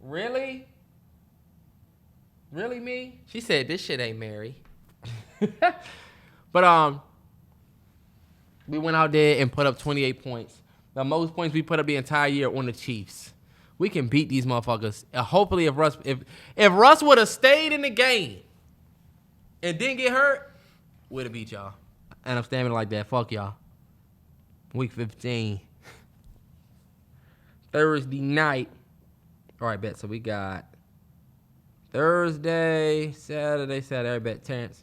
Really? Really, me? She said, this shit ain't Mary. But, we went out there and put up 28 points. The most points we put up the entire year on the Chiefs. We can beat these motherfuckers. Hopefully, if Russ would have stayed in the game and didn't get hurt, we'd have beat y'all. And I'm standing like that. Fuck y'all. Week 15. Thursday night. All right, bet. So we got Thursday, Saturday, bet. Terrance.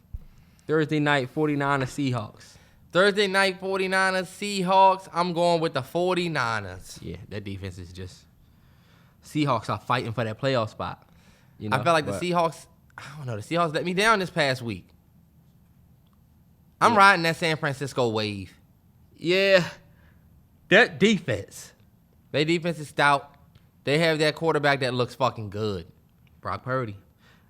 Thursday night, 49ers Seahawks. Thursday night, 49ers Seahawks. I'm going with the 49ers. Yeah, that defense is just... Seahawks are fighting for that playoff spot. You know, I felt like the Seahawks... I don't know. The Seahawks let me down this past week. I'm riding that San Francisco wave. Yeah. That defense. Their defense is stout. They have that quarterback that looks fucking good. Brock Purdy.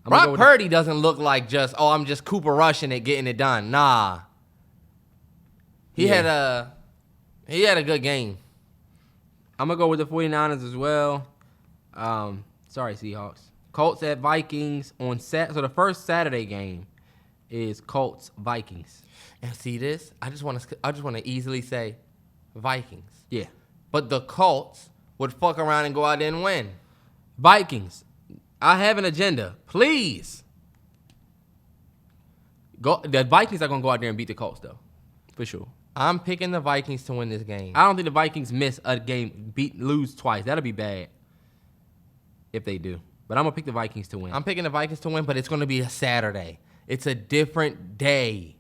Brock Purdy doesn't look like I'm just Cooper rushing it, getting it done. Nah. He had a good game. I'm going to go with the 49ers as well. Sorry, Seahawks. Colts at Vikings on so the first Saturday game is Colts Vikings. And see this? I just want to easily say Vikings. Yeah. But the Colts would fuck around and go out there and win. Vikings. I have an agenda. Please. The Vikings are going to go out there and beat the Colts though. For sure. I'm picking the Vikings to win this game. I don't think the Vikings miss a game, lose twice. That'll be bad if they do. But I'm going to pick the Vikings to win. I'm picking the Vikings to win, but it's going to be a Saturday. It's a different day.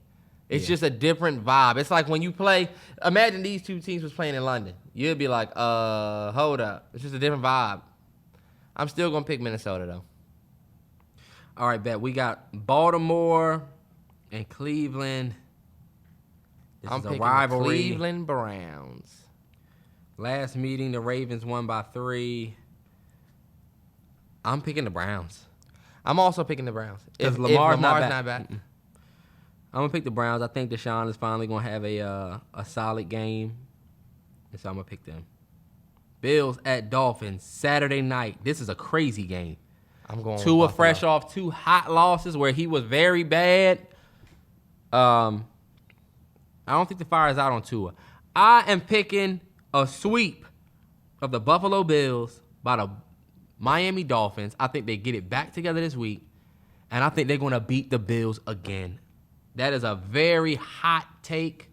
It's just a different vibe. It's like when you play, imagine these two teams was playing in London. You'd be like, hold up. It's just a different vibe. I'm still going to pick Minnesota, though. All right, bet. We got Baltimore and Cleveland. I'm picking the Cleveland Browns. Last meeting, the Ravens won by 3. I'm picking the Browns. I'm also picking the Browns. If Lamar's not back. Mm-mm. I'm going to pick the Browns. I think Deshaun is finally going to have a solid game. And so I'm going to pick them. Bills at Dolphins, Saturday night. This is a crazy game. I'm going Tua fresh off 2 hot losses where he was very bad. I don't think the fire is out on Tua. I am picking a sweep of the Buffalo Bills by the Miami Dolphins. I think they get it back together this week, and I think they're going to beat the Bills again. That is a very hot take,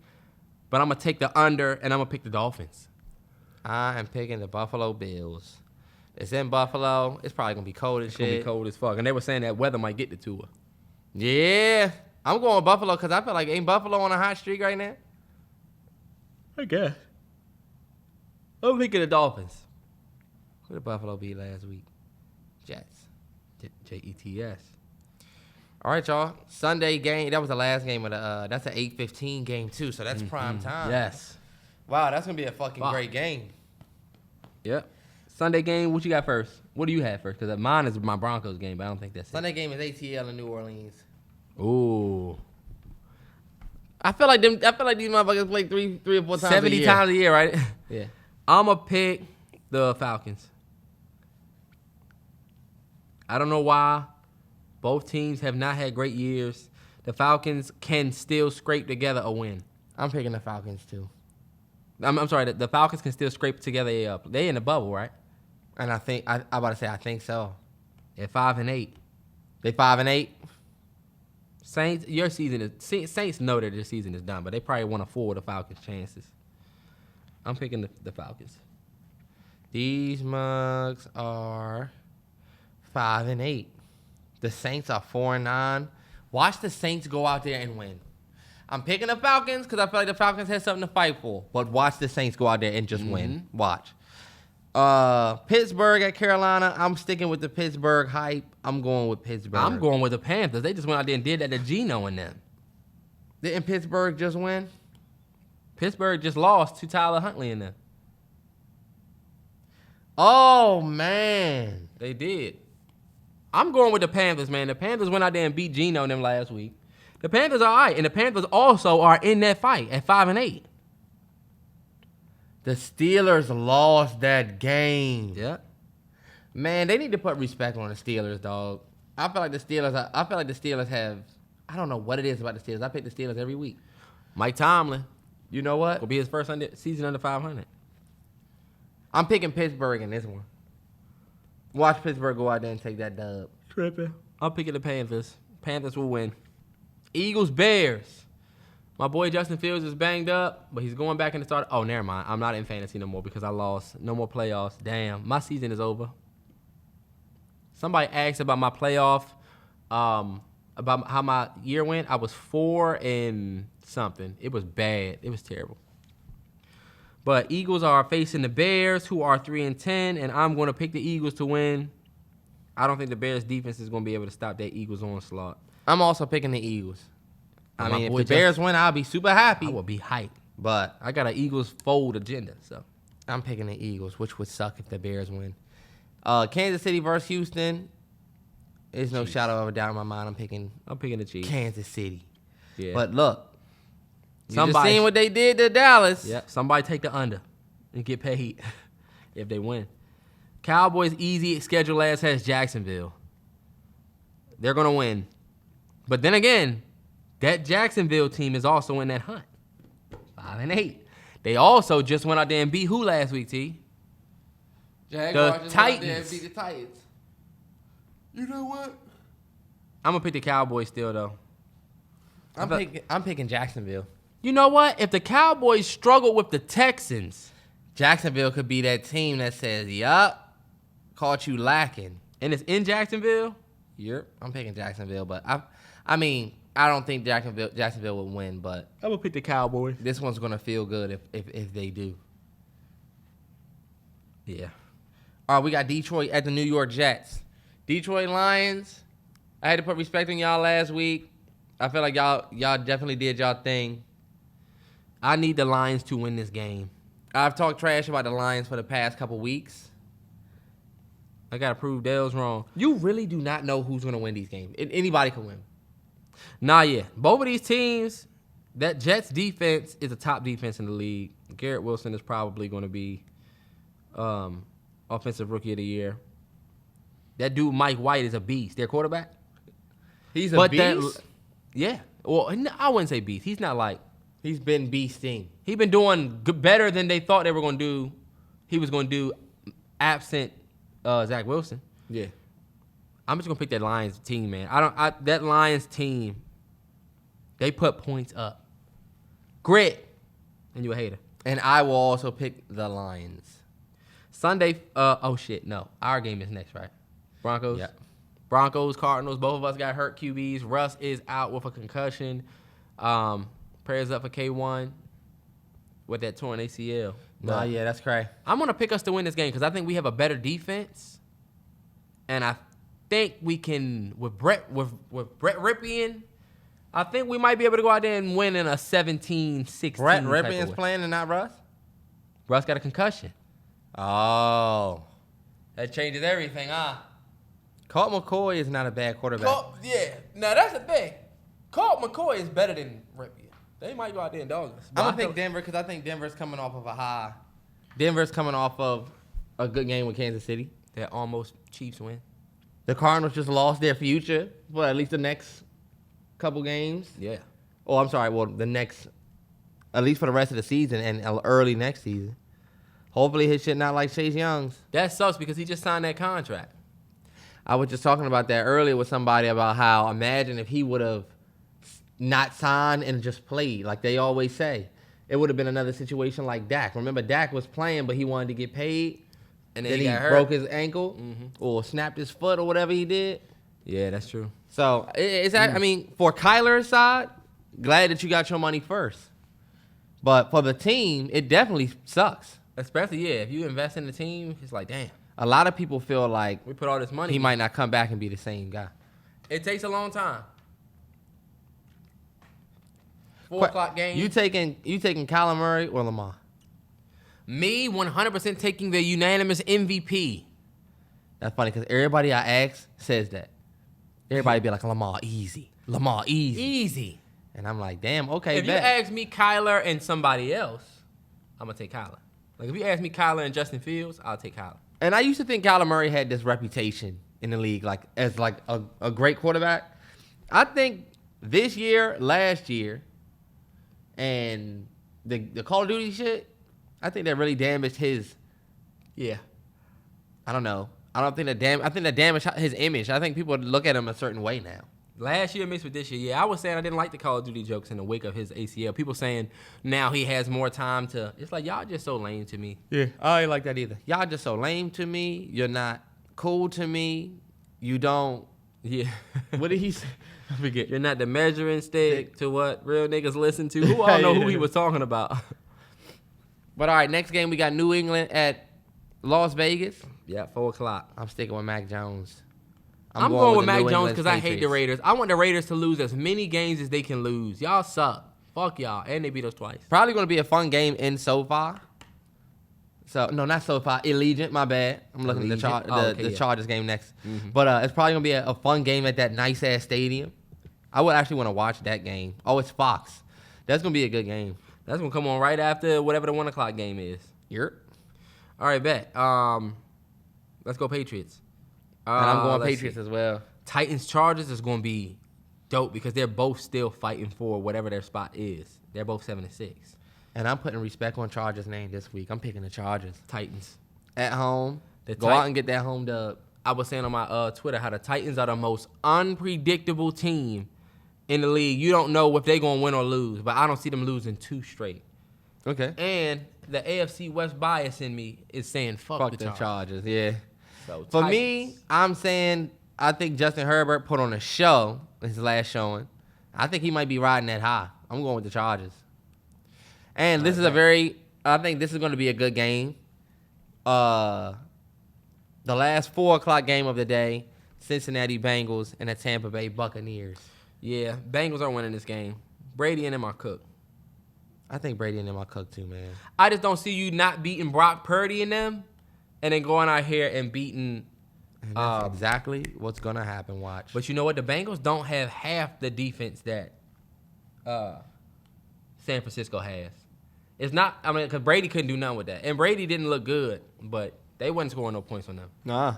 but I'm going to take the under, and I'm going to pick the Dolphins. I am picking the Buffalo Bills. It's in Buffalo. It's probably going to be cold as shit. It's going to be cold as fuck, and they were saying that weather might get to Tua. Yeah. I'm going with Buffalo because I feel like ain't Buffalo on a hot streak right now? I guess. I'm picking the Dolphins. Who did Buffalo beat last week? Jets. Jets. All right, y'all. Sunday game. That was the last game of the. That's an 8:15 game too, so that's prime time. Yes. Wow, that's gonna be a fucking great game. Yep. Sunday game. What you got first? What do you have first? Because mine is my Broncos game, but I don't think that's Sunday game is ATL in New Orleans. Ooh. I feel like these motherfuckers play three or four times 70 a year. times a year, right? Yeah. I'm going to pick the Falcons. I don't know why. Both teams have not had great years. The Falcons can still scrape together a win. I'm picking the Falcons, too. I'm sorry. The Falcons can still scrape together they in the bubble, right? And I think, I'm about to say, I think so. At 5-8. They 5-8? Saints, your season is... Saints know that their season is done, but they probably want to forward the Falcons' chances. I'm picking the Falcons. These mugs are 5-8. The Saints are 4-9. Watch the Saints go out there and win. I'm picking the Falcons because I feel like the Falcons have something to fight for. But watch the Saints go out there and just win. Watch. Pittsburgh at Carolina. I'm sticking with the Pittsburgh hype. I'm going with Pittsburgh. I'm going with the Panthers. They just went out there and did that to Geno and them. Didn't Pittsburgh just win? Pittsburgh just lost to Tyler Huntley and them. Oh, man. They did. I'm going with the Panthers, man. The Panthers went out there and beat Geno and them last week. The Panthers are all right, and the Panthers also are in that fight at 5-8. The Steelers lost that game. Yeah. Man, they need to put respect on the Steelers, dog. I feel like the Steelers have. I don't know what it is about the Steelers. I pick the Steelers every week. Mike Tomlin. You know what? Will be his first season under 500. I'm picking Pittsburgh in this one. Watch Pittsburgh go out there and take that dub. Tripping. I'm picking the Panthers. Panthers will win. Eagles, Bears. My boy Justin Fields is banged up, but he's going back in the start. Oh, never mind. I'm not in fantasy no more because I lost. No more playoffs. Damn. My season is over. Somebody asked about my playoff, about how my year went. I was 4-something. It was bad. It was terrible. But Eagles are facing the Bears, who are 3-10, and I'm going to pick the Eagles to win. I don't think the Bears' defense is going to be able to stop that Eagles onslaught. I'm also picking the Eagles. I mean, if the boy Bears win, I'll be super happy. I will be hyped. But I got an Eagles fold agenda, so. I'm picking the Eagles, which would suck if the Bears win. Kansas City versus Houston. There's no shadow of a doubt in my mind. I'm picking the Chiefs. Kansas City. Yeah. But look, you just seen what they did to Dallas. Yeah. Somebody take the under and get paid if they win. Cowboys' easy schedule last has Jacksonville. They're going to win. But then again, that Jacksonville team is also in that hunt. 5-8. They also just went out there and beat who last week, T? Jaguars the Titans. Beat the Titans. You know what? I'm going to pick the Cowboys still, though. I'm picking Jacksonville. You know what? If the Cowboys struggle with the Texans, Jacksonville could be that team that says, yup, caught you lacking. And it's in Jacksonville? Yep. I'm picking Jacksonville, but I mean, I don't think Jacksonville will win, but I'm going to pick the Cowboys. This one's going to feel good if they do. Yeah. All right, we got Detroit at the New York Jets. Detroit Lions, I had to put respect on y'all last week. I feel like y'all definitely did y'all thing. I need the Lions to win this game. I've talked trash about the Lions for the past couple weeks. I got to prove Dale's wrong. You really do not know who's going to win these games. Anybody can win. Nah, yeah. Both of these teams, that Jets defense is a top defense in the league. Garrett Wilson is probably going to be Offensive Rookie of the Year. That dude, Mike White, is a beast. Their quarterback. He's a beast? Yeah. Well, I wouldn't say beast. He's not like He's been beasting. He's been doing better than they thought they were going to do. He was going to do absent Zach Wilson. Yeah. I'm just going to pick that Lions team, man. That Lions team, they put points up. Grit. And you a hater. And I will also pick the Lions. Sunday, no. Our game is next, right? Broncos? Yeah. Broncos, Cardinals, both of us got hurt QBs. Russ is out with a concussion. Prayers up for K1 with that torn ACL. No, yeah, that's crazy. I'm going to pick us to win this game because I think we have a better defense. And I think we can, with Brett Ripien, I think we might be able to go out there and win in a 17-16. Brett Ripien's playing and not Russ? Russ got a concussion. Oh. That changes everything, huh? Colt McCoy is not a bad quarterback. Now that's the thing. Colt McCoy is better than Ripien. They might go out there and dog us. I'm going to pick Denver because I think Denver's coming off of a high. Denver's coming off of a good game with Kansas City. That almost Chiefs win. The Cardinals just lost their future for at least the next couple games. Yeah. Oh, I'm sorry. Well, at least for the rest of the season and early next season. Hopefully his shit not like Chase Young's. That sucks because he just signed that contract. I was just talking about that earlier with somebody about how imagine if he would have not signed and just played like they always say. It would have been another situation like Dak. Remember, Dak was playing, but he wanted to get paid. And then he broke his ankle or snapped his foot or whatever he did. Yeah, that's true. So, I mean, for Kyler's side, glad that you got your money first. But for the team, it definitely sucks. Especially, if you invest in the team, it's like, damn. A lot of people feel like we put all this money. He might not come back and be the same guy. It takes a long time. 4 o'clock game. You taking Kyler Murray or Lamar? Me, 100% taking the unanimous MVP. That's funny because everybody I ask says that. Everybody be like, Lamar, easy. Lamar, easy. Easy. And I'm like, damn, okay, If you ask me Kyler and somebody else, I'm going to take Kyler. Like, if you ask me Kyler and Justin Fields, I'll take Kyler. And I used to think Kyler Murray had this reputation in the league as a great quarterback. I think this year, last year, and the Call of Duty shit, I think that really damaged his. Yeah. I don't know. I think that damaged his image. I think people look at him a certain way now. Last year mixed with this year. Yeah, I was saying I didn't like the Call of Duty jokes in the wake of his ACL. People saying now he has more time to. It's like, y'all just so lame to me. Yeah, I ain't like that either. Y'all just so lame to me. You're not cool to me. You don't. Yeah. What did he say? I forget. You're not the measuring stick to what real niggas listen to. Who all know who he was talking about? But all right, next game we got New England at Las Vegas. Yeah, 4 o'clock. I'm sticking with Mac Jones. I'm going with Mac Jones because I hate the Raiders. I want the Raiders to lose as many games as they can lose. Y'all suck. Fuck y'all. And they beat us twice. Probably going to be a fun game in SoFi. So, no, not SoFi. Allegiant, my bad. I'm looking at the Chargers game next. Mm-hmm. But it's probably going to be a fun game at that nice-ass stadium. I would actually want to watch that game. Oh, it's Fox. That's going to be a good game. That's going to come on right after whatever the 1 o'clock game is. Yep. All right, bet. Let's go Patriots. And I'm going Patriots as well. Titans-Chargers is going to be dope because they're both still fighting for whatever their spot is. They're both 7-6. And I'm putting respect on Chargers' name this week. I'm picking the Chargers. Titans. At home. Go out and get that home dub. I was saying on my Twitter how the Titans are the most unpredictable team in the league. You don't know if they're going to win or lose, but I don't see them losing 2 straight. Okay. And the AFC West bias in me is saying fuck the Chargers. Yeah. So for me, I'm saying I think Justin Herbert put on a show in his last showing. I think he might be riding that high. I'm going with the Chargers. And this is I think this is going to be a good game. The last 4 o'clock game of the day, Cincinnati Bengals and the Tampa Bay Buccaneers. Yeah, Bengals are winning this game. Brady and them are cooked. I think Brady and them are cooked too, man. I just don't see you not beating Brock Purdy and them and then going out here and beating. And that's exactly what's going to happen, watch. But you know what? The Bengals don't have half the defense that San Francisco has. It's not, I mean, because Brady couldn't do nothing with that. And Brady didn't look good, but they wasn't scoring no points on them. Nah.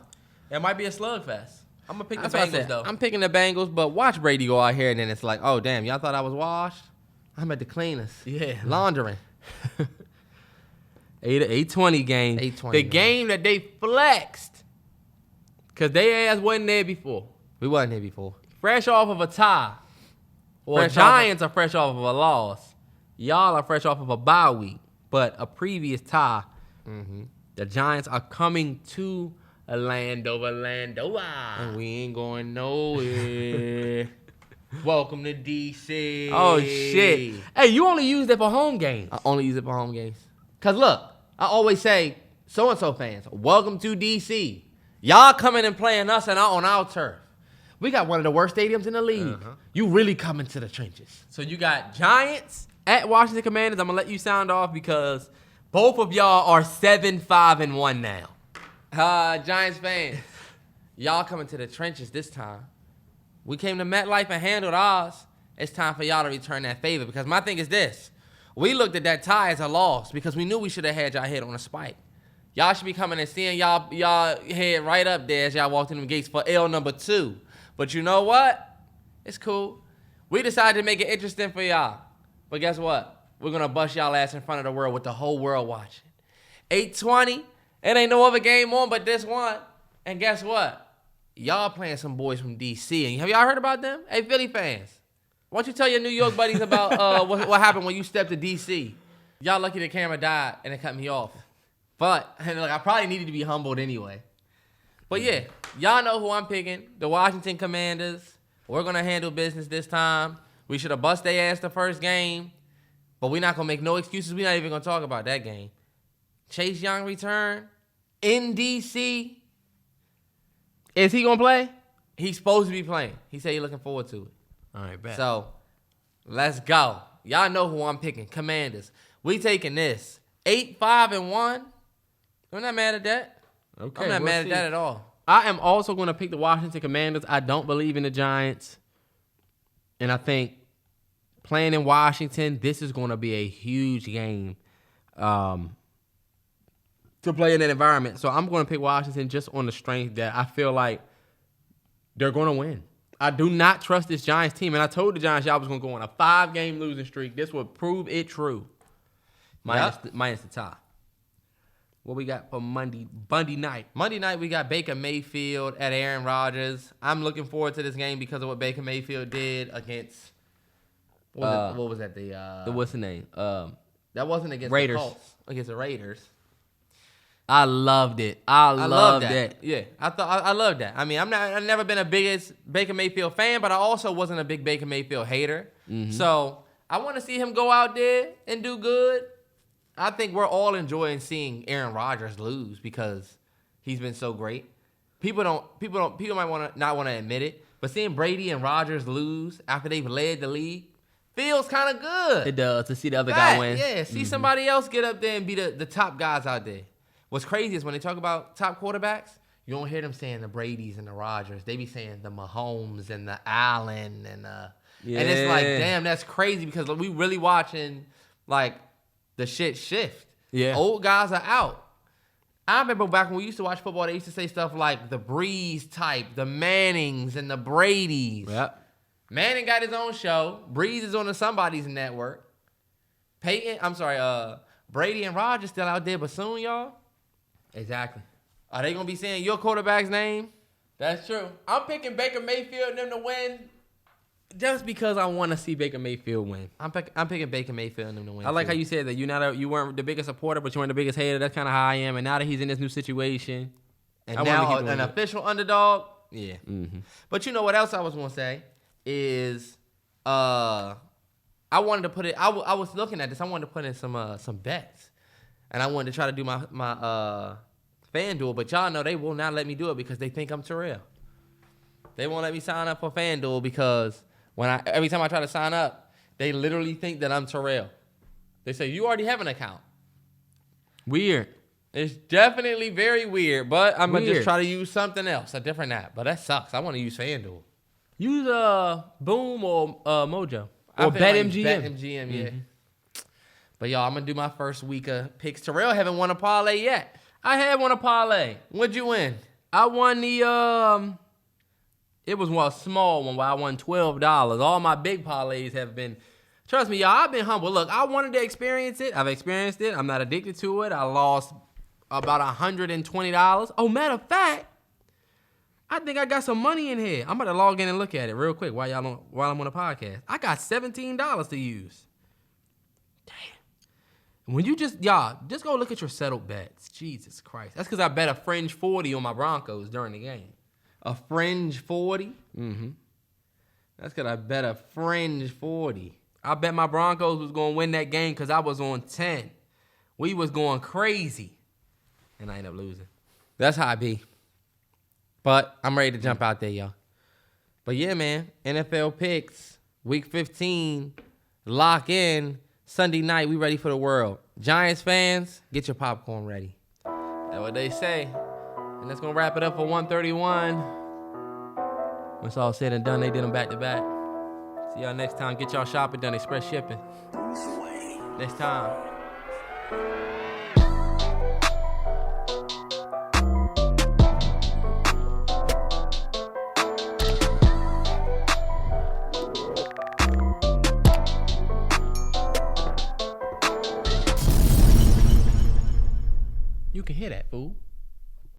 It might be a slugfest. I'm going to pick the Bengals, though. I'm picking the Bengals, but watch Brady go out here, and then it's like, oh, damn, y'all thought I was washed? I'm at the cleaners. Yeah. Laundering. 820 game. 820. The game that they flexed. Because they ass wasn't there before. We wasn't here before. Fresh off of a tie. Well, Giants are fresh off of a loss. Y'all are fresh off of a bye week. But a previous tie. Mm-hmm. The Giants are coming to Orlando. And we ain't going nowhere. Welcome to D.C. Oh, shit. Hey, you only use that for home games. I only use it for home games. Because, look, I always say, so-and-so fans, welcome to D.C. Y'all coming and playing us and on our turf. We got one of the worst stadiums in the league. Uh-huh. You really coming to the trenches. So you got Giants at Washington Commanders. I'm going to let you sound off because both of y'all are 7-5-1 now. Giants fans, y'all coming to the trenches this time. We came to MetLife and handled ours. It's time for y'all to return that favor because my thing is this. We looked at that tie as a loss because we knew we should have had y'all head on a spike. Y'all should be coming and seeing y'all head right up there as y'all walked in them gates for L number 2. But you know what? It's cool. We decided to make it interesting for y'all. But guess what? We're going to bust y'all ass in front of the world with the whole world watching. 820. It ain't no other game on but this one. And guess what? Y'all playing some boys from D.C. And have y'all heard about them? Hey, Philly fans. Why don't you tell your New York buddies about what happened when you stepped to D.C.? Y'all lucky the camera died and it cut me off. But and I probably needed to be humbled anyway. But yeah, y'all know who I'm picking. The Washington Commanders. We're going to handle business this time. We should have bust their ass the first game. But we're not going to make no excuses. We're not even going to talk about that game. Chase Young return in D.C. Is he going to play? He's supposed to be playing. He said he's looking forward to it. All right, bet. So, let's go. Y'all know who I'm picking. Commanders. We taking this. 8-5-1. I'm not mad at that. Okay, I'm not mad at that at all. I am also going to pick the Washington Commanders. I don't believe in the Giants. And I think playing in Washington, this is going to be a huge game to play in that environment. So I'm going to pick Washington just on the strength that I feel like they're going to win. I do not trust this Giants team. And I told the Giants y'all was going to go on a 5-game losing streak. This would prove it true. Minus the tie. What we got for Monday night? Monday night, we got Baker Mayfield at Aaron Rodgers. I'm looking forward to this game because of what Baker Mayfield did against... What was that? What's the name? That wasn't against Raiders. the Colts. Against the Raiders. I loved it. I loved that. Yeah, I love that. I mean, I've never been a biggest Baker Mayfield fan, but I also wasn't a big Baker Mayfield hater. Mm-hmm. So I want to see him go out there and do good. I think we're all enjoying seeing Aaron Rodgers lose because he's been so great. People might not want to admit it, but seeing Brady and Rodgers lose after they've led the league feels kind of good. It does, to see the other guy win. Yeah, see somebody else get up there and be the top guys out there. What's crazy is when they talk about top quarterbacks, you don't hear them saying the Bradys and the Rodgers. They be saying the Mahomes and the Allen and it's like, damn, that's crazy because we really watching like the shit shift. Yeah. Old guys are out. I remember back when we used to watch football, they used to say stuff like the Breeze type, the Mannings and the Bradys. Yep. Manning got his own show. Breeze is on somebody's network. Brady and Rodgers still out there, but soon, y'all. Exactly. Are they going to be saying your quarterback's name? That's true. I'm picking Baker Mayfield and them to win just because I want to see Baker Mayfield win. I'm picking Baker Mayfield and them to win. I like how you said that you weren't the biggest supporter, but you weren't the biggest hater. That's kind of how I am. And now that he's in this new situation, and now an official underdog, yeah. Mm-hmm. But you know what else I was going to say is I wanted to put it. I was looking at this. I wanted to put in some bets, and I wanted to try to do my FanDuel, but y'all know they will not let me do it because they think I'm Terrell. They won't let me sign up for FanDuel because every time I try to sign up, they literally think that I'm Terrell. They say, you already have an account. Weird. It's definitely very weird, but I'm going to just try to use something else, a different app. But that sucks. I want to use FanDuel. Use Boom or Mojo. Or BetMGM. BetMGM, yeah. But y'all, I'm going to do my first week of picks. Terrell haven't won a parlay yet. I had won a parlay. What'd you win? I won the... It was a small one where I won $12. All my big parlays have been Trust me, y'all, I've been humble. Look, I wanted to experience it. I've experienced it. I'm not addicted to it. I lost about $120. Oh, matter of fact, I think I got some money in here. I'm about to log in and look at it real quick while I'm on the podcast. I got $17 to use. Damn. When you just go look at your settled bets. Jesus Christ. That's because I bet a fringe 40 on my Broncos during the game. A fringe 40? Mm-hmm. That's because I bet a fringe 40. I bet my Broncos was going to win that game because I was on 10. We was going crazy. And I ended up losing. That's how I be. But I'm ready to jump out there, y'all. But yeah, man. NFL picks. Week 15. Lock in. Sunday night, we ready for the world. Giants fans, get your popcorn ready. That's what they say. And that's going to wrap it up for 131. When it's all said and done, they did them back to back. See y'all next time. Get y'all shopping done. Express shipping. Next time. You can hear that, fool.